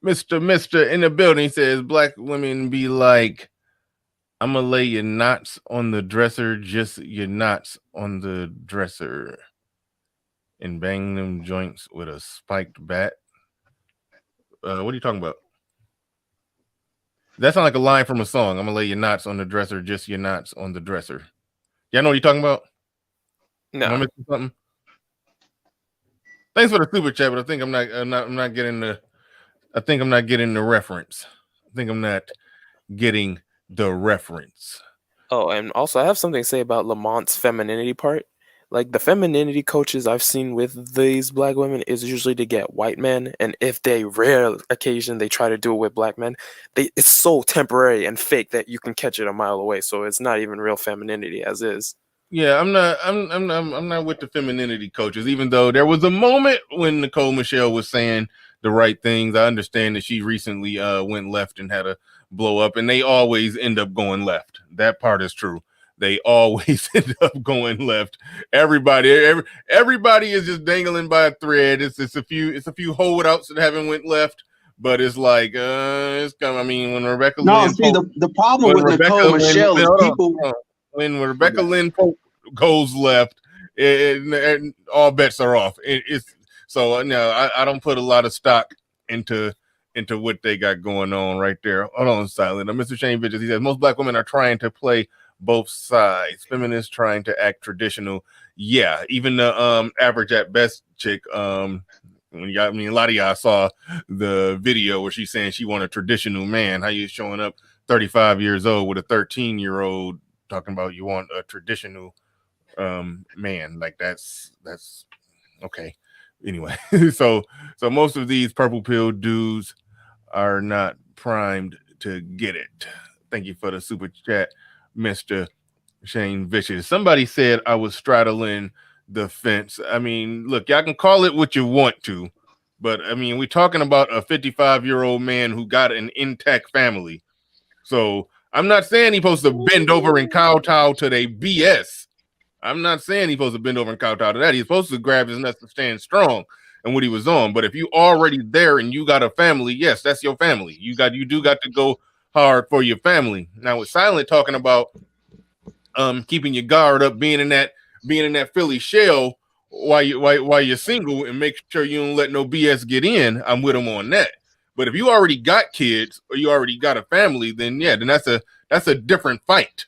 Mr. in the building says black women be like, I'm gonna lay your knots on the dresser, just your knots on the dresser, and bang them joints with a spiked bat. What are you talking about? That sounds like a line from a song. I'm gonna lay your knots on the dresser, just your knots on the dresser. Y'all know what you're talking about? No. Am I missing something? Thanks for the super chat, but I think I'm not getting the. I think I'm not getting the reference. I think I'm not getting the reference. Oh, and also I have something to say about Lamont's femininity part. Like the femininity coaches I've seen with these black women is usually to get white men, and if they rare occasion they try to do it with black men, it's so temporary and fake that you can catch it a mile away. So it's not even real femininity as is. Yeah, I'm not with the femininity coaches, even though there was a moment when Nicole Michelle was saying the right things. I understand that she recently went left and had a blow up, and they always end up going left. That part is true. They always end up going left. Everybody is just dangling by a thread. It's a few holdouts that haven't went left, but it's like it's coming. I mean, when Rebecca Lynn the problem with Nicole Michelle is people when Rebecca Lynn Polk goes left, all bets are off. So no, I don't put a lot of stock into what they got going on right there. Hold on, Silent. Mr. Shane Vigils, he says most black women are trying to play both sides. Feminists trying to act traditional. Yeah, even the average at best chick. A lot of y'all saw the video where she's saying she want a traditional man. How you showing up 35 years old with a 13-year-old talking about you want a traditional man? Like that's okay. Anyway, so most of these purple pill dudes are not primed to get it. Thank you for the super chat, Mr. Shane Vicious. Somebody said I was straddling the fence. I mean, look, y'all can call it what you want to, but I mean, we're talking about a 55-year-old man who got an intact family. So I'm not saying he's supposed to bend over and kowtow to their BS. I'm not saying he's supposed to bend over and kowtow to that. He's supposed to grab his nuts to stand strong and what he was on. But if you already there and you got a family, yes, that's your family. You do got to go hard for your family. Now with Silent talking about keeping your guard up, being in that Philly shell while you're single, and make sure you don't let no BS get in. I'm with him on that. But if you already got kids or you already got a family, then that's a different fight.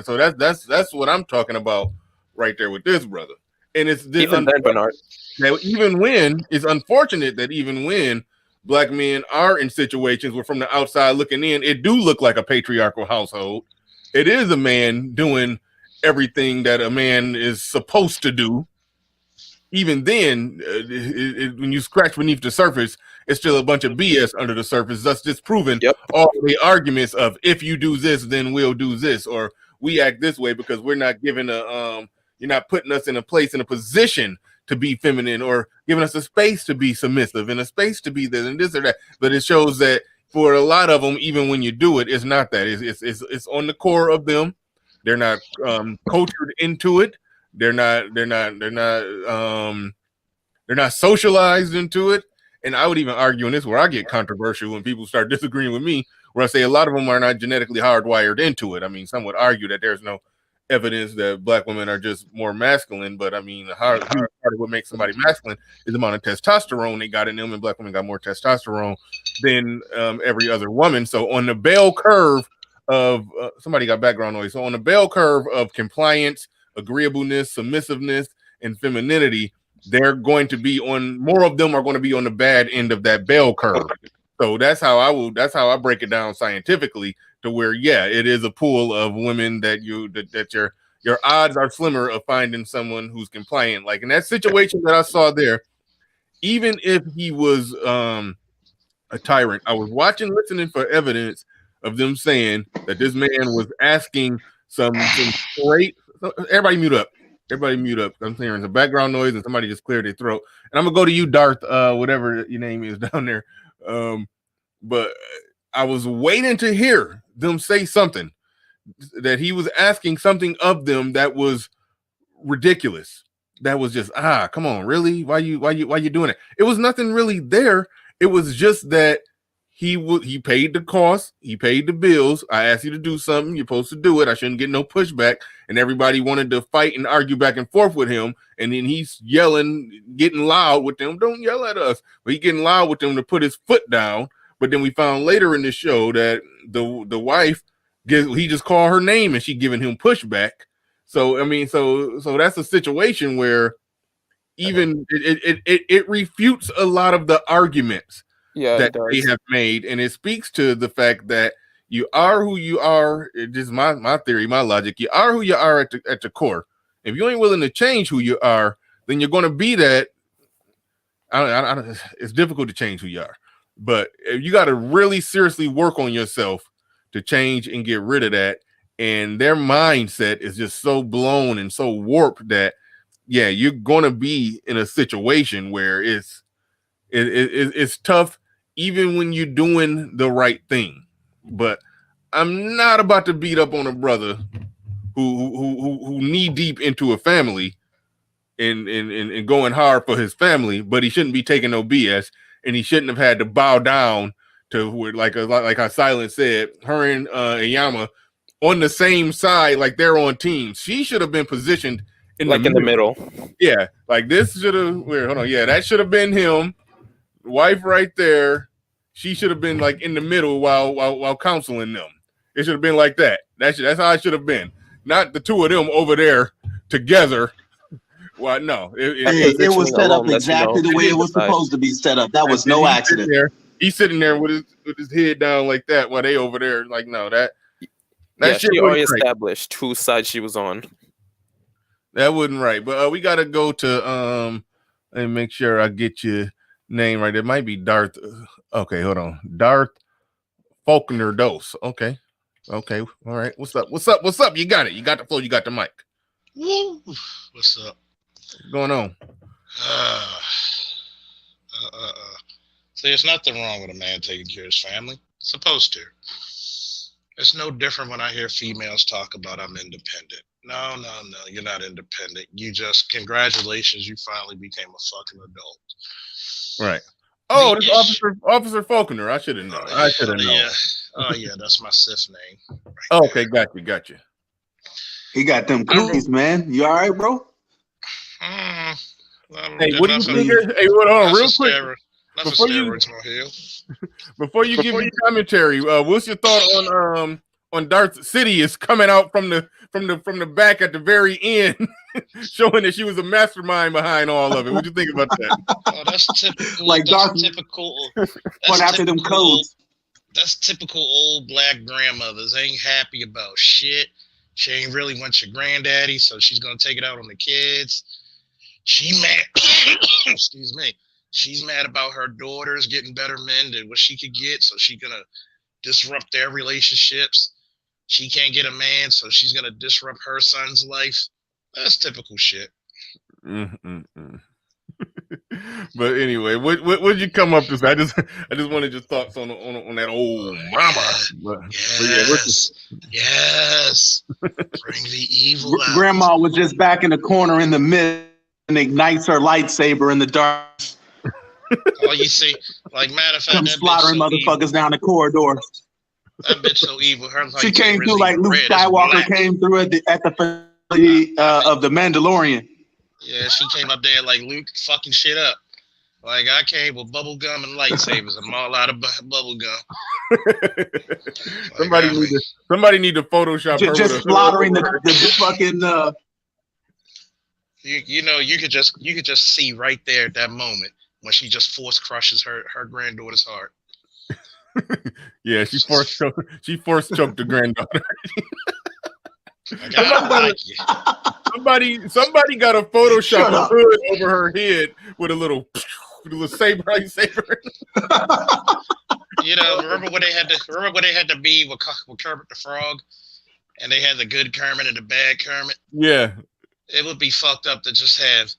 So that's what I'm talking about right there with this brother. And it's this even then, Bernard. Now, even when it's unfortunate that even when black men are in situations where from the outside looking in, it do look like a patriarchal household. It is a man doing everything that a man is supposed to do. Even then, when you scratch beneath the surface, it's still a bunch of BS under the surface. Thus disproving all the arguments of if you do this, then we'll do this, or we act this way because we're not giving you're not putting us in a position to be feminine or giving us a space to be submissive and a space to be this and this or that. But it shows that for a lot of them, even when you do it, it's not that. It's on the core of them. They're not cultured into it. They're not socialized into it. And I would even argue in this where I get controversial when people start disagreeing with me, where I say a lot of them are not genetically hardwired into it. I mean, some would argue that there's no evidence that black women are just more masculine, but I mean, part of what makes somebody masculine is the amount of testosterone they got in them, and black women got more testosterone than every other woman. So on the bell curve of somebody got background noise. So on the bell curve of compliance, agreeableness, submissiveness, and femininity, they're going to be on more of them are going to be on the bad end of that bell curve. So that's how I break it down scientifically to where, yeah, it is a pool of women that your odds are slimmer of finding someone who's compliant. Like in that situation that I saw there, even if he was a tyrant, I was listening for evidence of them saying that this man was asking some straight. Everybody mute up. Everybody mute up. I'm hearing some background noise and somebody just cleared their throat. And I'm gonna go to you, Darth, whatever your name is down there. But I was waiting to hear them say something that he was asking something of them that was ridiculous. That was just come on, really? Why you doing it? It was nothing really there. It was just that he paid the cost, he paid the bills. I asked you to do something, you're supposed to do it. I shouldn't get no pushback. And everybody wanted to fight and argue back and forth with him. And then he's yelling, getting loud with them. Don't yell at us. But he's getting loud with them to put his foot down. But then we found later in the show that the wife, he just called her name and she giving him pushback. So I mean, so that's a situation where even it refutes a lot of the arguments that they have made, and it speaks to the fact that you are who you are. It's just my theory, my logic. You are who you are at the core. If you ain't willing to change who you are, then you're going to be that. I don't, it's difficult to change who you are, but you got to really seriously work on yourself to change and get rid of that. And their mindset is just so blown and so warped that, yeah, you're going to be in a situation where it's tough, even when you're doing the right thing. But I'm not about to beat up on a brother who knee deep into a family and going hard for his family, but he shouldn't be taking no BS, and he shouldn't have had to bow down to like how Silent said, her and Iyama on the same side, like they're on teams. She should have been positioned in the middle. Yeah, like this should have. Hold on, yeah, that should have been him. Wife right there. She should have been like in the middle while counseling them. It should have been like that. That's how it should have been. Not the two of them over there together. Well, no, it was set up exactly the way it was supposed to be set up. That was no accident. He's sitting there with his head down like that while they over there. Like, no, that shit she already established whose side she was on. That wasn't right. But we gotta go to and make sure I get your name right. It might be Darth. Okay, hold on. Darth Faulkner Dose. Okay. All right. What's up? You got it. You got the floor. You got the mic. Woo. What's up? What's going on? See, there's nothing wrong with a man taking care of his family. It's supposed to. It's no different when I hear females talk about I'm independent. No, you're not independent. You just, congratulations, you finally became a fucking adult. Right. Oh, this Officer Faulkner. I should have known. Yeah. Oh, yeah, that's my Sith name. Right okay, got you. He got them cookies, man. You all right, bro? Hey, what do you think? Hey, hold on, real quick. Before you give your commentary, what's your thought on Darth City is coming out from the back at the very end, showing that she was a mastermind behind all of it? What do you think about that? Oh, that's typical. Like Darth, typical. What after them codes? That's typical old black grandmothers. Ain't happy about shit. She ain't really want your granddaddy, so she's gonna take it out on the kids. She mad. Excuse me. She's mad about her daughters getting better men than what she could get, so she's gonna disrupt their relationships. She can't get a man, so she's gonna disrupt her son's life. That's typical shit. But anyway, what did you come up with? I just wanted your thoughts on that old mama. But Yes. Bring the evil out. Grandma was just back in the corner in the mist and ignites her lightsaber in the dark. Oh, you see, like matter of fact, Come that slaughtering bitch so motherfuckers evil. down the corridor. That bitch so evil. Her She lightsaber came through is like even Luke red, it's Skywalker black. came through at the finale of the Mandalorian. Yeah, she came up there like Luke fucking shit up. Like I came with bubble gum and lightsabers. I'm all out of bubble gum. Somebody need to Photoshop her Just with slaughtering the fucking. You could just see right there at that moment when she just force crushes her granddaughter's heart. Yeah, she forced choked the granddaughter. Somebody got a Photoshop Shut a up. hood over her head with a little lightsaber. Remember when they had to be with Kermit the Frog, and they had the good Kermit and the bad Kermit. Yeah. It would be fucked up to just have,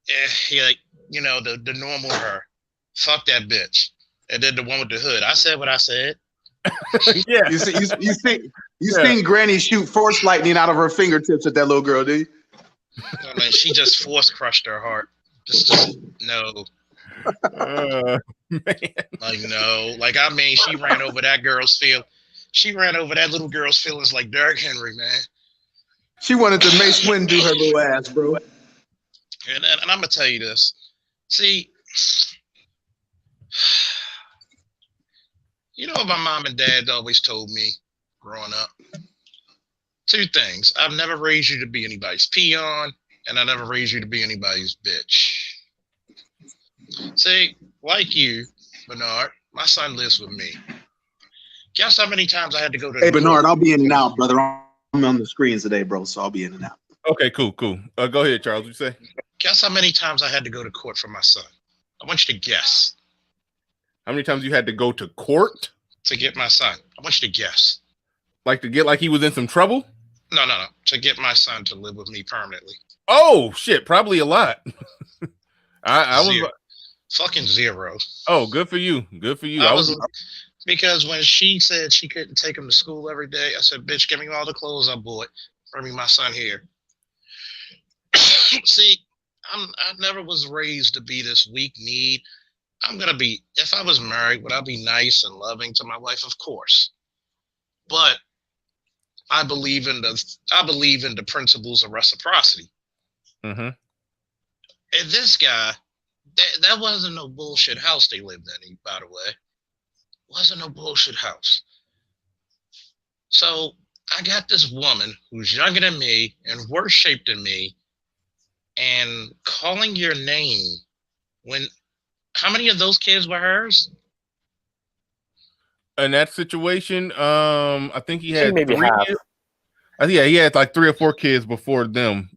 the normal her. Fuck that bitch, and then the one with the hood. I said what I said. Yeah. You seen Granny shoot force lightning out of her fingertips at that little girl, do you? I mean, she just force crushed her heart. Just no. Man. Like no. Like I mean, she ran over that girl's feel. She ran over that little girl's feelings like Derrick Henry, man. She wanted to Mace Windu her little ass, bro. And I'm gonna tell you this. See, what my mom and dad always told me growing up? Two things. I've never raised you to be anybody's peon, and I never raised you to be anybody's bitch. See, like you, Bernard, my son lives with me. Guess how many times I had to go to Hey, Bernard, I'll be in and out, brother. I'm on the screens today, bro, so I'll be in and out. Okay, cool. Go ahead, Charles. What you say? Guess how many times I had to go to court for my son? I want you to guess. How many times you had to go to court to get my son? I want you to guess. Like to get like he was in some trouble? No. To get my son to live with me permanently. Oh shit, probably a lot. I was fucking zero. Oh, good for you. Good for you. I was because when she said she couldn't take him to school every day, I said, "Bitch, give me all the clothes I bought. Bring me my son here." See, I never was raised to be this weak need. I'm gonna be. If I was married, would I be nice and loving to my wife? Of course. But I believe in the principles of reciprocity. Mm-hmm. And this guy, that wasn't no bullshit house they lived in, by the way. Wasn't no bullshit house. So I got this woman who's younger than me and worse shape than me, and calling your name when how many of those kids were hers? In that situation, I think he had maybe 3 half. kids. Yeah, he had like 3 or 4 kids before them.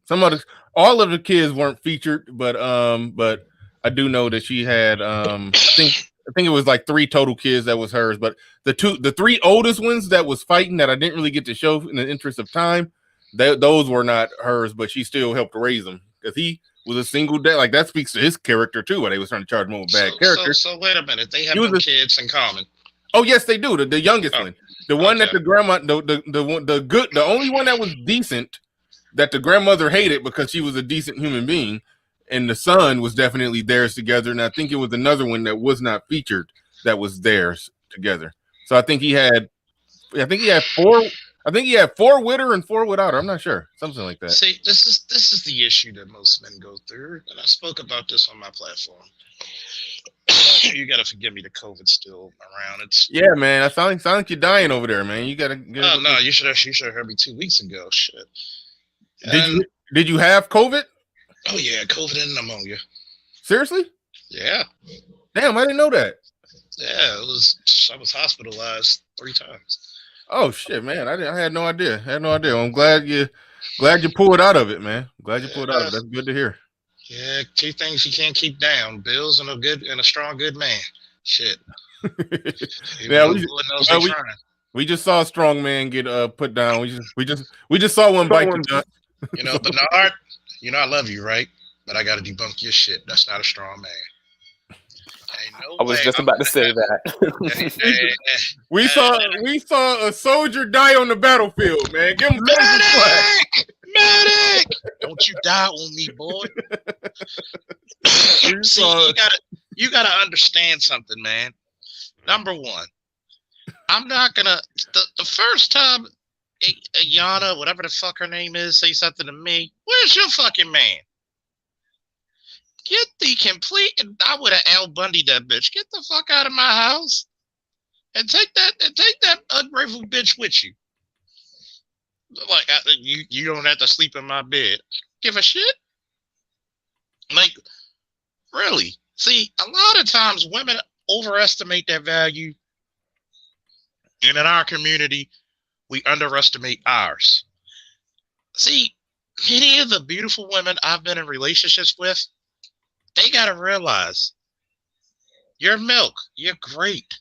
All of the kids weren't featured, but I do know that she had I think it was like 3 total kids that was hers. But the 3 oldest ones that was fighting that I didn't really get to show in the interest of time, those were not hers, but she still helped raise them because he was a single dad. Like that speaks to his character too. When they was trying to charge him with bad character. So wait a minute, they have no kids in common. Oh yes, they do. The youngest one, the one that the grandma, the only one that was decent, that the grandmother hated because she was a decent human being, and the son was definitely theirs together. And I think it was another one that was not featured that was theirs together. So I think he had 4. I think he had 4 with her and 4 without her. I'm not sure, something like that. See, this is the issue that most men go through, and I spoke about this on my platform. You gotta forgive me, the COVID's still around. Yeah, man. I sound like you're dying over there, man. You gotta. No, you should have heard me 2 weeks ago. Shit. Did you have COVID? Oh yeah, COVID and pneumonia. Seriously? Yeah. Damn, I didn't know that. Yeah, I was hospitalized 3 times. Oh shit, man! I had no idea. I'm glad you pulled out of it, man. Glad you pulled out of it. That's good to hear. Yeah, 2 things you can't keep down: bills and a strong good man. Shit. Yeah, we just saw a strong man get put down. We just saw one bite the dust. Bernard, I love you, right? but I got to debunk your shit. That's not a strong man. Ain't no I was way just I'm about to gonna say have- that. We saw a soldier die on the battlefield, man. Give him some slack. Medic! Don't you die on me, boy. See, you gotta understand something, man. Number one, I'm not gonna the first time Yana, whatever the fuck her name is, say something to me, where's your fucking man? Get the complete, and I would have Al Bundy that bitch. Get the fuck out of my house and take that ungrateful bitch with you. Like you don't have to sleep in my bed. Give a shit. Like, really? See, a lot of times women overestimate their value, and in our community, we underestimate ours. See, many of the beautiful women I've been in relationships with, they gotta realize you're milk. You're great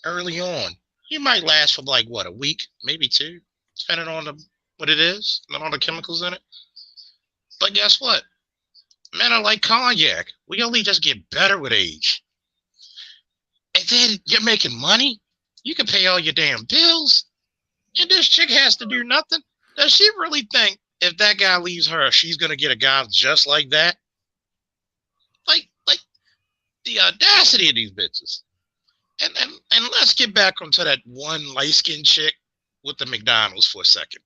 early on. You might last for like what, a week, maybe two, depending on what it is, and on the chemicals in it. But guess what? Men are like cognac. We only just get better with age. And then you're making money. You can pay all your damn bills. And this chick has to do nothing. Does she really think if that guy leaves her, she's gonna get a guy just like that? Like the audacity of these bitches. And let's get back onto that one light-skinned chick with the McDonald's for a second.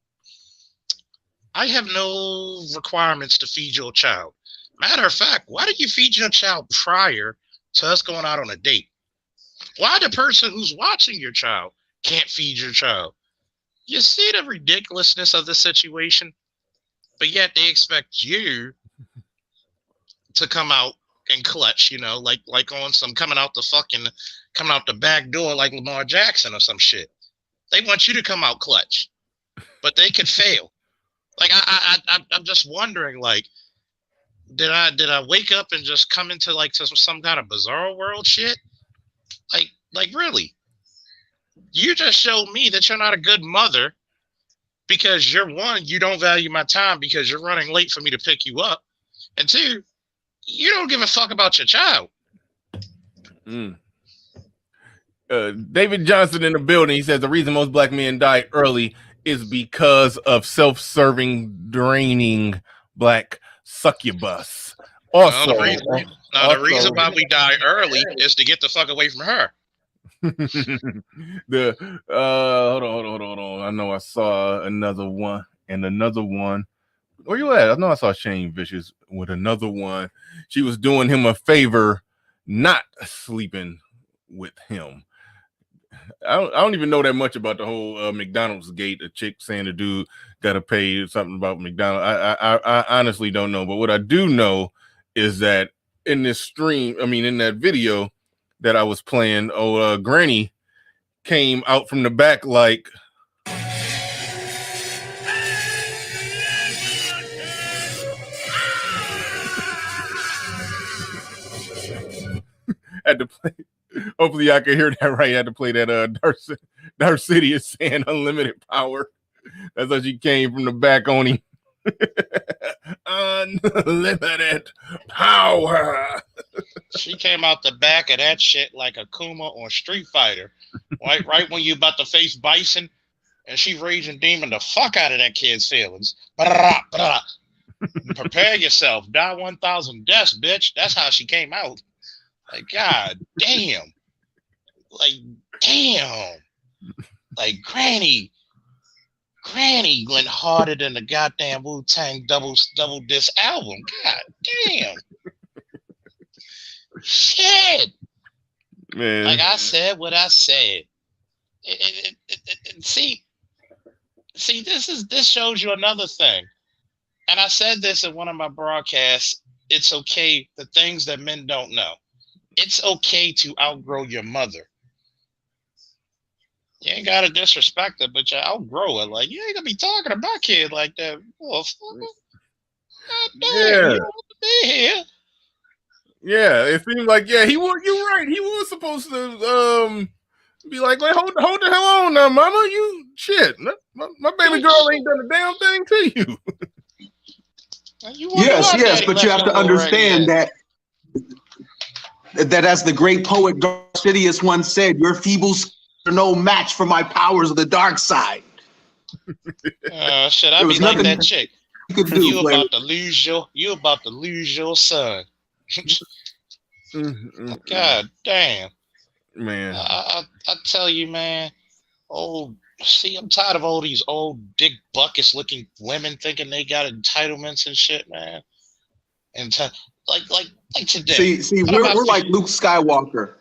I have no requirements to feed your child. Matter of fact, why did you feed your child prior to us going out on a date? Why the person who's watching your child can't feed your child? You see the ridiculousness of the situation, but yet they expect you to come out and clutch, you know, like on some coming out the back door like Lamar Jackson or some shit. They want you to come out clutch, but they could fail. Like I'm just wondering, like, did I wake up and just come into like some kind of bizarre world shit? Like really? You just showed me that you're not a good mother because you're one, you don't value my time because you're running late for me to pick you up, and two, you don't give a fuck about your child. David Johnson in the building. He says the reason most black men die early is because of self-serving, draining black succubus. Also, the reason why we die early is to get the fuck away from her. Hold on. I know I saw another one. Where you at? I know I saw Shane Vicious with another one. She was doing him a favor, not sleeping with him. I don't even know that much about the whole McDonald's gate. A chick saying the dude got to pay something about McDonald's. I honestly don't know. But what I do know is that in this stream, in that video that I was playing, Granny came out from the back like. Had to play. Hopefully, I can hear that right. I had to play that. Darth City is saying unlimited power. That's how she came from the back on him. Unlimited power. She came out the back of that shit like Akuma on Street Fighter. Right when you about to face Bison, and she raging demon the fuck out of that kid's feelings. Prepare yourself. Die 1,000 deaths, bitch. That's how she came out. Like, god damn. Like, damn. Like, Granny went harder than the goddamn Wu-Tang double disc album. God damn. Shit. Man. Like, I said what I said. See, this shows you another thing. And I said this in one of my broadcasts. It's okay, the things that men don't know. It's okay to outgrow your mother. You ain't gotta disrespect her, but you outgrow her. Like, you ain't gonna be talking to my kid like that. Yeah. You don't want to be here. Yeah, it seemed like you're right. He was supposed to be like, hold the hell on now, mama. You shit. My baby girl ain't done a damn thing to you. You wonder Yes, why yes, Daddy but left you have your to little raggedy understand ass. that as the great poet Darth Sidious once said, your feeble skills are no match for my powers of the dark side. Shit, There I'd was be like nothing that chick. you could do. You Player. about to lose your son. God damn. Man. I tell you, man. I'm tired of all these old dick buckets looking women thinking they got entitlements and shit, man. And like today. See, What we're about like Luke Skywalker.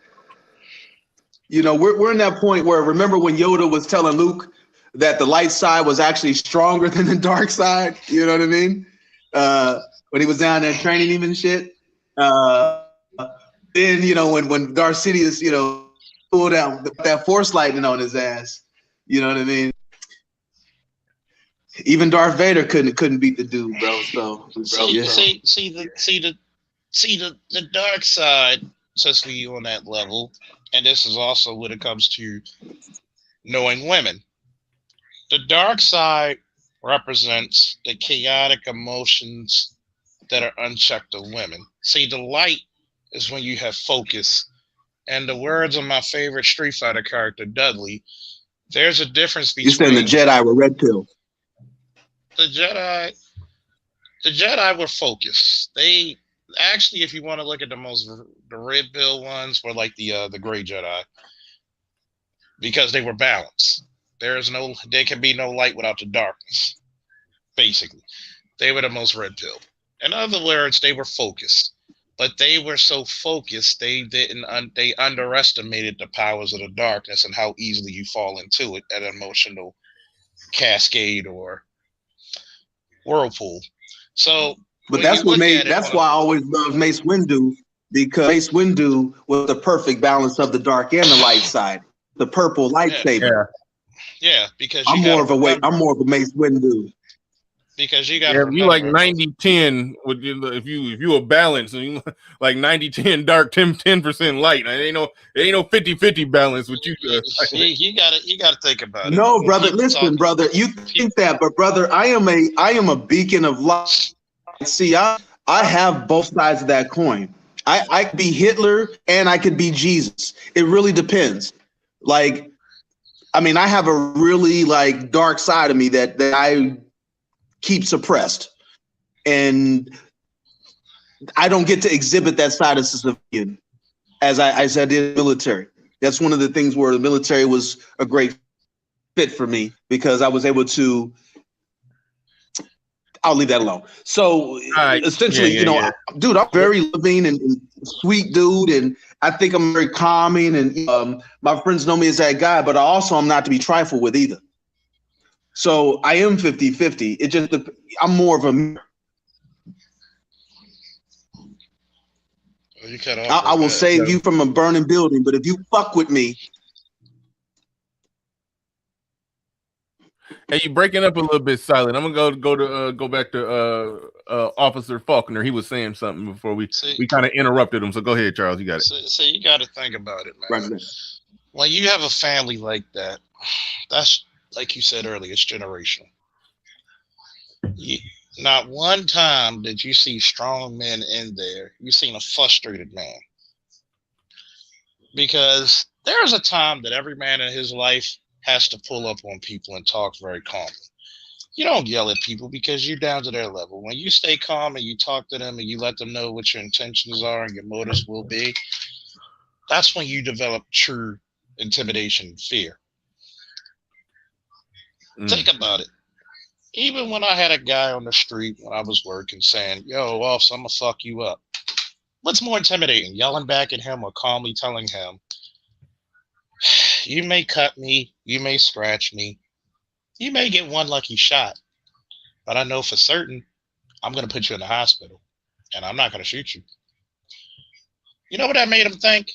You know, we're in that point where, remember when Yoda was telling Luke that the light side was actually stronger than the dark side? You know what I mean? When he was down there training him and shit. Then, you know, when Darth Sidious, you know, pulled out that force lightning on his ass. You know what I mean? Even Darth Vader couldn't beat the dude, bro. See the dark side, since we on that level, and this is also when it comes to knowing women. The dark side represents the chaotic emotions that are unchecked of women. See, the light is when you have focus. And the words of my favorite Street Fighter character, Dudley, there's a difference between You saying the Jedi were red pill. the Jedi were focused. They actually, if you want to look at the red pill ones, were like the gray Jedi, because they were balanced. There can be no light without the darkness. Basically, they were the most red pill. In other words, they were focused, but they were so focused they underestimated the powers of the darkness and how easily you fall into it, an emotional cascade or whirlpool. So, But that's why I always loved Mace Windu, because Mace Windu was the perfect balance of the dark and the light side. The purple lightsaber. Yeah, because I'm more of a Mace Windu. Because you got if you like 90-10, if you a balance and you like 90-10 dark, 10% light, it ain't no 50-50 balance with you. You gotta think about it. No, brother, listen, brother, you think that, but brother, I am a beacon of light. See, I have both sides of that coin. I could be Hitler and I could be Jesus. It really depends. Like, I mean, I have a really like dark side of me that I keep suppressed, and I don't get to exhibit that side as a civilian as I did in the military. That's one of the things where the military was a great fit for me, because I was able to. I'll leave that alone. So essentially, dude, I'm very loving and sweet dude, and I think I'm very calming, and my friends know me as that guy, but I'm not to be trifled with either. So I am 50-50. It just, I'm more of a mirror. I will save you from a burning building, but if you fuck with me. Hey, you breaking up a little bit, Silent. I'm gonna go back to Officer Faulkner. He was saying something before we kind of interrupted him. So go ahead, Charles. You got it. So you got to think about it, man. Right. When you have a family like that, that's like you said earlier, it's generational. Not one time did you see strong men in there. You seen a frustrated man, because there's a time that every man in his life has to pull up on people and talk very calmly. You don't yell at people because you're down to their level. When you stay calm and you talk to them and you let them know what your intentions are and your motives will be, that's when you develop true intimidation and fear. Think about it. Even when I had a guy on the street when I was working saying, yo, officer, I'm gonna fuck you up. What's more intimidating, yelling back at him or calmly telling him, you may cut me, you may scratch me, you may get one lucky shot, but I know for certain I'm going to put you in the hospital and I'm not going to shoot you. You know what that made him think?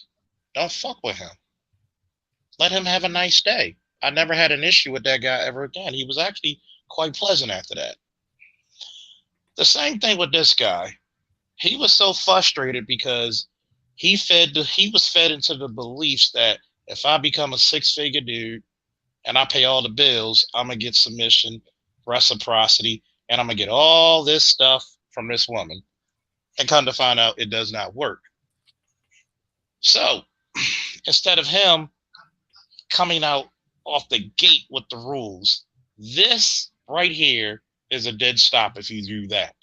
Don't fuck with him. Let him have a nice day. I never had an issue with that guy ever again. He was actually quite pleasant after that. The same thing with this guy. He was so frustrated because he was fed into the beliefs that if I become a six-figure dude and I pay all the bills, I'm going to get submission, reciprocity, and I'm going to get all this stuff from this woman, and come to find out it does not work. So instead of him coming out off the gate with the rules, this right here is a dead stop if you do that.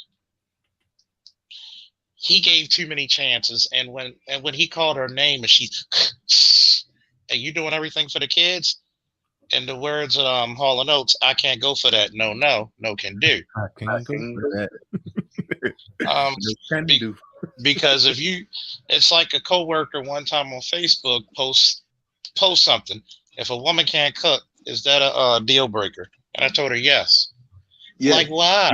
He gave too many chances, and when he called her name and she's and you doing everything for the kids, in the words of Hall & Oates, I can't go for that. No can do. I can't go for that. Because if you, it's like a coworker one time on Facebook post something. If a woman can't cook, is that a deal breaker? And I told her yes. Yeah. Like, why?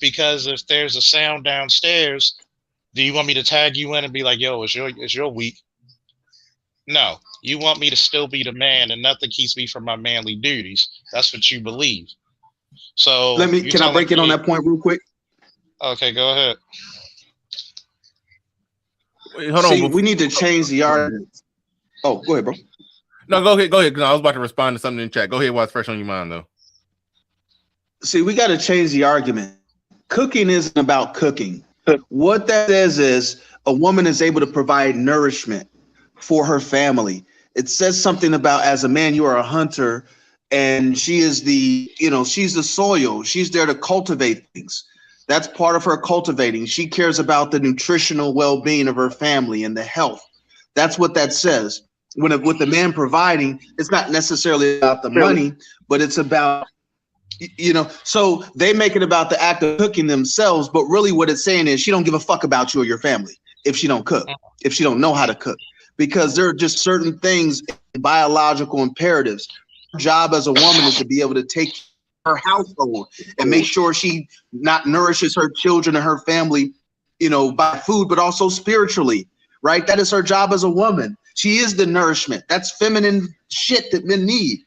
Because if there's a sound downstairs, do you want me to tag you in and be like, yo, it's your week? No, you want me to still be the man, and nothing keeps me from my manly duties. That's what you believe. So can I break in on that point real quick? Okay, go ahead. Wait, hold on. We need to change the argument. Oh, go ahead, bro. No, go ahead. Because I was about to respond to something in chat. Go ahead. What's fresh on your mind, though? See, we got to change the argument. Cooking isn't about cooking. What that says is a woman is able to provide nourishment for her family. It says something about, as a man, you are a hunter, and she is she's the soil. She's there to cultivate things. That's part of her cultivating. She cares about the nutritional well-being of her family and the health. That's what that says. With the man providing, it's not necessarily about the money, but it's about, so they make it about the act of cooking themselves, but really what it's saying is she don't give a fuck about you or your family if she don't cook, if she don't know how to cook, because there are just certain things, biological imperatives. Her job as a woman is to be able to take her household and make sure she not nourishes her children and her family, by food, but also spiritually, right? That is her job as a woman. She is the nourishment. That's feminine shit that men need.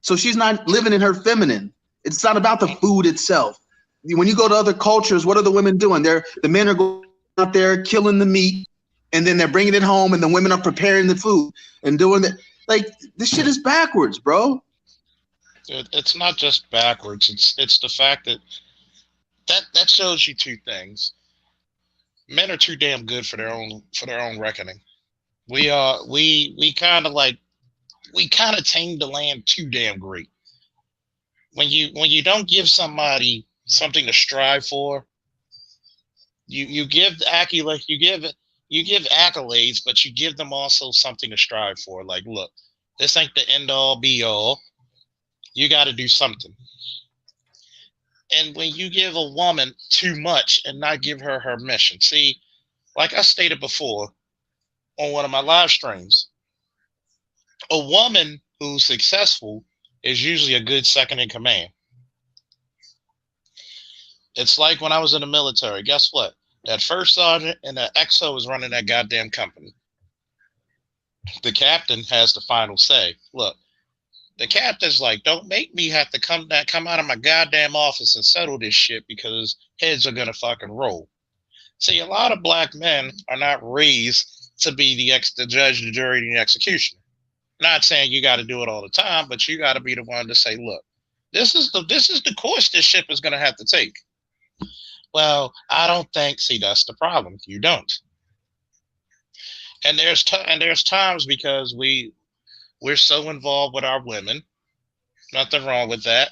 So she's not living in her feminine. It's not about the food itself. When you go to other cultures, what are the women doing? The men are going out there killing the meat, and then they're bringing it home, and the women are preparing the food and doing that. Like, this shit is backwards, bro. It's not just backwards. It's the fact that shows you two things. Men are too damn good for their own reckoning. We kind of tamed the land too damn great. When you don't give somebody something to strive for, you give accolades, but you give them also something to strive for. Like, look, this ain't the end all be all. You got to do something. And when you give a woman too much and not give her her mission, see, like I stated before on one of my live streams, a woman who's successful is usually a good second in command. It's like when I was in the military. Guess what? That first sergeant and the XO is running that goddamn company. The captain has the final say. Look, the captain's like, don't make me have to come out of my goddamn office and settle this shit because heads are gonna fucking roll. See, a lot of black men are not raised to be the judge, the jury, and the executioner. Not saying you got to do it all the time, but you got to be the one to say, look, this is the course this ship is going to have to take. Well, I don't think. See, that's the problem. You don't. And there's times because we're so involved with our women, nothing wrong with that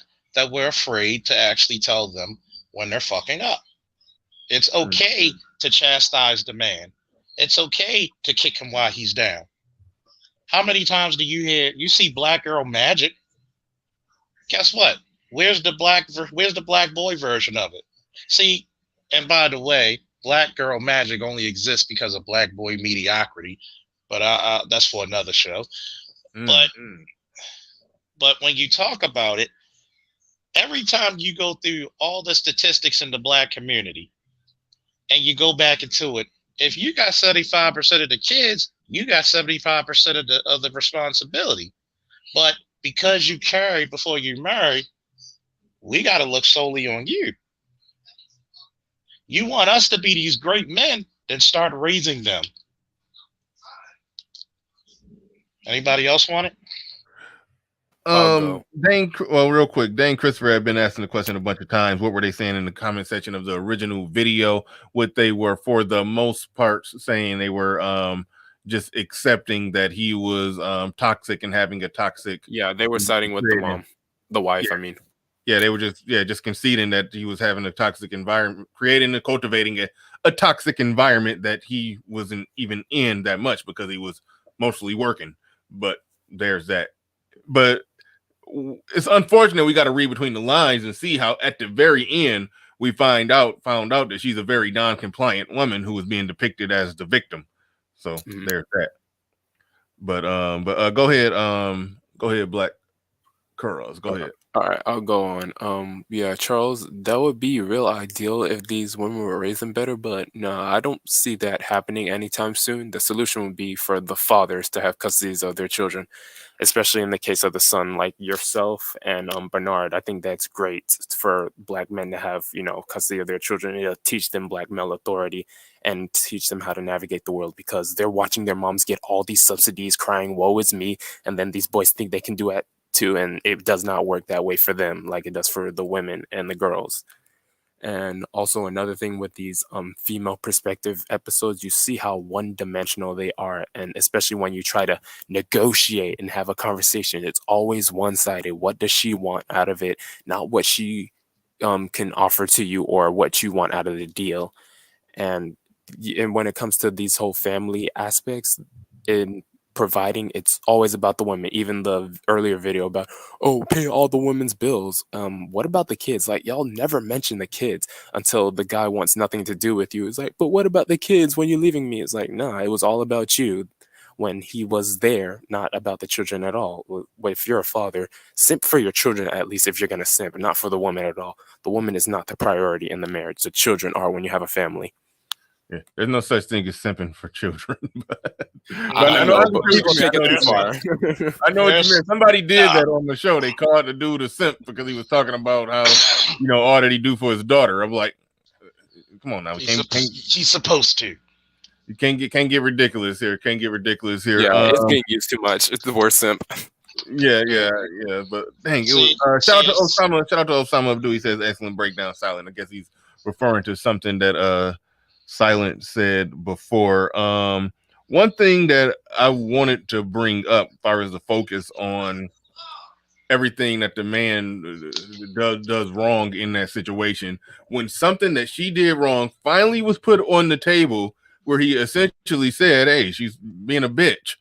we're afraid to actually tell them when they're fucking up. It's okay to chastise the man. It's okay to kick him while he's down. How many times do you see Black Girl Magic? Guess what? Where's the black boy version of it? See, and by the way, Black Girl Magic only exists because of black boy mediocrity, but that's for another show. But when you talk about it, every time you go through all the statistics in the black community and you go back into it, if you got 75% of the kids, you got 75% of the responsibility. But because you carried before you married, we got to look solely on you. You want us to be these great men, then start raising them. Anybody else want it? Go. Well, real quick, Dane Christopher had been asking the question a bunch of times. What were they saying in the comment section of the original video? What they were, for the most part, saying they were just accepting that he was toxic and having a toxic. Yeah, they were siding with the mom, the wife. Yeah. I mean, yeah, they were just conceding that he was having a toxic environment, creating and cultivating a toxic environment that he wasn't even in that much because he was mostly working. But there's that. But it's unfortunate we got to read between the lines and see how at the very end we found out that she's a very non-compliant woman who was being depicted as the victim. So there's that. But go ahead, Black Curls. Go ahead. All right, I'll go on. Yeah, Charles, that would be real ideal if these women were raising better, but no, I don't see that happening anytime soon. The solution would be for the fathers to have custody of their children, especially in the case of the son, like yourself and Bernard. I think that's great for Black men to have, custody of their children. It'll teach them Black male authority and teach them how to navigate the world, because they're watching their moms get all these subsidies, crying, "Woe is me," and then these boys think they can do it too, and it does not work that way for them like it does for the women and the girls. And also another thing with these female perspective episodes, you see how one-dimensional they are, and especially when you try to negotiate and have a conversation, it's always one-sided. What does she want out of it, not what she can offer to you or what you want out of the deal. And when it comes to these whole family aspects in providing, it's always about the women. Even the earlier video about, pay all the women's bills. What about the kids? Like, y'all never mention the kids until the guy wants nothing to do with you. It's like, but what about the kids when you're leaving me? It's like, nah, it was all about you when he was there, not about the children at all. If you're a father, simp for your children, at least, if you're going to simp, not for the woman at all. The woman is not the priority in the marriage. The children are when you have a family. Yeah, there's no such thing as simping for children. I know people take it too far. I know what you mean. Somebody did that on the show. They called the dude a simp because he was talking about how, all that he do for his daughter. I'm like, come on now. She's supposed to. You can't get ridiculous here. Yeah, it's getting used too much. It's the worst simp. Yeah. But dang, it was shout out to Osama. Shout out to Osama Abdul. He says excellent breakdown, Silent. I guess he's referring to something that Silent said before. One thing that I wanted to bring up as far as the focus on everything that the man does wrong in that situation, when something that she did wrong finally was put on the table, where he essentially said, hey, she's being a bitch.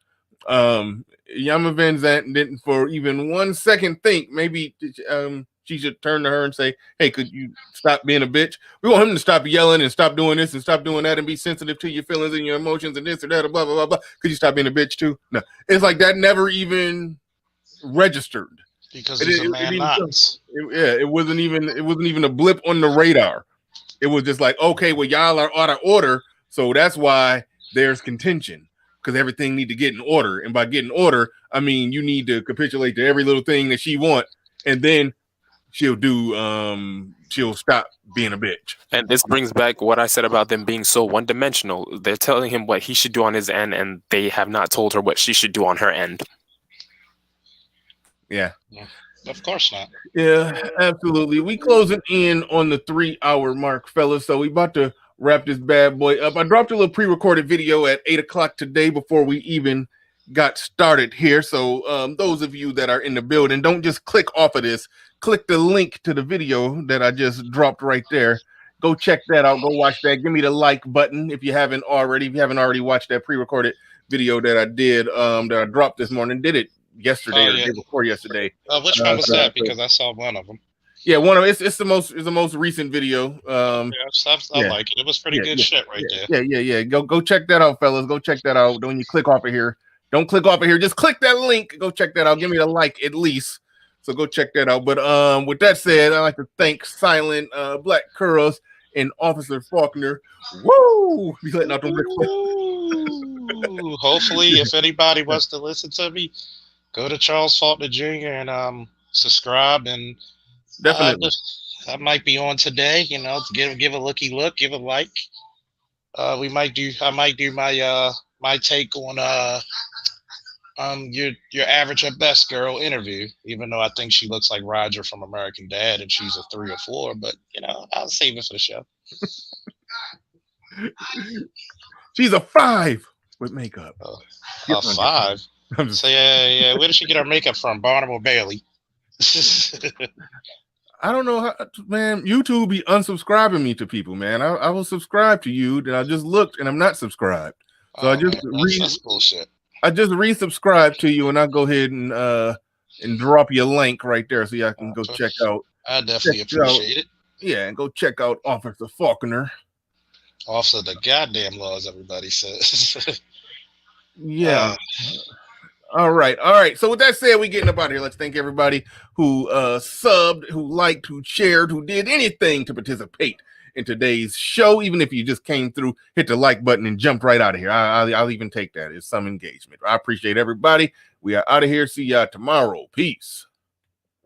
Yama Van Zandt didn't for even 1 second think maybe she should turn to her and say, hey, could you stop being a bitch? We want him to stop yelling and stop doing this and stop doing that and be sensitive to your feelings and your emotions and this or that, or blah, blah, blah, blah. Could you stop being a bitch too? No. It's like that never even registered. Because he's a man nuts. It wasn't even a blip on the radar. It was just like, okay, well, y'all are out of order, so that's why there's contention. Because everything need to get in order. And by getting order, I mean you need to capitulate to every little thing that she wants, and then she'll stop being a bitch. And this brings back what I said about them being so one-dimensional. They're telling him what he should do on his end, and they have not told her what she should do on her end. Yeah. Of course not. Yeah, absolutely. We closing in on the 3-hour mark, fellas. So we about to wrap this bad boy up. I dropped a little pre-recorded video at 8:00 today before we even got started here. So those of you that are in the building, don't just click off of this. Click the link to the video that I just dropped right there. Go check that out. Go watch that. Give me the like button if you haven't already. If you haven't already watched that pre-recorded video that I did, that I dropped this morning. Did it yesterday or the day before yesterday. Which one was that? Because I saw one of them. Yeah, one of it's the most recent video. I like it. It was pretty good shit right there. Yeah. Go check that out, fellas. Go check that out. When you click off of here, don't click off of here. Just click that link. Go check that out. Give me a like at least. So go check that out. But with that said, I'd like to thank Silent, Black Curls, and Officer Faulkner. Woo! He's letting out them. Hopefully, if anybody wants to listen to me, go to Charles Faulkner Jr. and subscribe, and definitely I might be on today. Give a looky look, give a like. I might do my my take on Your average at best girl interview, even though I think she looks like Roger from American Dad and she's a 3 or 4, but I'll save it for the show. She's a 5 with makeup. A 5. So yeah. Where did she get her makeup from? Barnum Bailey. I don't know how, man. YouTube be unsubscribing me to people, man. I will subscribe to you, then I just looked and I'm not subscribed. So that's bullshit. I just resubscribe to you, and I'll go ahead and drop you a link right there so y'all can go check out. I definitely appreciate it. Yeah, and go check out Officer Faulkner. Also, the goddamn laws, everybody says. Yeah. All right. So with that said, we getting up out of here. Let's thank everybody who subbed, who liked, who shared, who did anything to participate in today's show. Even if you just came through, hit the like button and jumped right out of here. I'll even take that as some engagement. I appreciate everybody. We are out of here. See y'all tomorrow. Peace.